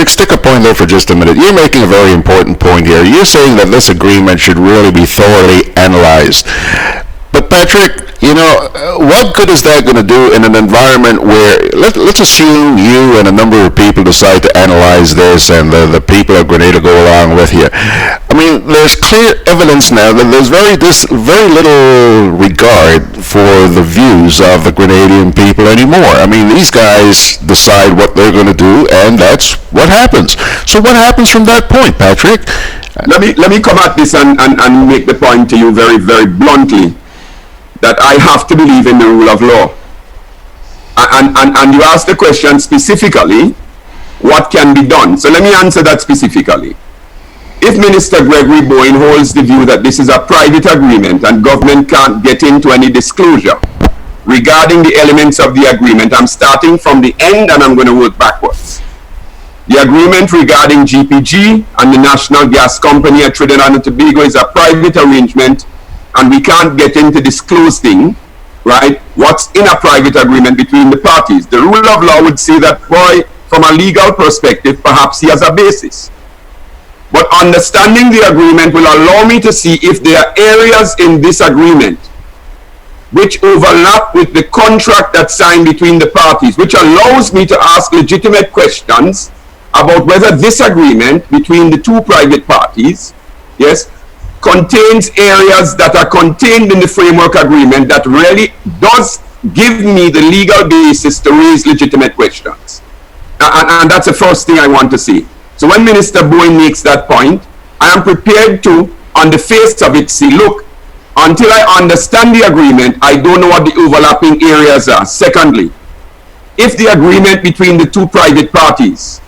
stick a point there for just a minute. You're making a very important point here. You're saying that this agreement should really be thoroughly analyzed. But Patrick, you know, what good is that going to do in an environment where, let's assume you and a number of people decide to analyze this and the people of Grenada go along with you. I mean, there's clear evidence now that there's very little regard for the views of the Grenadian people anymore. I mean, these guys decide what they're going to do, and that's what happens. So what happens from that point, Patrick? Let me come at this and make the point to you very, very bluntly, that I have to believe in the rule of law. And you asked the question specifically, what can be done? So let me answer that specifically. If Minister Gregory Bowen holds the view that this is a private agreement and government can't get into any disclosure regarding the elements of the agreement, I'm starting from the end and I'm going to work backwards. The agreement regarding GPG and the National Gas Company at Trinidad and Tobago is a private arrangement, and we can't get into disclosing, right, what's in a private agreement between the parties. The rule of law would say that, boy, from a legal perspective, perhaps he has a basis. But understanding the agreement will allow me to see if there are areas in this agreement which overlap with the contract that's signed between the parties, which allows me to ask legitimate questions about whether this agreement between the two private parties, yes, contains areas that are contained in the framework agreement that really does give me the legal basis to raise legitimate questions. And that's the first thing I want to see. So when Minister Bowen makes that point, I am prepared to, on the face of it, say, look, until I understand the agreement, I don't know what the overlapping areas are. Secondly, if the agreement between the two private parties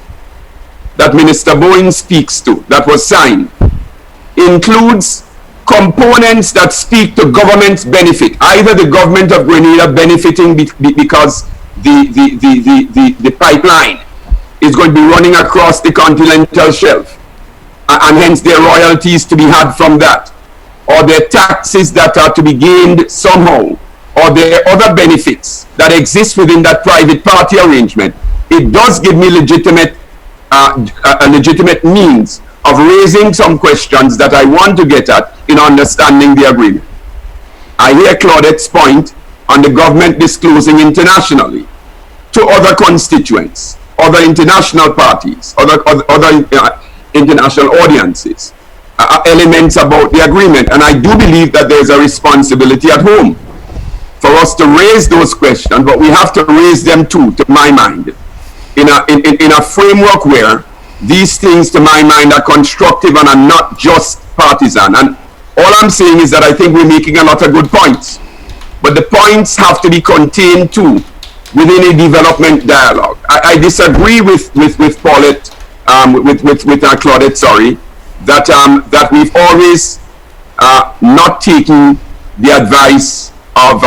that Minister Bowen speaks to, that was signed, includes components that speak to government's benefit, either the government of Grenada benefiting because the pipeline is going to be running across the continental shelf, and hence their royalties to be had from that, or their taxes that are to be gained somehow, or their other benefits that exist within that private party arrangement. It does give me a legitimate means of raising some questions that I want to get at in understanding the agreement. I hear Claudette's point on the government disclosing internationally to other constituents, other international parties, other international audiences, elements about the agreement. And I do believe that there's a responsibility at home for us to raise those questions, but we have to raise them too, to my mind, in a framework where these things, to my mind, are constructive and are not just partisan. And all I'm saying is that I think we're making a lot of good points, but the points have to be contained too within a development dialogue. I disagree with Paulette, with Claudette, sorry, that we've always not taken the advice of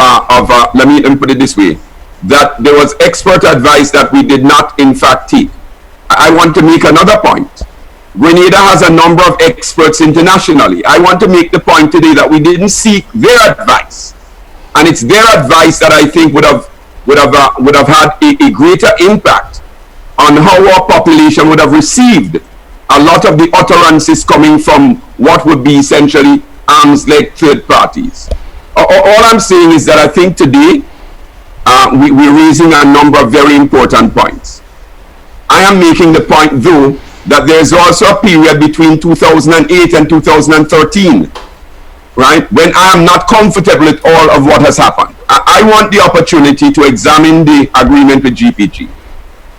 let me put it this way, that there was expert advice that we did not in fact take. I want to make another point. Grenada has a number of experts internationally. I want to make the point today that we didn't seek their advice, and it's their advice that I think would have had a greater impact on how our population would have received a lot of the utterances coming from what would be essentially arms-length third parties. All I'm saying is that I think today we're raising a number of very important points. I am making the point, though, that there's also a period between 2008 and 2013, right, when I am not comfortable with all of what has happened. I want the opportunity to examine the agreement with GPG.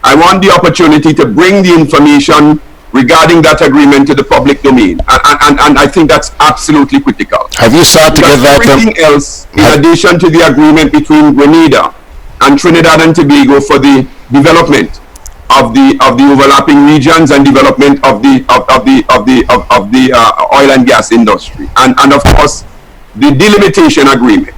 I want the opportunity to bring the information regarding that agreement to the public domain, and I think that's absolutely critical. Have you sought to get that? Everything else, in addition to the agreement between Grenada and Trinidad and Tobago for the development of the overlapping regions and development of the oil and gas industry, and of course the delimitation agreement.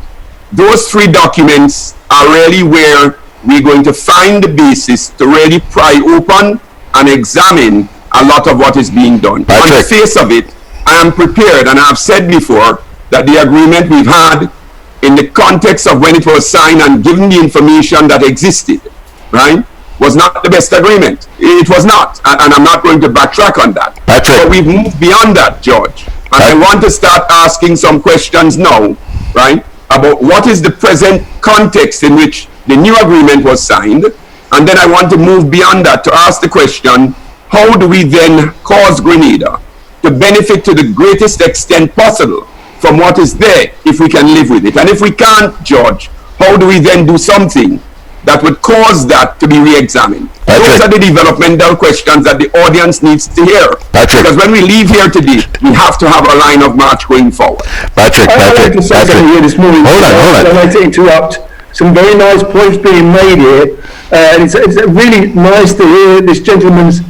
Those three documents are really where we're going to find the basis to really pry open and examine a lot of what is being done. Patrick. On the face of it, I am prepared, and I've said before that the agreement we've had in the context of when it was signed and given the information that existed, right, was not the best agreement. It was not, and I'm not going to backtrack on that. Patrick. But we've moved beyond that, George. And I want to start asking some questions now, right, about what is the present context in which the new agreement was signed, and then I want to move beyond that to ask the question, how do we then cause Grenada to benefit to the greatest extent possible from what is there if we can live with it? And if we can't, George, how do we then do something that would cause that to be re-examined? Those are the developmental questions that the audience needs to hear. Patrick. Because when we leave here today, we have to have a line of march going forward. Patrick. I'd like to say something here this morning. Hold on. I'd like to interrupt. Some very nice points being made here. It's really nice to hear this gentleman's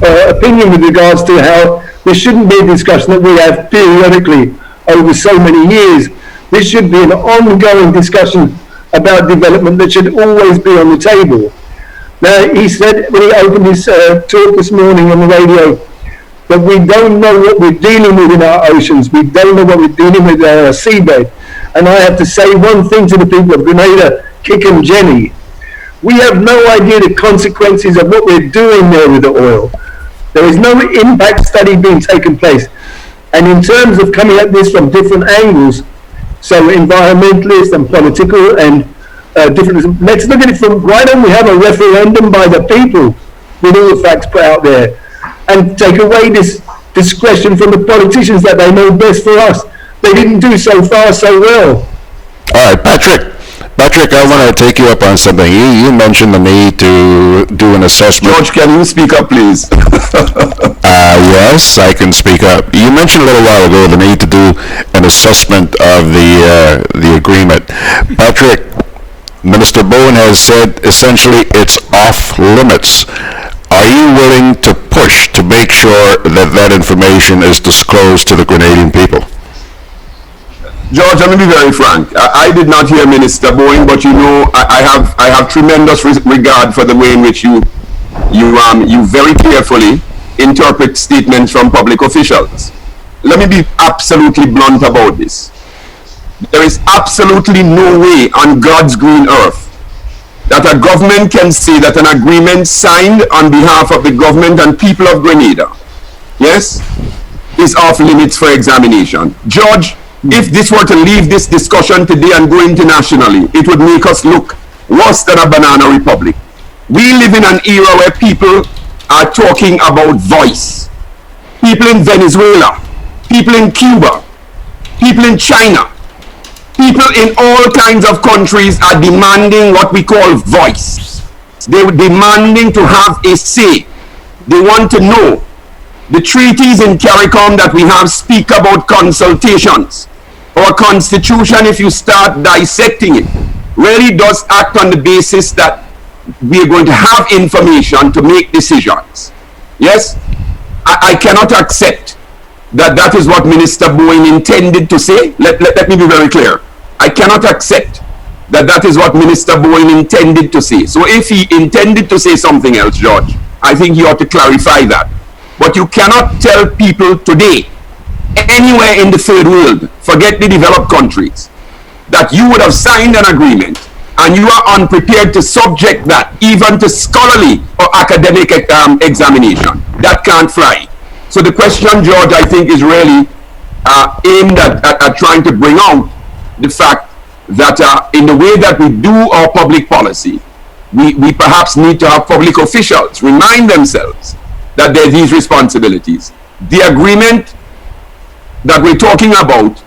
opinion with regards to how there shouldn't be a discussion that we have periodically over so many years. This should be an ongoing discussion about development that should always be on the table. Now, he said when he opened his talk this morning on the radio that we don't know what we're dealing with in our oceans, we don't know what we're dealing with in our seabed. And I have to say one thing to the people of Grenada, Kick and Jenny. We have no idea the consequences of what we're doing there with the oil. There is no impact study being taken place. And in terms of coming at this from different angles, so environmentalist and political and different, let's look at it from, why don't we have a referendum by the people with all the facts put out there and take away this discretion from the politicians that they know best for us. They didn't do so far so well. All right, Patrick, I want to take you up on something. You mentioned the need to do an assessment. George, can you speak up, please? Yes, I can speak up. You mentioned a little while ago the need to do an assessment of the agreement. Patrick, Minister Bowen has said essentially it's off limits. Are you willing to push to make sure that that information is disclosed to the Grenadian people? George, let me be very frank. I did not hear Minister Bowen, but you know, I have tremendous regard for the way in which you very carefully interpret statements from public officials. Let me be absolutely blunt about this. There is absolutely no way on God's green earth that a government can say that an agreement signed on behalf of the government and people of Grenada, yes, is off limits for examination. George, if this were to leave this discussion today and go internationally, it would make us look worse than a banana republic. We live in an era where people are talking about voice. people in Venezuela, people in Cuba, people in China, people in all kinds of countries are demanding what we call voice. They're demanding to have a say. They want to know. The treaties in CARICOM that we have speak about consultations. Our constitution, if you start dissecting it, really does act on the basis that we are going to have information to make decisions. Yes? I cannot accept that that is what Minister Bowen intended to say. Let me be very clear. I cannot accept that that is what Minister Bowen intended to say. So if he intended to say something else, George, I think he ought to clarify that. But you cannot tell people today, anywhere in the third world, forget the developed countries, that you would have signed an agreement and you are unprepared to subject that even to scholarly or academic examination. That can't fly. So the question, George, I think is really aimed at trying to bring out the fact that in the way that we do our public policy, we perhaps need to have public officials remind themselves that there are these responsibilities. The agreement that we're talking about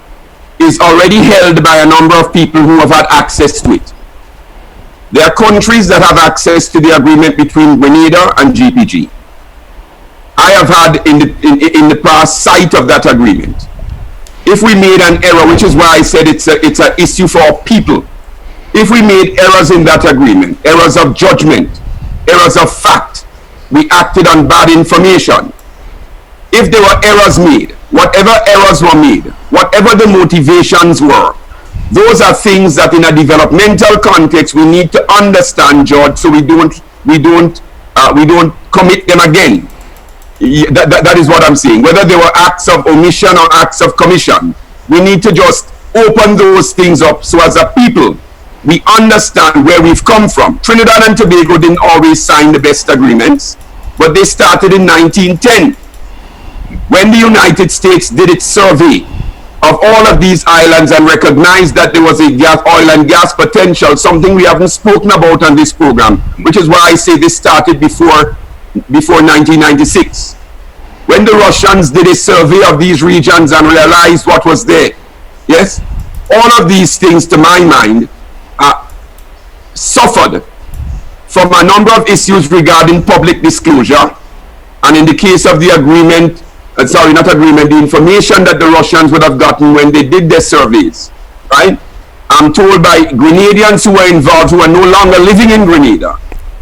is already held by a number of people who have had access to it. There are countries that have access to the agreement between Grenada and GPG. I have had in the past sight of that agreement. If we made an error, which is why I said it's an issue for people, if we made errors in that agreement, errors of judgment, errors of fact, we acted on bad information. If there were errors made, whatever errors were made, whatever the motivations were, those are things that in a developmental context we need to understand, George, so we don't commit them again. That is what I'm saying. Whether they were acts of omission or acts of commission, we need to just open those things up so as a people we understand where we've come from. Trinidad and Tobago didn't always sign the best agreements, but they started in 1910 when the United States did its survey of all of these islands and recognized that there was a oil and gas potential, something we haven't spoken about on this program, which is why I say this started before 1996. When the Russians did a survey of these regions and realized what was there, yes, all of these things, to my mind, suffered from a number of issues regarding public disclosure, and in the case of the agreement, the information that the Russians would have gotten when they did their surveys, right? I'm told by Grenadians who were involved, who are no longer living in Grenada,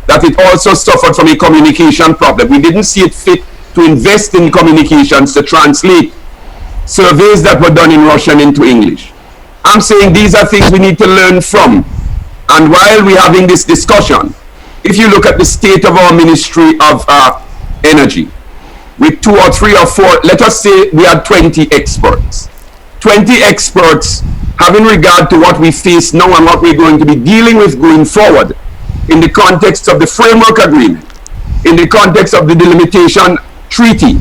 that it also suffered from a communication problem. We didn't see it fit to invest in communications to translate surveys that were done in Russian into English. I'm saying these are things we need to learn from. And while we're having this discussion, if you look at the state of our Ministry of Energy, with 2 or 3 or 4, let us say we had 20 experts. 20 experts having regard to what we face now and what we're going to be dealing with going forward in the context of the framework agreement, in the context of the delimitation treaty,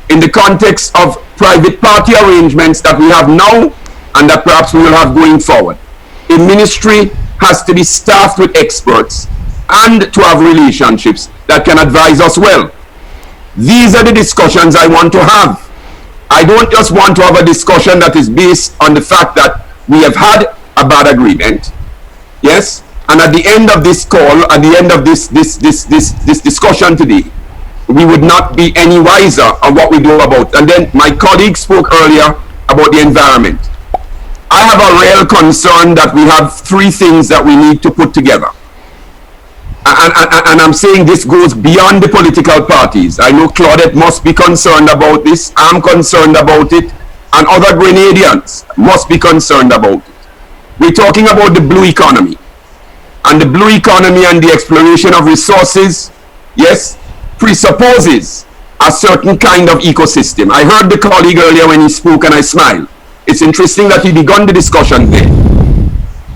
in the context of private party arrangements that we have now and that perhaps we will have going forward. A ministry has to be staffed with experts and to have relationships that can advise us well. These are the discussions I want to have. I don't just want to have a discussion that is based on the fact that we have had a bad agreement, yes, and at the end of this call, at the end of this discussion today, we would not be any wiser on what we do about. And then my colleague spoke earlier about the environment. I have a real concern that we have 3 things that we need to put together. And I'm saying this goes beyond the political parties. I know Claudette must be concerned about this. I'm concerned about it. And other Grenadians must be concerned about it. We're talking about the blue economy. And the blue economy and the exploration of resources, yes, presupposes a certain kind of ecosystem. I heard the colleague earlier when he spoke and I smiled. It's interesting that he began the discussion there.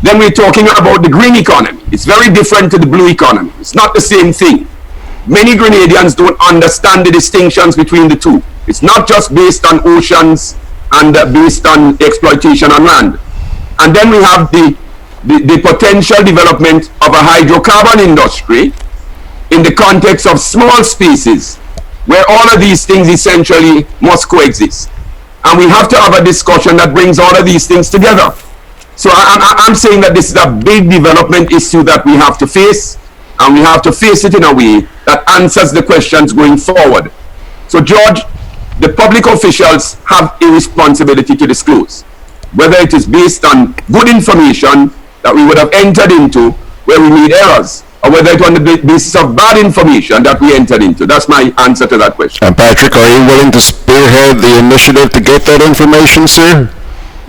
Then we're talking about the green economy. It's very different to the blue economy. It's not the same thing. Many Grenadians don't understand the distinctions between the two. It's not just based on oceans and based on exploitation on land. And then we have the potential development of a hydrocarbon industry in the context of small spaces where all of these things essentially must coexist. And we have to have a discussion that brings all of these things together. So I'm saying that this is a big development issue that we have to face, and we have to face it in a way that answers the questions going forward. So George, the public officials have a responsibility to disclose, whether it is based on good information that we would have entered into where we made errors, or whether it's on the basis of bad information that we entered into. That's my answer to that question. And Patrick, are you willing to spearhead the initiative to get that information, sir?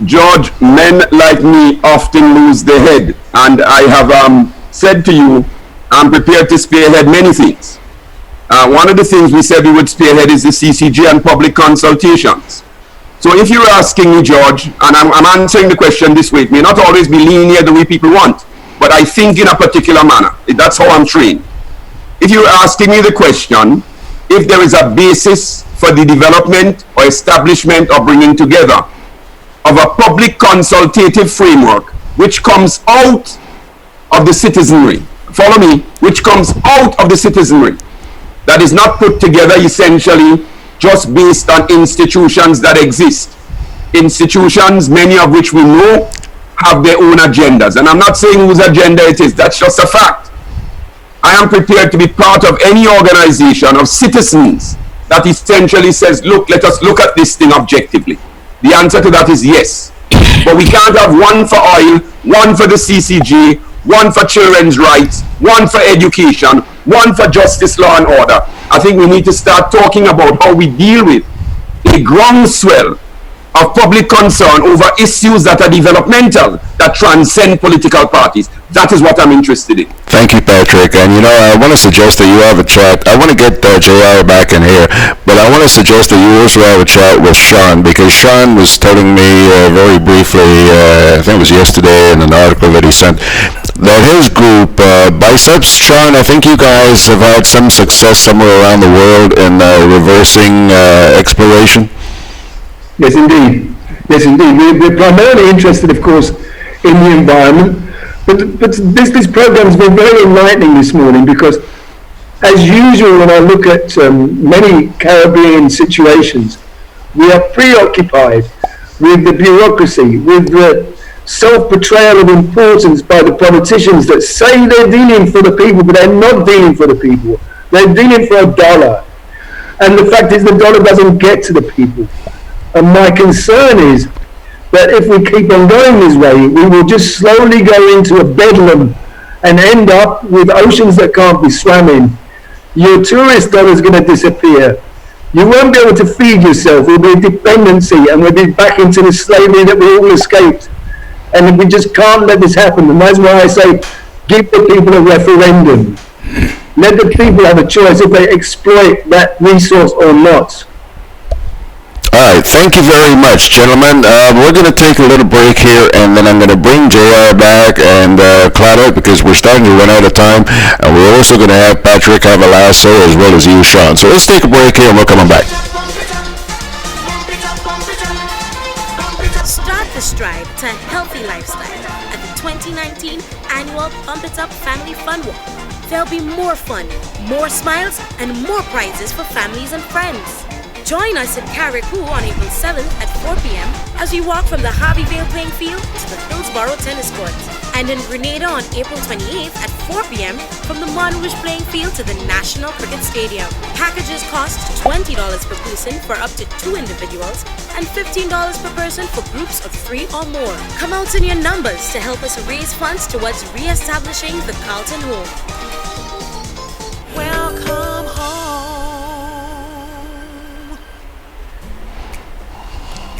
George, men like me often lose their head, and I have said to you, I'm prepared to spearhead many things. One of the things we said we would spearhead is the CCG and public consultations. So if you're asking me, George, and I'm answering the question this way, it may not always be linear the way people want, but I think in a particular manner. That's how I'm trained. If you're asking me the question, if there is a basis for the development or establishment or bringing together of a public consultative framework which comes out of the citizenry, follow me, which comes out of the citizenry, that is not put together essentially just based on institutions that exist. Institutions, many of which we know, have their own agendas. And I'm not saying whose agenda it is, that's just a fact. I am prepared to be part of any organization of citizens that essentially says, look, let us look at this thing objectively. The answer to that is yes. But we can't have one for oil, one for the CCG, one for children's rights, one for education, one for justice, law and order. I think we need to start talking about how we deal with a groundswell of public concern over issues that are developmental, that transcend political parties. That is what I'm interested in. Thank you, Patrick. And you know, I want to suggest that you have a chat. I want to get JR back in here, but I want to suggest that you also have a chat with Sean, because Sean was telling me very briefly, I think it was yesterday in an article that he sent, that his group, Biceps, Sean, I think you guys have had some success somewhere around the world in reversing exploration. Yes, indeed. Yes, indeed. We're primarily interested, of course, in the environment. But this program has been very enlightening this morning, because, as usual, when I look at many Caribbean situations, we are preoccupied with the bureaucracy, with the self-betrayal of importance by the politicians that say they're dealing for the people, but they're not dealing for the people. They're dealing for a dollar. And the fact is the dollar doesn't get to the people. And my concern is that if we keep on going this way, we will just slowly go into a bedlam and end up with oceans that can't be swam in. Your tourist dollar is going to disappear. You won't be able to feed yourself. There'll be a dependency, and we'll be back into the slavery that we all escaped. And we just can't let this happen. And that's why I say, give the people a referendum. Let the people have a choice if they exploit that resource or not. All right, thank you very much, gentlemen. We're going to take a little break here, and then I'm going to bring JR back and Claudette, because we're starting to run out of time, and we're also going to have Patrick have a last say, as well as you, Sean. So let's take a break here, and we're coming back. Start the stride to a healthy lifestyle at the 2019 annual Bump It Up Family Fun Walk. There'll be more fun, more smiles, and more prizes for families and friends. Join us in Carriacou on April 7th at 4 p.m. as we walk from the Harveyvale playing field to the Hillsborough tennis court. And in Grenada on April 28th at 4 p.m. from the Montrouge playing field to the National Cricket Stadium. Packages cost $20 per person for up to 2 individuals and $15 per person for groups of 3 or more. Come out in your numbers to help us raise funds towards re-establishing the Carlton Home. Welcome home.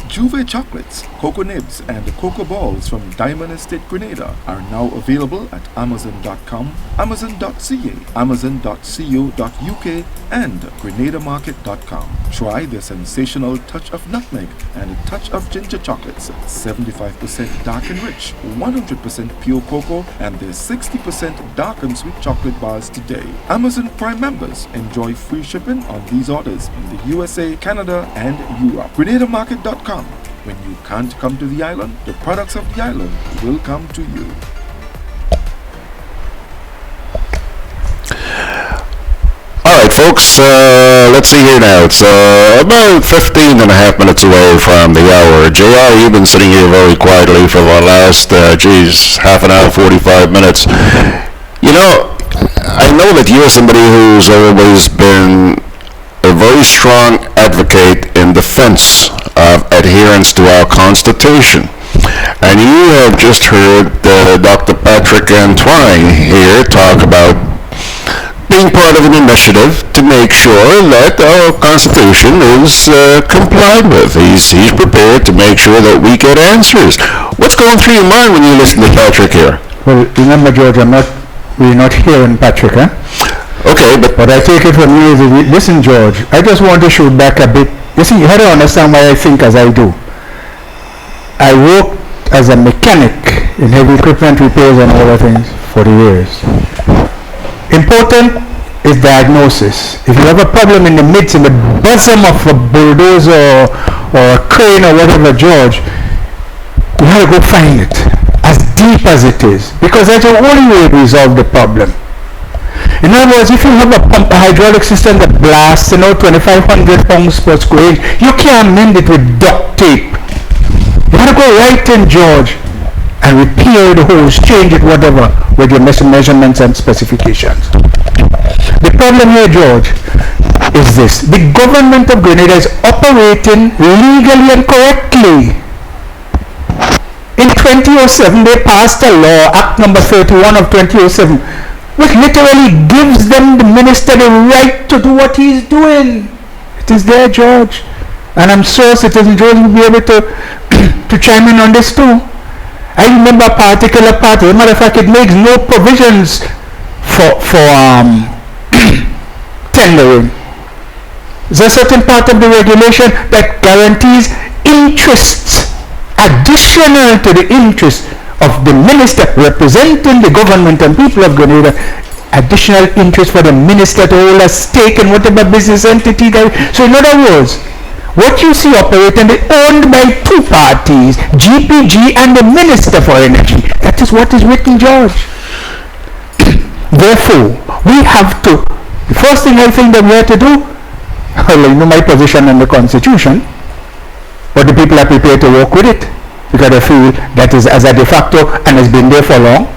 Juve chocolates, cocoa nibs, and cocoa balls from Diamond Estate Grenada are now available at Amazon.com, Amazon.ca, Amazon.co.uk, and GrenadaMarket.com. Try the sensational touch of nutmeg and a touch of ginger chocolates, 75% dark and rich, 100% pure cocoa, and their 60% dark and sweet chocolate bars today. Amazon Prime members enjoy free shipping on these orders in the USA, Canada, and Europe. GrenadaMarket.com. When you can't come to the island, the products of the island will come to you. All right, folks, let's see here now. It's about 15 and a half minutes away from the hour. JR, you've been sitting here very quietly for the last, half an hour, 45 minutes. You know, I know that you're somebody who's always been a very strong advocate in defense of adherence to our Constitution. And you have just heard Dr. Patrick Antoine here talk about being part of an initiative to make sure that our Constitution is complied with. He's prepared to make sure that we get answers. What's going through your mind when you listen to Patrick here? Well, remember, George, we're not hearing Patrick, huh? Okay, but I take it from you is, listen, George, I just want to shoot back a bit. You see, you have to understand why I think as I do. I worked as a mechanic in heavy equipment repairs and other things for the years. Important is diagnosis. If you have a problem in the midst, in the bosom of a bulldozer or a crane or whatever, George, you have to go find it, as deep as it is, because that's the only way to resolve the problem. In other words, if you have a hydraulic system that blasts, 2,500 pounds per square inch, you can't mend it with duct tape. You have to go right in, George, and repair the hose, change it, whatever, with your measurements and specifications. The problem here, George, is this. The government of Grenada is operating legally and correctly. In 2007, they passed a law, Act number 31 of 2007, which literally gives them, the minister, the right to do what he's doing. It is there, George. And I'm sure Citizen George will be able to chime in on this too. I remember a particular part, as a matter of fact, it makes no provisions for tendering. There's a certain part of the regulation that guarantees interests additional to the interest of the minister representing the government and people of Grenada, additional interest for the minister to hold a stake in whatever business entity there. So in other words, what you see operating is owned by two parties, GPG and the Minister for Energy. That is what is written, George. Therefore, we have to, the first thing I think that we have to do, well, you know my position on the Constitution, but the people are prepared to work with it because they feel that is as a de facto and has been there for long.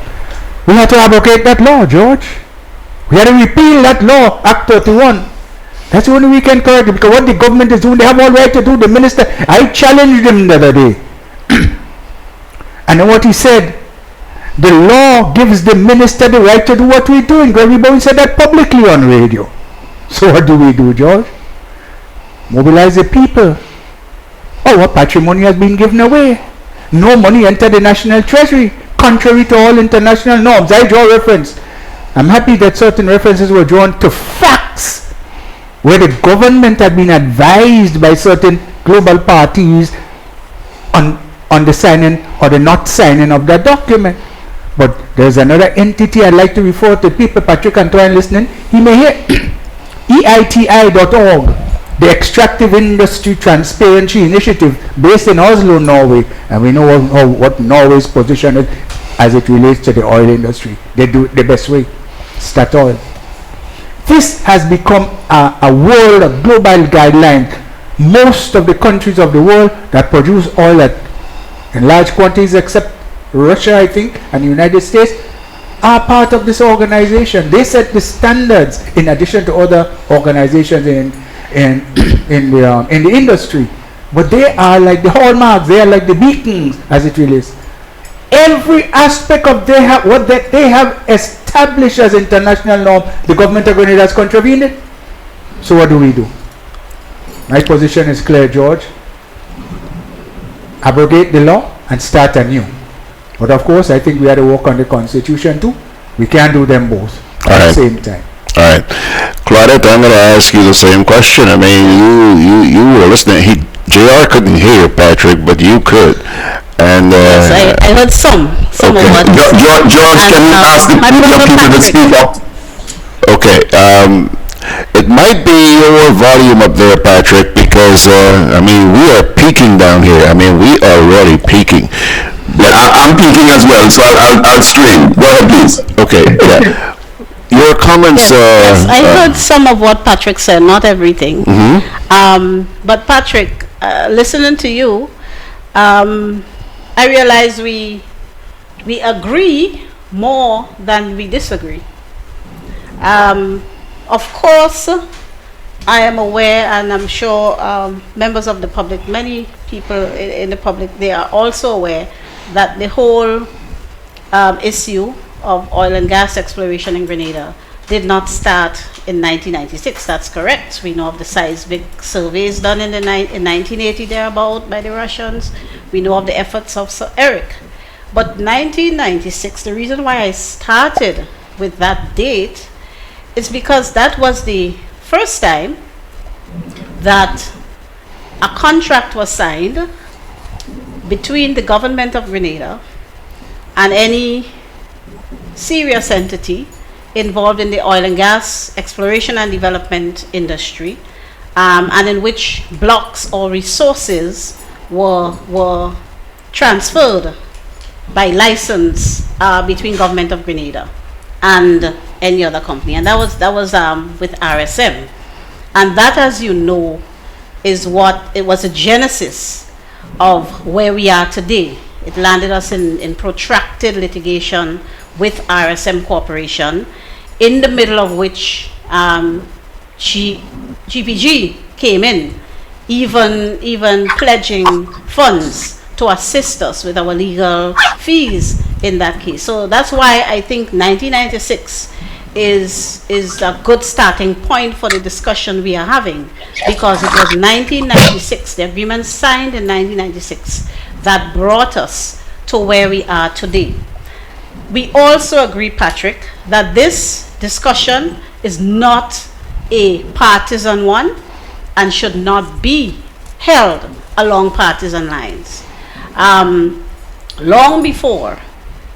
We have to abrogate that law, George. We have to repeal that law, Act 31. That's the only way we can correct it, because what the government is doing, they have all right to do. The minister, I challenged him the other day. And then what he said, the law gives the minister the right to do what we're doing. Gary Bowen said that publicly on radio. So what do we do, George? Mobilize the people. Our patrimony has been given away. No money entered the national treasury, contrary to all international norms. I draw reference. I'm happy that certain references were drawn to facts, where the government had been advised by certain global parties on the signing or the not signing of that document. But there's another entity I'd like to refer to people, Patrick Antoine listening, he may hear EITI.org, the Extractive Industry Transparency Initiative, based in Oslo, Norway, and we know what Norway's position is as it relates to the oil industry. They do it the best way, Statoil. This has become a world, a global guideline. Most of the countries of the world that produce oil in large quantities, except Russia, I think, and the United States, are part of this organization. They set the standards in addition to other organizations in the industry. But they are like the hallmarks, they are like the beacons as it relates. Every aspect of they have established as international norm, the government of Grenada has contravened it. So what do we do? My position is clear, George. Abrogate the law and start anew. But of course, I think we have to work on the Constitution too. We can't do them both at the same time. All right. Claudette, I'm going to ask you the same question. I mean, you were listening. JR couldn't hear Patrick, but you could. And yes, I heard some okay. of what George, can you ask the people to speak up? Okay. It might be your volume up there, Patrick, because I mean, we are peaking down here. I mean, we are really peaking. But I'm peaking as well, so I'll stream. Go ahead, please. Okay. Yeah. your comments. Yes, I heard some of what Patrick said, not everything. But Patrick, listening to you, I realize we agree more than we disagree. Of course, I am aware, and I'm sure members of the public, many people in the public, they are also aware that the whole issue of oil and gas exploration in Grenada did not start in 1996. That's correct. We know of the seismic surveys done in 1980 thereabout by the Russians. We know of the efforts of Sir Eric. But 1996, the reason why I started with that date is because that was the first time that a contract was signed between the government of Grenada and any serious entity involved in the oil and gas exploration and development industry, and in which blocks or resources were transferred by license between government of Grenada and any other company, and that was with RSM, and that, as you know, is what it was a genesis of where we are today. It landed us in protracted litigation with RSM Corporation, in the middle of which GPG came in, even pledging funds to assist us with our legal fees in that case. So that's why I think 1996 is a good starting point for the discussion we are having, because it was 1996, the agreement signed in 1996, that brought us to where we are today. We also agree, Patrick, that this discussion is not a partisan one and should not be held along partisan lines. Long before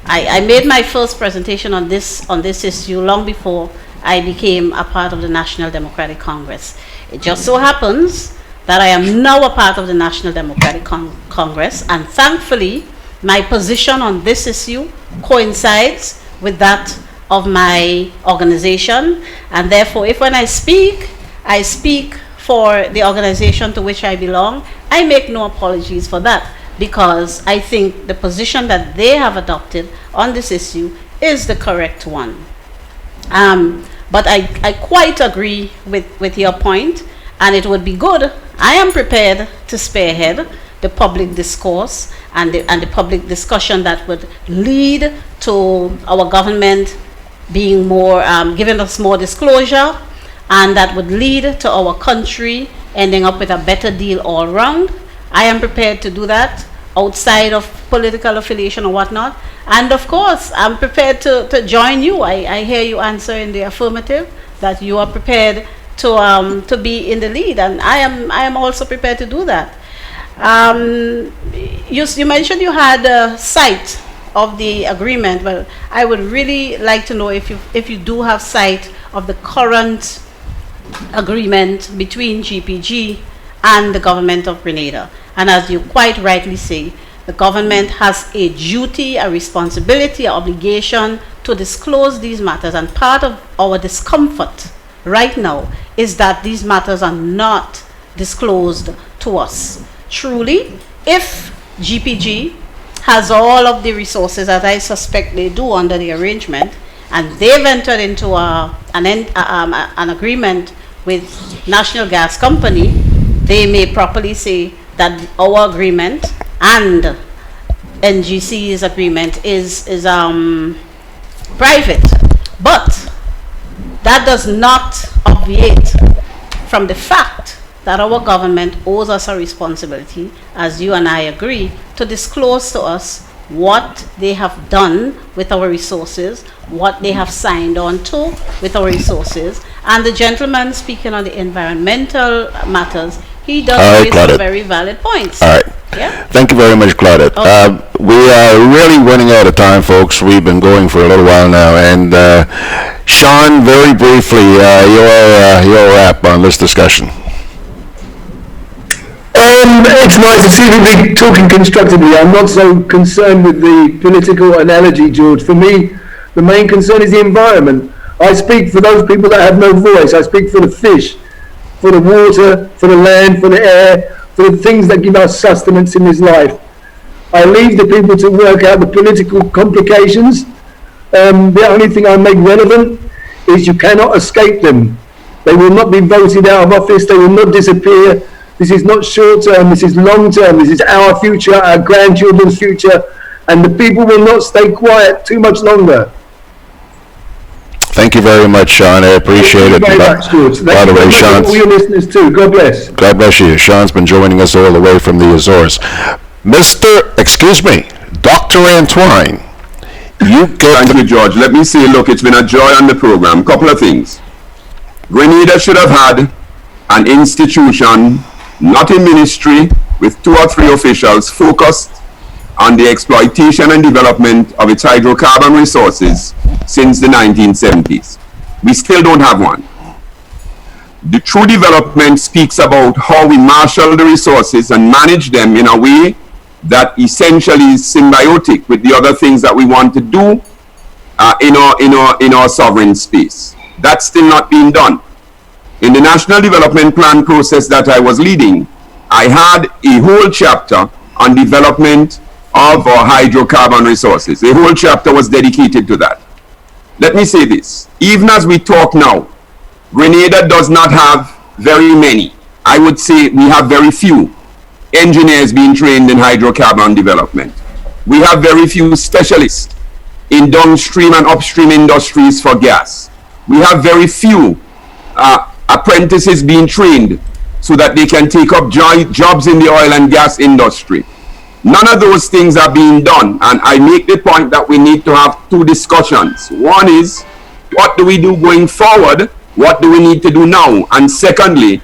I made my first presentation on this issue, long before I became a part of the National Democratic Congress. It just so happens that I am now a part of the National Democratic Congress, and thankfully my position on this issue coincides with that of my organization, and therefore if when I speak for the organization to which I belong, I make no apologies for that, because I think the position that they have adopted on this issue is the correct one. But I quite agree with your point, and it would be good. I am prepared to spearhead the public discourse and the public discussion that would lead to our government being more, giving us more disclosure, and that would lead to our country ending up with a better deal all round. I am prepared to do that outside of political affiliation or whatnot. And of course, I'm prepared to join you. I hear you answer in the affirmative that you are prepared to be in the lead, and I am also prepared to do that. You mentioned you had a sight of the agreement. Well, I would really like to know if you do have sight of the current agreement between GPG and the government of Grenada. And as you quite rightly say, the government has a duty, a responsibility, an obligation to disclose these matters. And part of our discomfort right now is that these matters are not disclosed to us. Truly, if GPG has all of the resources, as I suspect they do under the arrangement, and they've entered into an agreement with National Gas Company, they may properly say that our agreement and NGC's agreement is private. But that does not obviate from the fact that our government owes us a responsibility, as you and I agree, to disclose to us what they have done with our resources, what they have signed on to with our resources. And the gentleman speaking on the environmental matters, he does raise some very valid points. All right. Yeah? Thank you very much, Claudette. Okay. We are really running out of time, folks. We've been going for a little while now. And Sean, very briefly, your wrap on this discussion. It's nice to see you talking constructively. I'm not so concerned with the political analogy, George. For me, the main concern is the environment. I speak for those people that have no voice. I speak for the fish, for the water, for the land, for the air, for the things that give us sustenance in this life. I leave the people to work out the political complications. The only thing I make relevant is you cannot escape them. They will not be voted out of office. They will not disappear. This is not short term. This is long term. This is our future, our grandchildren's future, and the people will not stay quiet too much longer. Thank you very much, Sean. I appreciate it. Very much, George. By the way, Sean, all your listeners too. God bless. God bless you. Sean's been joining us all the way from the Azores. Dr. Antoine, you get... Thank you, George. Let me say, look, it's been a joy on the program. Couple of things. Grenada should have had an institution, not a ministry, with 2 or 3 officials focused on the exploitation and development of its hydrocarbon resources since the 1970s. We still don't have one. The true development speaks about how we marshal the resources and manage them in a way that essentially is symbiotic with the other things that we want to do in our sovereign space. That's still not being done. In the National Development Plan process that I was leading, I had a whole chapter on development of our hydrocarbon resources. A whole chapter was dedicated to that. Let me say this, even as we talk now, Grenada does not have very many. I would say we have very few engineers being trained in hydrocarbon development. We have very few specialists in downstream and upstream industries for gas. We have very few apprentices being trained so that they can take up jobs in the oil and gas industry. None of those things are being done, and I make the point that we need to have 2 discussions. One is, what do we do going forward? What do we need to do now? And secondly,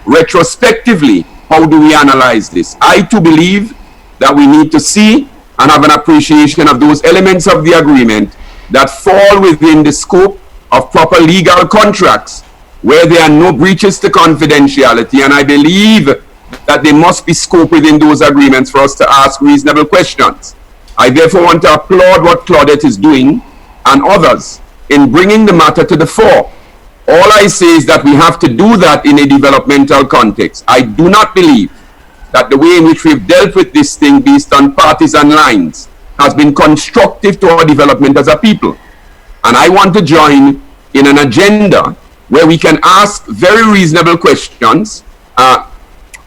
retrospectively, how do we analyze this? I too believe that we need to see and have an appreciation of those elements of the agreement that fall within the scope of proper legal contracts where there are no breaches to confidentiality, and I believe that there must be scope within those agreements for us to ask reasonable questions. I therefore want to applaud what Claudette is doing and others in bringing the matter to the fore. All I say is that we have to do that in a developmental context. I do not believe that the way in which we've dealt with this thing based on partisan lines has been constructive to our development as a people. And I want to join in an agenda where we can ask very reasonable questions.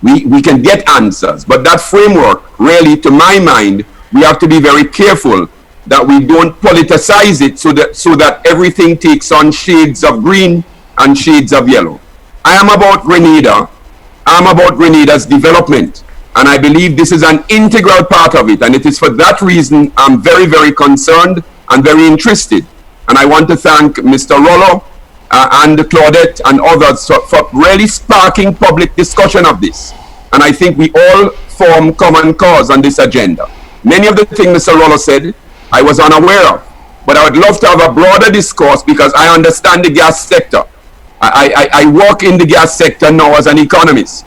We can get answers, but that framework, really, to my mind, we have to be very careful that we don't politicize it so that everything takes on shades of green and shades of yellow. I am about Grenada. I'm about Grenada's development, and I believe this is an integral part of it, and it is for that reason I'm very, very concerned and very interested. And I want to thank Mr. Rullow and Claudette and others for really sparking public discussion of this. And I think we all form common cause on this agenda. Many of the things Mr. Rullow said, I was unaware of, but I would love to have a broader discourse because I understand the gas sector. I work in the gas sector now as an economist.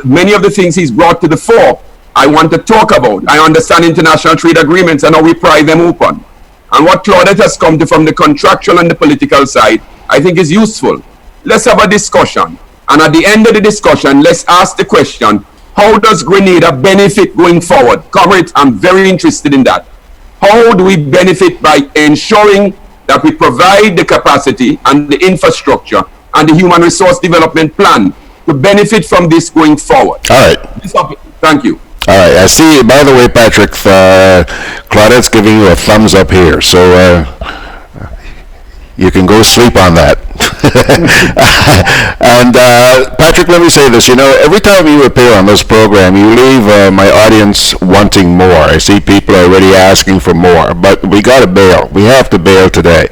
Many of the things he's brought to the fore, I want to talk about. I understand international trade agreements and how we pry them open. And what Claudette has come to from the contractual and the political side, I think is useful. Let's have a discussion. And at the end of the discussion, let's ask the question, how does Grenada benefit going forward? Comrades, I'm very interested in that. How do we benefit by ensuring that we provide the capacity and the infrastructure and the human resource development plan to benefit from this going forward? All right. Thank you. All right. I see, by the way, Patrick, Claudette's giving you a thumbs up here, so you can go sleep on that. And Patrick, let me say this, every time you appear on this program, you leave my audience wanting more. I see people already asking for more, but we got to bail. We have to bail today.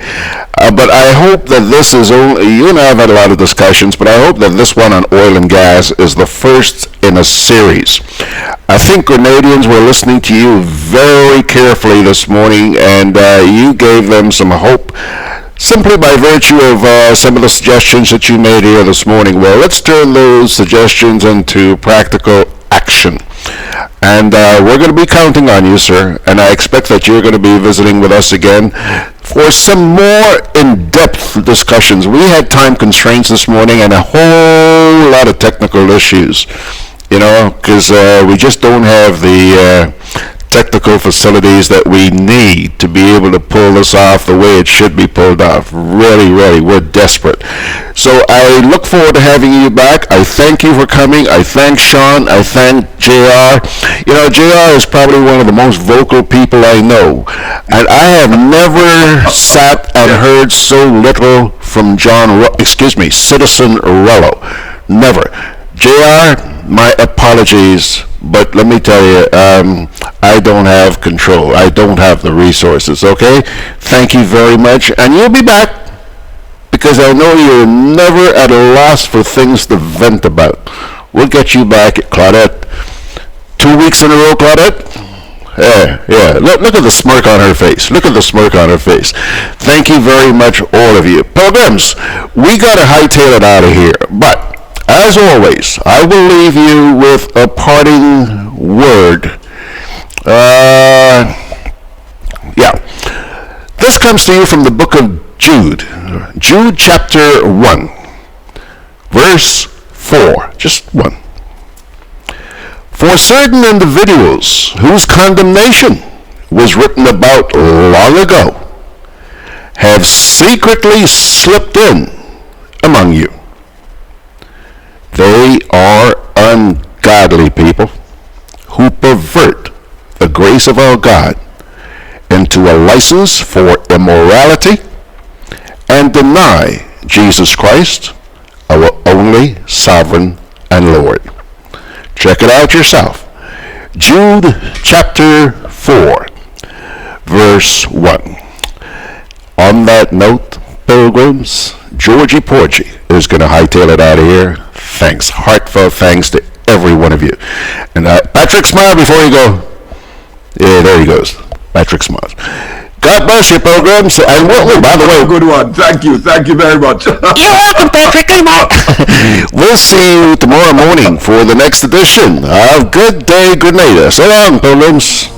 But I hope that this is only, you and I have had a lot of discussions, but I hope that this one on oil and gas is the first in a series. I think Grenadians were listening to you very carefully this morning, and you gave them some hope simply by virtue of some of the suggestions that you made here this morning. Well, let's turn those suggestions into practical action. action. And we're going to be counting on you, sir, and I expect that you're going to be visiting with us again for some more in-depth discussions. We had time constraints this morning and a whole lot of technical issues, you know, because we just don't have the technical facilities that we need to be able to pull this off the way it should be pulled off. Really, we're desperate. So I look forward to having you back. I thank you for coming. I thank Sean. I thank JR. You know, JR is probably one of the most vocal people I know. And I have never sat and heard so little from Citizen Rullow. Never. JR, my apologies, but let me tell you, I don't have control. I don't have the resources, okay? Thank you very much, and you'll be back, because I know you're never at a loss for things to vent about. We'll get you back, Claudette. 2 weeks in a row, Claudette? Yeah. Look at the smirk on her face. Look at the smirk on her face. Thank you very much, all of you. Pilgrims, we got to hightail it out of here, but as always, I will leave you with a parting word. This comes to you from the book of Jude. Jude chapter 1, verse 4. Just 1. For certain individuals whose condemnation was written about long ago have secretly slipped in among you. They are ungodly people who pervert the grace of our God into a license for immorality and deny Jesus Christ, our only sovereign and Lord. Check it out yourself. Jude chapter 4, verse 1. On that note, pilgrims, Georgie Porgy is going to hightail it out of here. Thanks, heartfelt thanks to every one of you. And Patrick, smile before you go. Yeah, there he goes. Patrick smiles. God bless you, pilgrims. And by the way, good one. Thank you very much. You're welcome, Patrick. Come on. We'll see you tomorrow morning for the next edition of Good Day Grenada. So long, pilgrims.